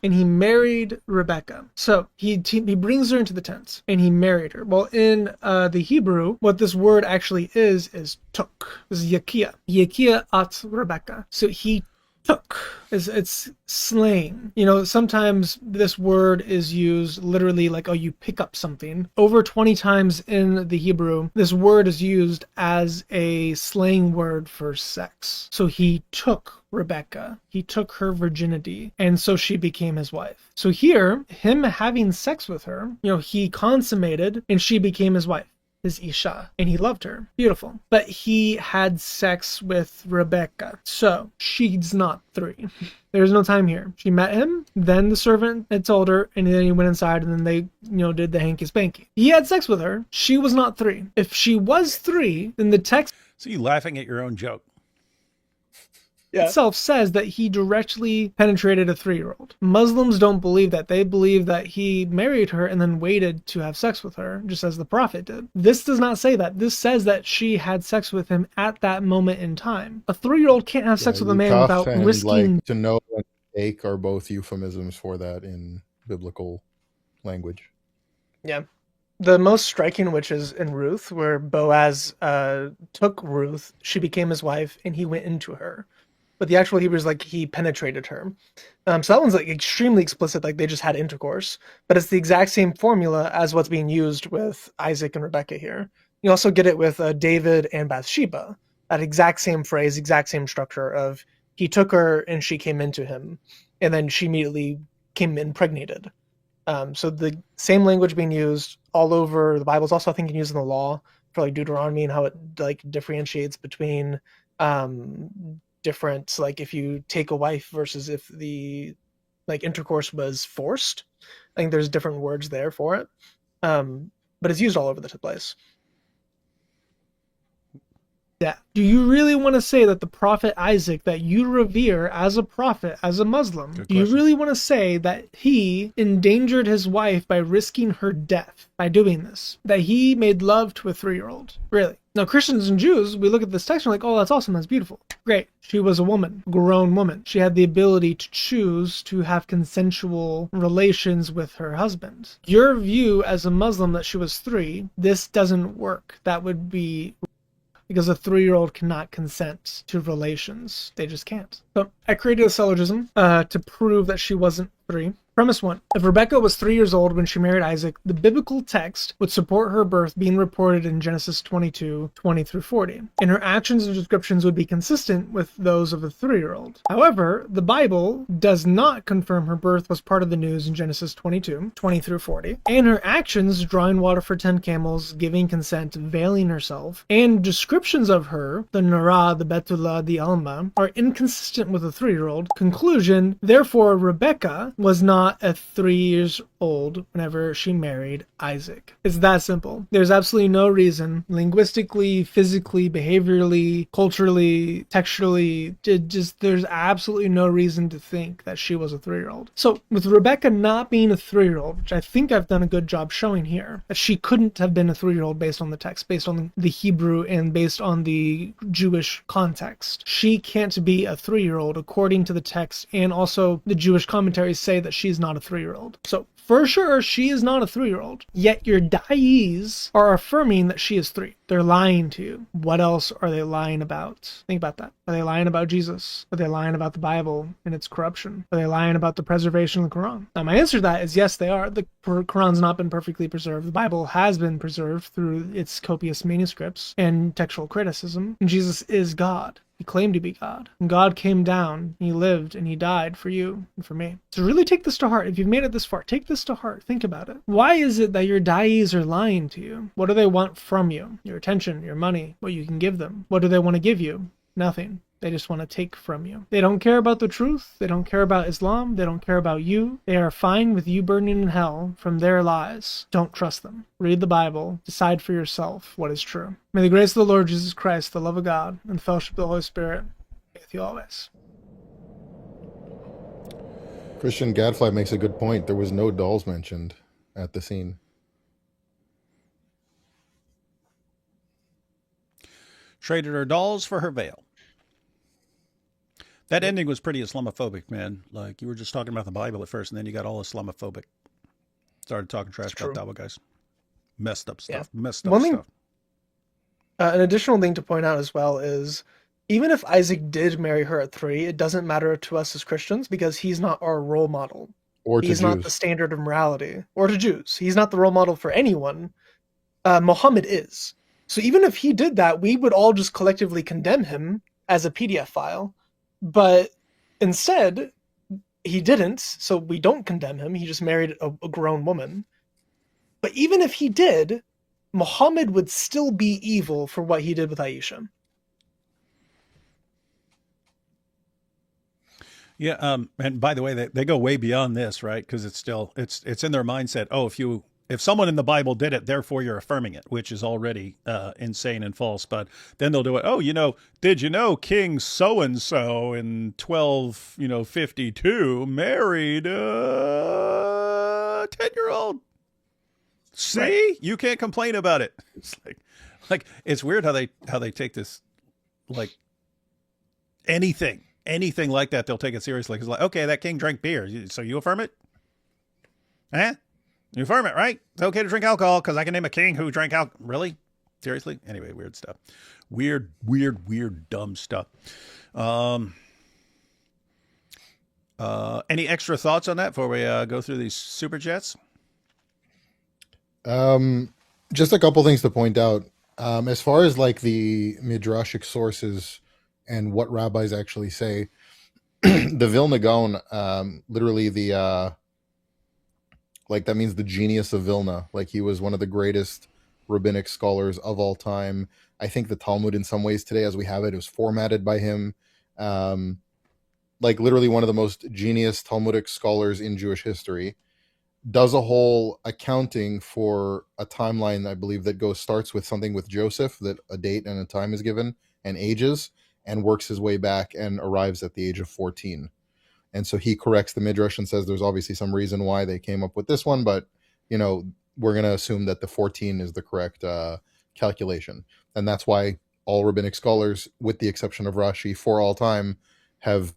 And he married Rebekah. So he brings her into the tent, and he married her. Well, in the Hebrew, what this word actually is took. This is yakia. Yakia at Rebekah. So he took. It's slang. You know, sometimes this word is used literally like, oh, you pick up something. Over 20 times in the Hebrew, this word is used as a slang word for sex. So he took Rebekah. He took her virginity, and so she became his wife. So here, him having sex with her, you know, he consummated, and she became his wife. His Isha, and he loved her. Beautiful. But he had sex with Rebekah. So she's not 3. There's no time here. She met him, then the servant had told her, and then he went inside, and then they, did the hanky spanky. He had sex with her. She was not 3. If she was 3, then the text... So you laughing at your own joke. Itself says that he directly penetrated a 3-year-old. Muslims don't believe that. They believe that he married her and then waited to have sex with her, just as the Prophet did. This does not say that. This says that she had sex with him at that moment in time. A 3-year-old can't have sex with a man without risking... Like, to know and take are both euphemisms for that in biblical language. Yeah. The most striking, which is in Ruth, where Boaz took Ruth, she became his wife, and he went into her. But the actual Hebrew is like he penetrated her. So that one's like extremely explicit, like they just had intercourse. But it's the exact same formula as what's being used with Isaac and Rebekah here. You also get it with David and Bathsheba. That exact same phrase, exact same structure of he took her and she came into him. And then she immediately came impregnated. So the same language being used all over the Bible is also, I think, used in the law for like Deuteronomy and how it like differentiates between different, like if you take a wife versus if the like intercourse was forced. I think there's different words there for it, but it's used all over the place. Yeah. Do you really want to say that the prophet Isaac that you revere as a prophet, as a Muslim, do you really want to say that he endangered his wife by risking her death by doing this? That he made love to a 3-year-old? Really? Now, Christians and Jews, we look at this text and we're like, oh, that's awesome, that's beautiful. Great. She was a woman, grown woman. She had the ability to choose to have consensual relations with her husband. Your view as a Muslim that she was 3, this doesn't work. That would be... because a 3-year-old cannot consent to relations. They just can't. So I created a syllogism to prove that she wasn't 3. Premise 1. If Rebekah was 3 years old when she married Isaac, the biblical text would support her birth being reported in Genesis 22, 20 through 40, and her actions and descriptions would be consistent with those of a 3-year-old. However, the Bible does not confirm her birth was part of the news in Genesis 22, 20 through 40, and her actions, drawing water for 10 camels, giving consent, veiling herself, and descriptions of her, the Nara, the Betula, the Alma, are inconsistent with a 3-year-old. Conclusion, therefore, Rebekah was not a 3 years old whenever she married Isaac. It's that simple. There's absolutely no reason, linguistically, physically, behaviorally, culturally, textually, there's absolutely no reason to think that she was a 3-year-old. So with Rebekah not being a 3-year-old, which I think I've done a good job showing here, that she couldn't have been a 3-year-old based on the text, based on the Hebrew, and based on the Jewish context. She can't be a 3-year-old according to the text, and also the Jewish commentaries say that she's not a 3-year-old. So for sure, she is not a 3-year-old. Yet your da'is are affirming that she is 3. They're lying to you. What else are they lying about? Think about that. Are they lying about Jesus? Are they lying about the Bible and its corruption? Are they lying about the preservation of the Quran? Now, my answer to that is yes, they are. The Quran's not been perfectly preserved. The Bible has been preserved through its copious manuscripts and textual criticism. And Jesus is God. He claimed to be God. And God came down, he lived, and he died for you and for me. So really take this to heart. If you've made it this far, take this to heart. Think about it. Why is it that your da'is are lying to you? What do they want from you? Your attention, your money, what you can give them. What do they want to give you? Nothing. They just want to take from you. They don't care about the truth. They don't care about Islam. They don't care about you. They are fine with you burning in hell from their lies. Don't trust them. Read the Bible. Decide for yourself what is true. May the grace of the Lord Jesus Christ, the love of God, and the fellowship of the Holy Spirit be with you always. Christian Gadfly makes a good point. There was no dolls mentioned at the scene. Traded her dolls for her veil. That ending was pretty Islamophobic, man. Like, you were just talking about the Bible at first, and then you got all Islamophobic. Started talking trash about Dawa guys. Messed up stuff. Yeah. Messed up One stuff. thing, an additional thing to point out as well is, even if Isaac did marry her at 3, it doesn't matter to us as Christians because he's not our role model. Or to he's Jews. not the standard of morality. Or to Jews. He's not the role model for anyone. Muhammad is. So even if he did that, we would all just collectively condemn him as a PDF file. But instead, he didn't, so we don't condemn him. He just married a grown woman. But even if he did, Muhammad would still be evil for what he did with Aisha. Yeah, and by the way, they go way beyond this, right? Because it's in their mindset. Oh, if someone in the Bible did it, therefore you're affirming it, which is already insane and false. But then they'll do it. Oh, did you know King so-and-so in 1252 married a 10-year-old? See? Right. You can't complain about it. It's like it's weird how they take this, like, anything like that, they'll take it seriously. It's like, okay, that king drank beer, so you affirm it? Eh? You affirm it, right? It's okay to drink alcohol because I can name a king who drank alcohol. Really? Seriously? Anyway, weird stuff. Weird, dumb stuff. Any extra thoughts on that before we go through these super chats? Just a couple things to point out. As far as like the midrashic sources and what rabbis actually say, the Vilna Gaon, literally the like that means the genius of Vilna. Like he was one of the greatest rabbinic scholars of all time. I think the Talmud in some ways today, as we have it, was formatted by him. Like literally one of the most genius Talmudic scholars in Jewish history, does a whole accounting for a timeline, I believe, that starts with something with Joseph, that a date and a time is given and ages, and works his way back and arrives at the age of 14. And so he corrects the Midrash and says there's obviously some reason why they came up with this one, but, we're going to assume that the 14 is the correct calculation. And that's why all rabbinic scholars, with the exception of Rashi, for all time, have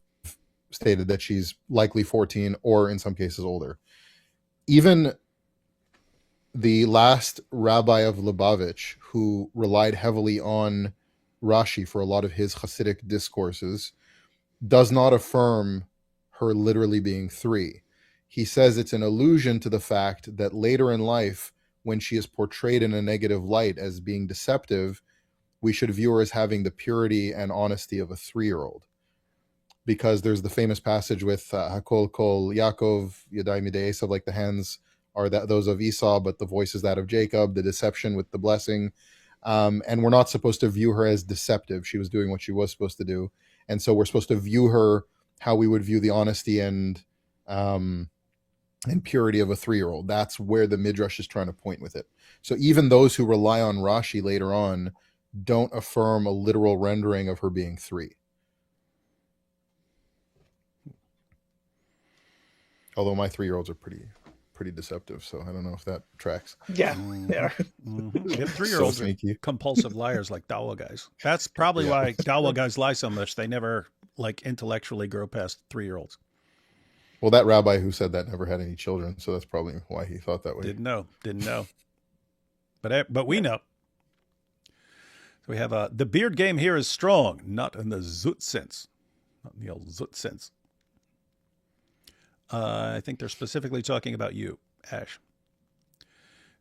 stated that she's likely 14 or in some cases older. Even the last rabbi of Lubavitch, who relied heavily on Rashi for a lot of his Hasidic discourses, does not affirm her literally being 3. he says it's an allusion to the fact that later in life, when she is portrayed in a negative light as being deceptive, we should view her as having the purity and honesty of a 3-year-old. Because there's the famous passage with Hakol Kol Yaakov Yadai Midei Esav, like the hands are those of Esau, but the voice is that of Jacob, the deception with the blessing. And we're not supposed to view her as deceptive. She was doing what she was supposed to do. And so we're supposed to view her how we would view the honesty and purity of a 3-year-old. That's where the Midrash is trying to point with it. So even those who rely on Rashi later on don't affirm a literal rendering of her being 3. Although my 3-year-olds are pretty deceptive, so I don't know if that tracks. Yeah, they are. Mm-hmm. 3-year-olds so are compulsive liars like Dawa guys. That's probably why Dawa guys lie so much. They never like intellectually grow past 3-year-olds. Well, that rabbi who said that never had any children, so that's probably why he thought that way. Didn't know. But we know. So we have the beard game here is strong, not in the zut sense. Not in the old zut sense. I think they're specifically talking about you, Ash.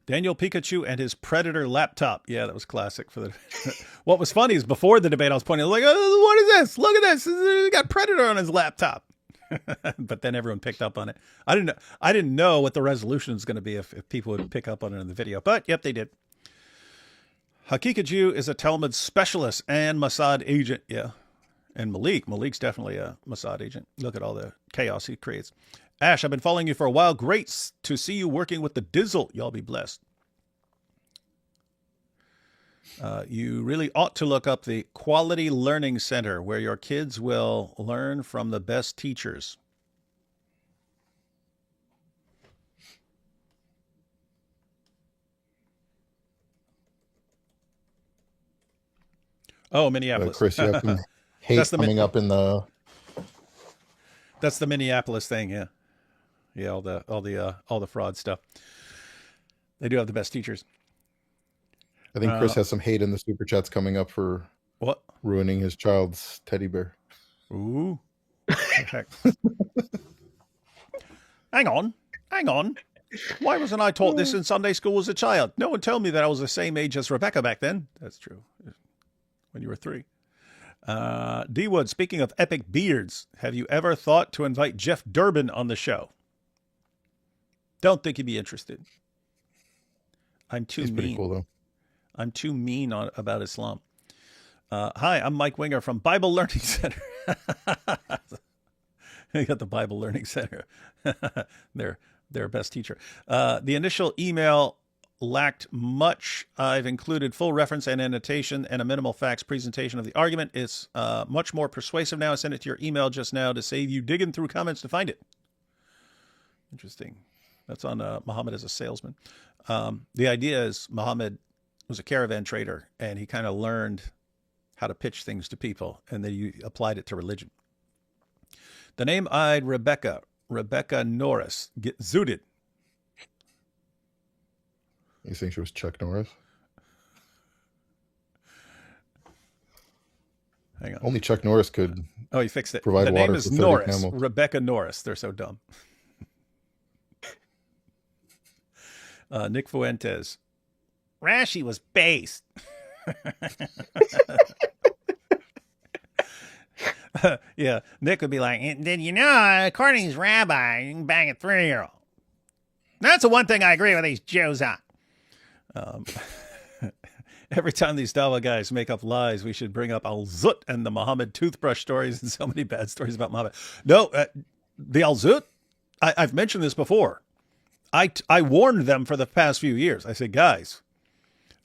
Daniel Pikachu and his Predator laptop. Yeah, that was classic for the. What was funny is before the debate, I was pointing like, "Oh, what is this? Look at this! He got Predator on his laptop." But then everyone picked up on it. I didn't know what the resolution is going to be if people would pick up on it in the video. But yep, they did. Hakika Jew is a Talmud specialist and Mossad agent. Yeah. And Malik's definitely a Mossad agent. Look at all the chaos he creates. Ash, I've been following you for a while. Great to see you working with the Dizzle. Y'all be blessed. You really ought to look up the Quality Learning Center, where your kids will learn from the best teachers. Oh, Minneapolis. Chris, you have some hate coming up in the. That's the Minneapolis thing, yeah. Yeah, all the fraud stuff. They do have the best teachers. I think Chris has some hate in the super chats coming up for what? Ruining his child's teddy bear. Ooh. Hang on. Why wasn't I taught this in Sunday school as a child? No one told me that I was the same age as Rebekah back then. That's true. When you were 3. D Wood, speaking of epic beards, have you ever thought to invite Jeff Durbin on the show? Don't think he'd be interested. I'm too mean. Pretty cool, though. I'm too mean about Islam. Hi, I'm Mike Winger from Bible Learning Center. You got the Bible Learning Center. Their best teacher. The initial email lacked much. I've included full reference and annotation and a minimal facts presentation of the argument. It's much more persuasive now. I sent it to your email just now to save you digging through comments to find it. Interesting. That's on Muhammad as a salesman. The idea is Muhammad was a caravan trader, and he kind of learned how to pitch things to people, and then you applied it to religion. The name-eyed Rebekah Norris, get zooted. You think she was Chuck Norris? Hang on. Only Chuck Norris could. Oh, he fixed it. Provide the water name is for 30 Norris. camels. Rebekah Norris. They're so dumb. Nick Fuentes. Rashi was based. Yeah, Nick would be like, did you know, according to his rabbi, you can bang a 3-year-old. That's the one thing I agree with these Jews on. Every time these Dawa guys make up lies, we should bring up Al-Zut and the Muhammad toothbrush stories and so many bad stories about Muhammad. No, the Al-Zut, I've mentioned this before. I warned them for the past few years. I said, guys,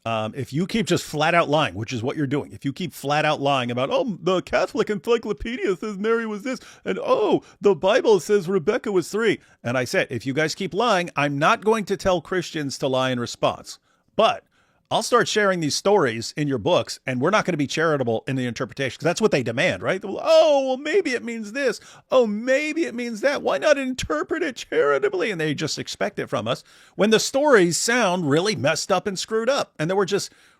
if you keep just flat out lying, which is what you're doing, if you keep flat out lying about, oh, the Catholic Encyclopedia says Mary was this, and oh, the Bible says Rebekah was 3. And I said, if you guys keep lying, I'm not going to tell Christians to lie in response. But I'll start sharing these stories in your books, and we're not going to be charitable in the interpretation, because that's what they demand, right? Oh, well, maybe it means this. Oh, maybe it means that. Why not interpret it charitably? And they just expect it from us when the stories sound really messed up and screwed up. And then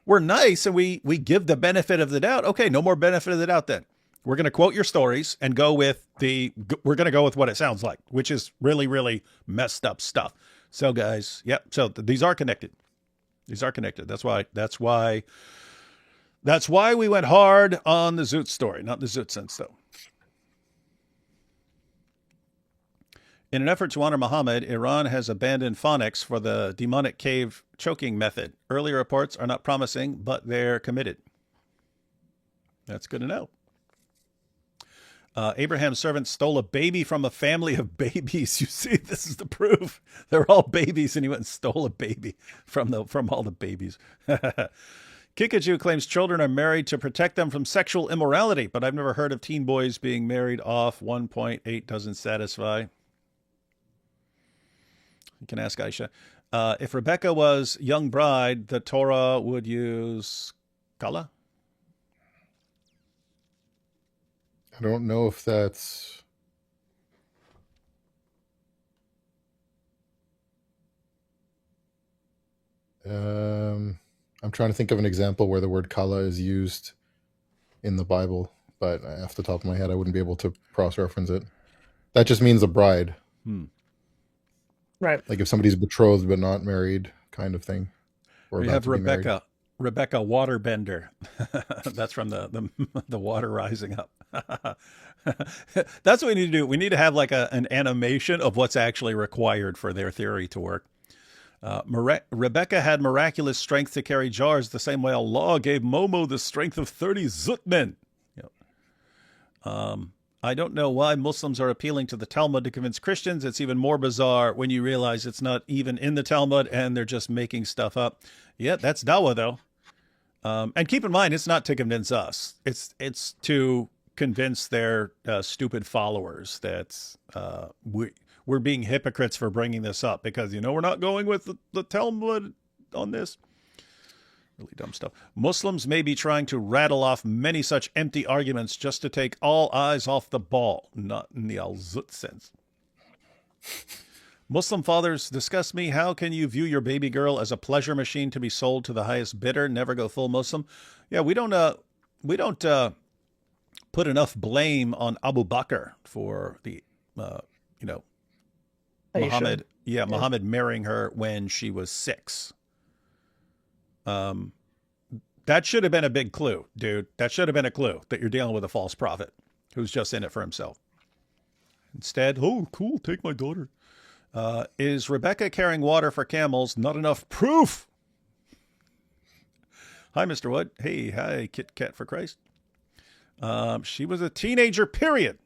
we're nice, and we give the benefit of the doubt. Okay, no more benefit of the doubt then. We're going to quote your stories and we're going to go with what it sounds like, which is really, really messed up stuff. So guys, yep. So these are connected. These are connected. That's why we went hard on the Zoot story, not the Zoot sense though. In an effort to honor Muhammad, Iran has abandoned phonics for the demonic cave choking method. Early reports are not promising, but they're committed. That's good to know. Abraham's servant stole a baby from a family of babies. You see, this is the proof. They're all babies, and he went and stole a baby from all the babies. Kikaju claims children are married to protect them from sexual immorality, but I've never heard of teen boys being married off. 1.8 doesn't satisfy. You can ask Aisha. If Rebekah was young bride, the Torah would use Kala? I don't know if that's... I'm trying to think of an example where the word Kala is used in the Bible, but off the top of my head, I wouldn't be able to cross-reference it. That just means a bride. Right. Like if somebody's betrothed but not married kind of thing. Or we have Rebekah Waterbender. That's from the water rising up. That's what we need to do. We need to have like an animation of what's actually required for their theory to work. Rebekah had miraculous strength to carry jars the same way Allah gave Momo the strength of 30 Zutmen. Yep. I don't know why Muslims are appealing to the Talmud to convince Christians. It's even more bizarre when you realize it's not even in the Talmud and they're just making stuff up. Yeah, that's dawah though. And keep in mind, it's not to convince us. It's to convince their stupid followers that we're being hypocrites for bringing this up because, we're not going with the Talmud on this. Really dumb stuff. Muslims may be trying to rattle off many such empty arguments just to take all eyes off the ball, not in the al-zut sense. Muslim fathers discuss me. How can you view your baby girl as a pleasure machine to be sold to the highest bidder? Never go full Muslim. Yeah, we don't put enough blame on Abu Bakr for the, Muhammad. Yeah, Muhammad marrying her when she was 6. That should have been a big clue, dude. That should have been a clue that you're dealing with a false prophet who's just in it for himself. Instead, oh, cool, take my daughter. Is Rebekah carrying water for camels not enough proof? Hi, Mr. Wood. Hey, hi, Kit Kat for Christ. She was a teenager, period.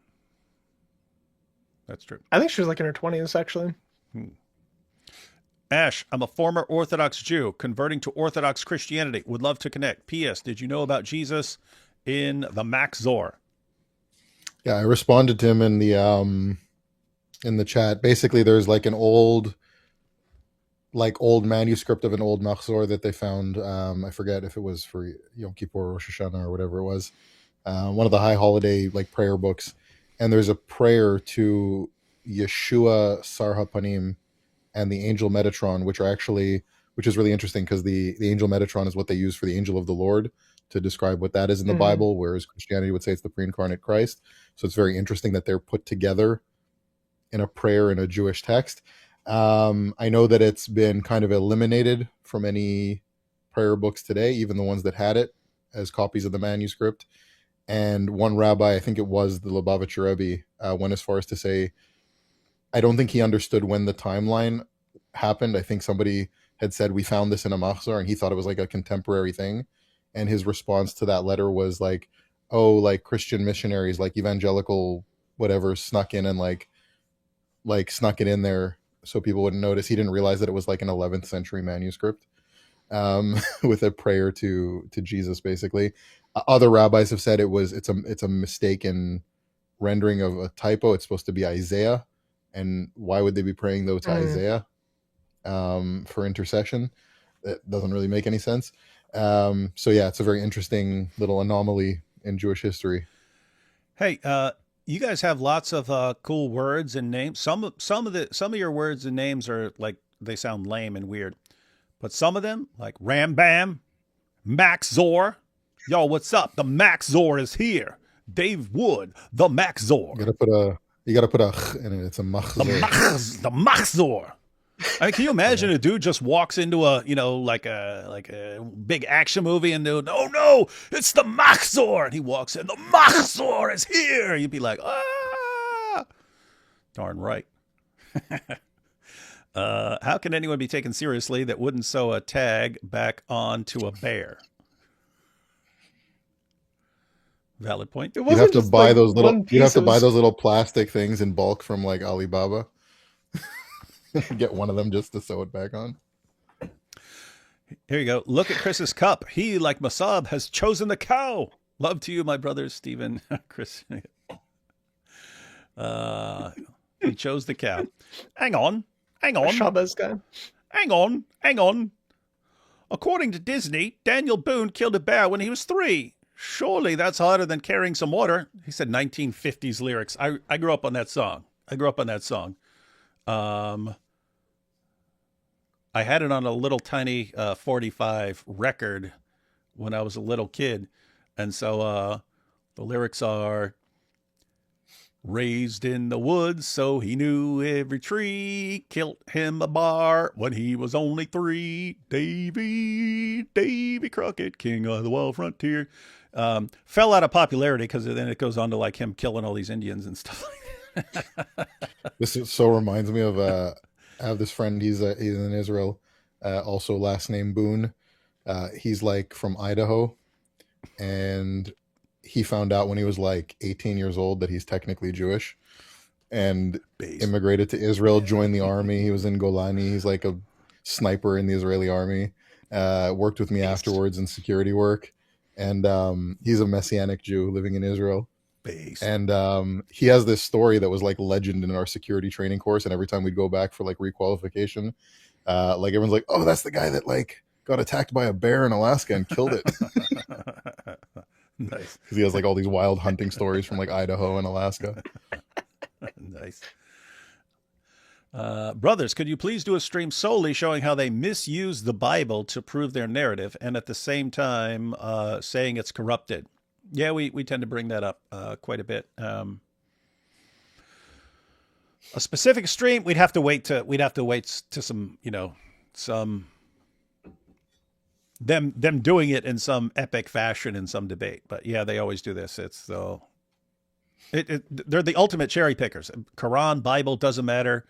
That's true. I think she was like in her 20s, actually. Ash, I'm a former Orthodox Jew converting to Orthodox Christianity. Would love to connect. P.S. Did you know about Jesus in the Maxor? Yeah, I responded to him in the chat. Basically, there's like an old manuscript of an old Maxor that they found. I forget if it was for Yom Kippur or Rosh Hashanah or whatever it was. One of the high holiday prayer books. And there's a prayer to Yeshua Sarhapanim and the angel Metatron, which is really interesting because the angel Metatron is what they use for the angel of the Lord to describe what that is in the Bible, whereas Christianity would say it's the pre-incarnate Christ. So it's very interesting that they're put together in a prayer in a Jewish text. I know that it's been kind of eliminated from any prayer books today, even the ones that had it as copies of the manuscript. And one rabbi, I think it was the Lubavitcher Rebbe, went as far as to say, I don't think he understood when the timeline happened. I think somebody had said, we found this in a machzor, and he thought it was like a contemporary thing. And his response to that letter was like, oh, like Christian missionaries, like evangelical, whatever, snuck in and like snuck it in there so people wouldn't notice. He didn't realize that it was like an 11th century manuscript with a prayer to Jesus, basically. Other rabbis have said it's a mistaken rendering of a typo. It's supposed to be Isaiah. And why would they be praying though to Isaiah for intercession? That doesn't really make any sense. So yeah, it's a very interesting little anomaly in Jewish history. Hey, you guys have lots of cool words and names. Some of your words and names are like, they sound lame and weird, but some of them like Rambam, Maxor. Yo, what's up? The Maxor is here. Dave Wood, the Machzor. You gotta put a ch in it. It's a machzor. The Machzor. I mean, can you imagine a dude just walks into a, like a big action movie and oh no, it's the Machzor, and he walks in, the Machzor is here. You'd be like, ah, darn right. How can anyone be taken seriously that wouldn't sew a tag back onto a bear? Valid point. You have to buy those little. You have to buy those little plastic things in bulk from like Alibaba. Get one of them just to sew it back on. Here you go. Look at Chris's cup. He, like Masab, has chosen the cow. Love to you, my brothers, Stephen, Chris. He chose the cow. Hang on. Shabbos guy. Hang on. According to Disney, Daniel Boone killed a bear when he was 3. Surely that's harder than carrying some water. He said 1950s lyrics. I grew up on that song. I had it on a little tiny 45 record when I was a little kid. And so the lyrics are, raised in the woods, so he knew every tree, killed him a bar when he was only 3. Davy Crockett, king of the wild frontier. Fell out of popularity because then it goes on to like him killing all these Indians and stuff like that. This so reminds me of I have this friend. He's in Israel, also last name Boone. He's like from Idaho, and he found out when he was like 18 years old that he's technically Jewish, and immigrated to Israel, joined the army. He was in Golani. He's like a sniper in the Israeli army. Worked with me afterwards in security work, and he's a Messianic Jew living in Israel. And he has this story that was like legend in our security training course, and every time we'd go back for like requalification, like everyone's like, oh, that's the guy that like got attacked by a bear in Alaska and killed it. Nice. Because he has like all these wild hunting stories from like Idaho and Alaska. Nice. Brothers, could you please do a stream solely showing how they misuse the Bible to prove their narrative, and at the same time saying it's corrupted? Yeah, we tend to bring that up quite a bit. A specific stream, we'd have to wait to some them doing it in some epic fashion in some debate. But yeah, they always do this. They're the ultimate cherry pickers. Quran, Bible, doesn't matter.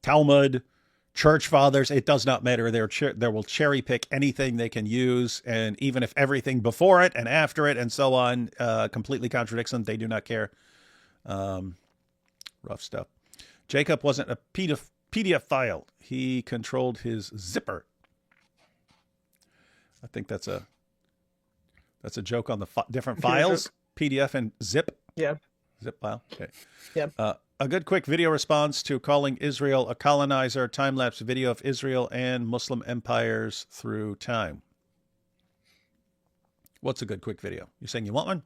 Talmud, church fathers, it does not matter. They will cherry pick anything they can use, and even if everything before it and after it and so on completely contradicts them, they do not care. Rough stuff. Jacob wasn't a PDF file. He controlled his zipper. I think that's a joke on the different files, PDF and zip. Yeah. Zip file. Okay. Yeah. A good quick video response to calling Israel a colonizer, time-lapse video of Israel and Muslim empires through time. What's a good quick video? You saying you want one?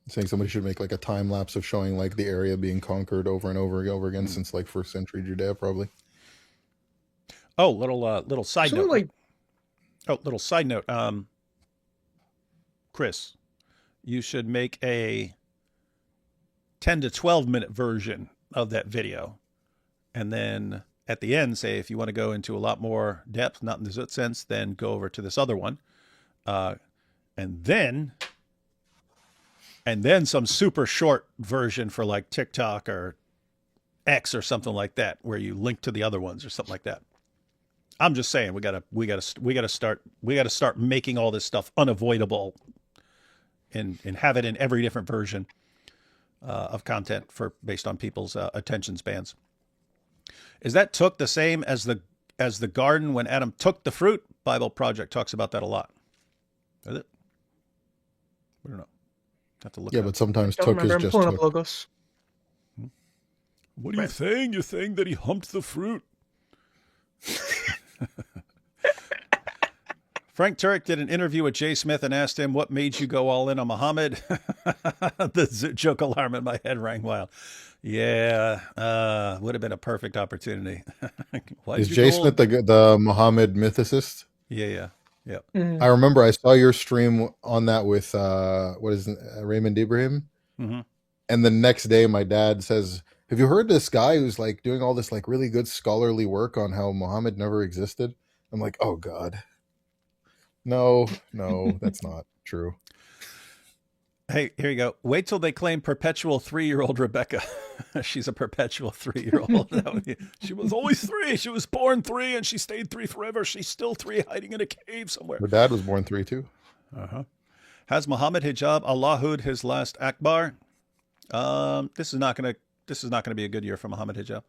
Saying somebody should make like a time lapse of showing like the area being conquered over and over again since like 1st century Judea, probably. Oh, little side note. Little side note. Chris, you should make a 10 to 12 minute version of that video. And then at the end, say, if you want to go into a lot more depth, not in the Zut sense, then go over to this other one. And then some super short version for like TikTok or X or something like that, where you link to the other ones or something like that. I'm just saying we gotta start making all this stuff unavoidable and have it in every different version of content based on people's attention spans. Is that took the same as the garden when Adam took the fruit? Bible Project talks about that a lot. Is it? I don't know. Have to look. Yeah, but sometimes took is just took. Logos. What are you saying? You're saying that he humped the fruit. Frank Turek did an interview with Jay Smith and asked him, what made you go all in on Muhammad? The joke alarm in my head rang wild. Yeah, would have been a perfect opportunity. Is Jay Smith the Muhammad mythicist? Yeah. Yep. I remember I saw your stream on that with Raymond Ibrahim. Mm-hmm. And the next day my dad says, have you heard this guy who's like doing all this like really good scholarly work on how Muhammad never existed? I'm like, oh God. No, that's not true. Hey, here you go. Wait till they claim perpetual 3-year-old Rebekah. She's a perpetual 3-year-old. She was always 3. She was born 3 and she stayed 3 forever. She's still 3 hiding in a cave somewhere. Her dad was born 3 too. Uh-huh. Has Muhammad hijab Allahud his last akbar? This is not gonna be a good year for Muhammad hijab.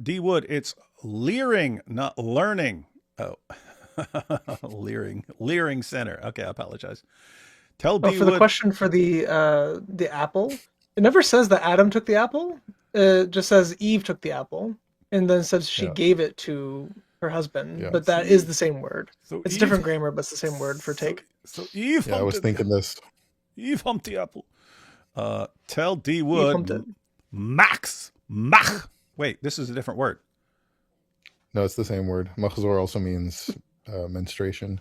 D Wood, it's leering, not learning. Oh, leering center. Okay, I apologize. Tell D for Wood. The question for the apple, it never says that Adam took the apple. It just says Eve took the apple, and then says she gave it to her husband. Yeah. But that is the same word. So it's different grammar, but it's the same word for take. So Eve. Yeah, I was thinking this. Eve humped the apple. Tell D Wood. Max. Mach. Wait, this is a different word. No, it's the same word. Machzor also means menstruation.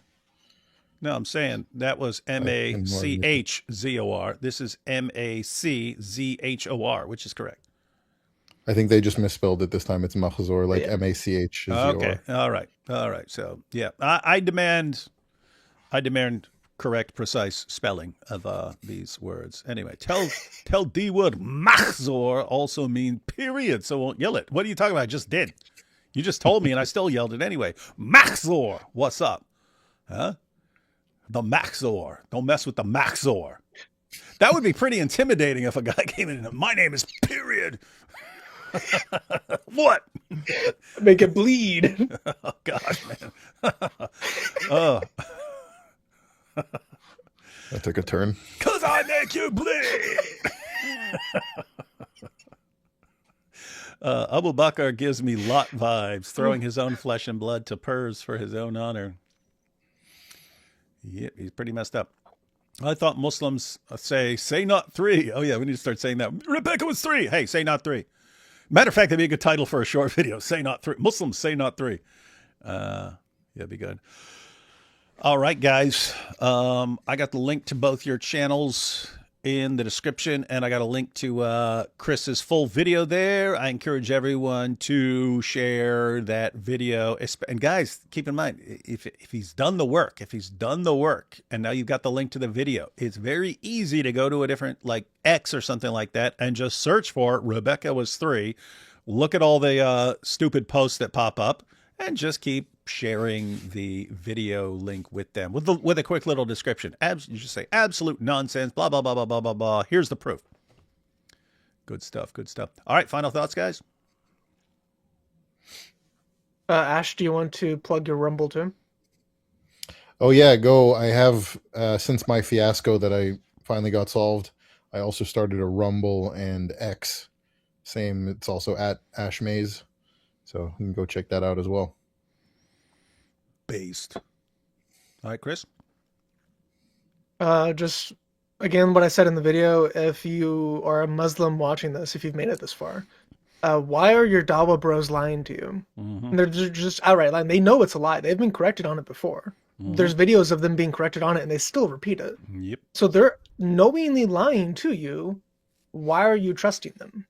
No, I'm saying that was Machzor. This is Machzor, which is correct. I think they just misspelled it this time. It's Machzor, like Machzor. Okay. All right. So yeah, I demand correct, precise spelling of these words. Anyway, tell D Wood Machzor also mean period. So won't yell it. What are you talking about? I just did. You just told me, and I still yelled it anyway. Machzor, what's up? Huh? The Machzor. Don't mess with the Machzor. That would be pretty intimidating if a guy came in and, my name is period. What? Make it bleed. Oh, God, man. Oh. That took a turn. 'Cause I make you bleed. Abu Bakr gives me Lot vibes, throwing his own flesh and blood to Purs for his own honor. Yeah, he's pretty messed up. I thought Muslims say not 3. Oh, yeah, we need to start saying that. Rebekah was 3. Hey, say not 3. Matter of fact, that'd be a good title for a short video. Say not 3. Muslims say not 3. Yeah, it'd be good. All right, guys. I got the link to both your channels in the description, and I got a link to Chris's full video there. I encourage everyone to share that video. And guys, keep in mind, if he's done the work, and now you've got the link to the video, it's very easy to go to a different, like X or something like that, and just search for Rebekah was 3. Look at all the stupid posts that pop up, and just keep sharing the video link with them with a quick little description. You just say absolute nonsense, blah, blah, blah, blah, blah, blah, blah. Here's the proof. Good stuff. Good stuff. All right. Final thoughts, guys. Ash, do you want to plug your Rumble too? Oh yeah, go. I have, since my fiasco that I finally got solved, I also started a Rumble and X. Same. It's also at Ash Maiz. So you can go check that out as well. Based. All right, Chris. Just again, what I said in the video, if you are a Muslim watching this, if you've made it this far, why are your Dawa bros lying to you? Mm-hmm. They're just outright lying. They know it's a lie. They've been corrected on it before. Mm-hmm. There's videos of them being corrected on it, and they still repeat it. Yep. So they're knowingly lying to you. Why are you trusting them?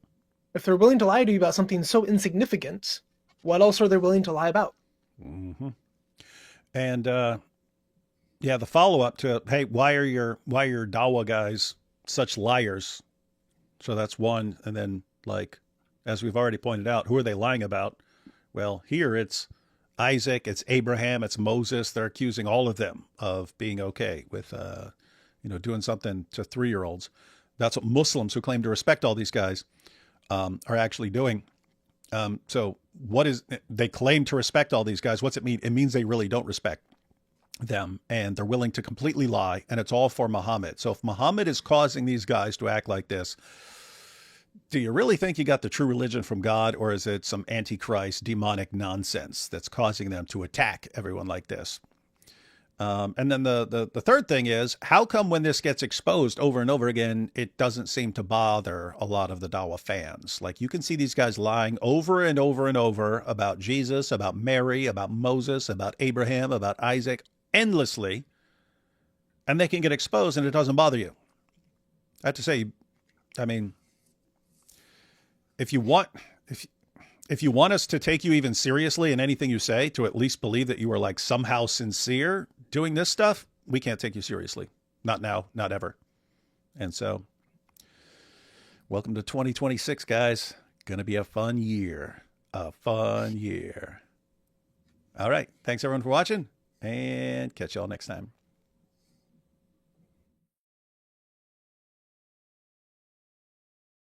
If they're willing to lie to you about something so insignificant, what else are they willing to lie about? Mm-hmm. And yeah, the follow-up to, hey, why are your Dawa guys such liars? So that's one. And then, like, as we've already pointed out, who are they lying about? Well, here it's Isaac, it's Abraham, it's Moses. They're accusing all of them of being okay with, doing something to 3-year-olds. That's what Muslims who claim to respect all these guys are actually doing. So what is, they claim to respect all these guys. What's it mean? It means they really don't respect them, and they're willing to completely lie, and it's all for Muhammad. So if Muhammad is causing these guys to act like this, do you really think you got the true religion from God, or is it some antichrist demonic nonsense that's causing them to attack everyone like this? And then the third thing is, how come when this gets exposed over and over again, it doesn't seem to bother a lot of the Dawa fans? Like, you can see these guys lying over and over and over about Jesus, about Mary, about Moses, about Abraham, about Isaac, endlessly, and they can get exposed and it doesn't bother you. I have to say, I mean, if you want us to take you even seriously in anything you say, to at least believe that you are like somehow sincere doing this stuff, we can't take you seriously. Not now, not ever. And so, welcome to 2026, guys. Gonna be a fun year. A fun year. All right. Thanks everyone for watching, and catch y'all next time.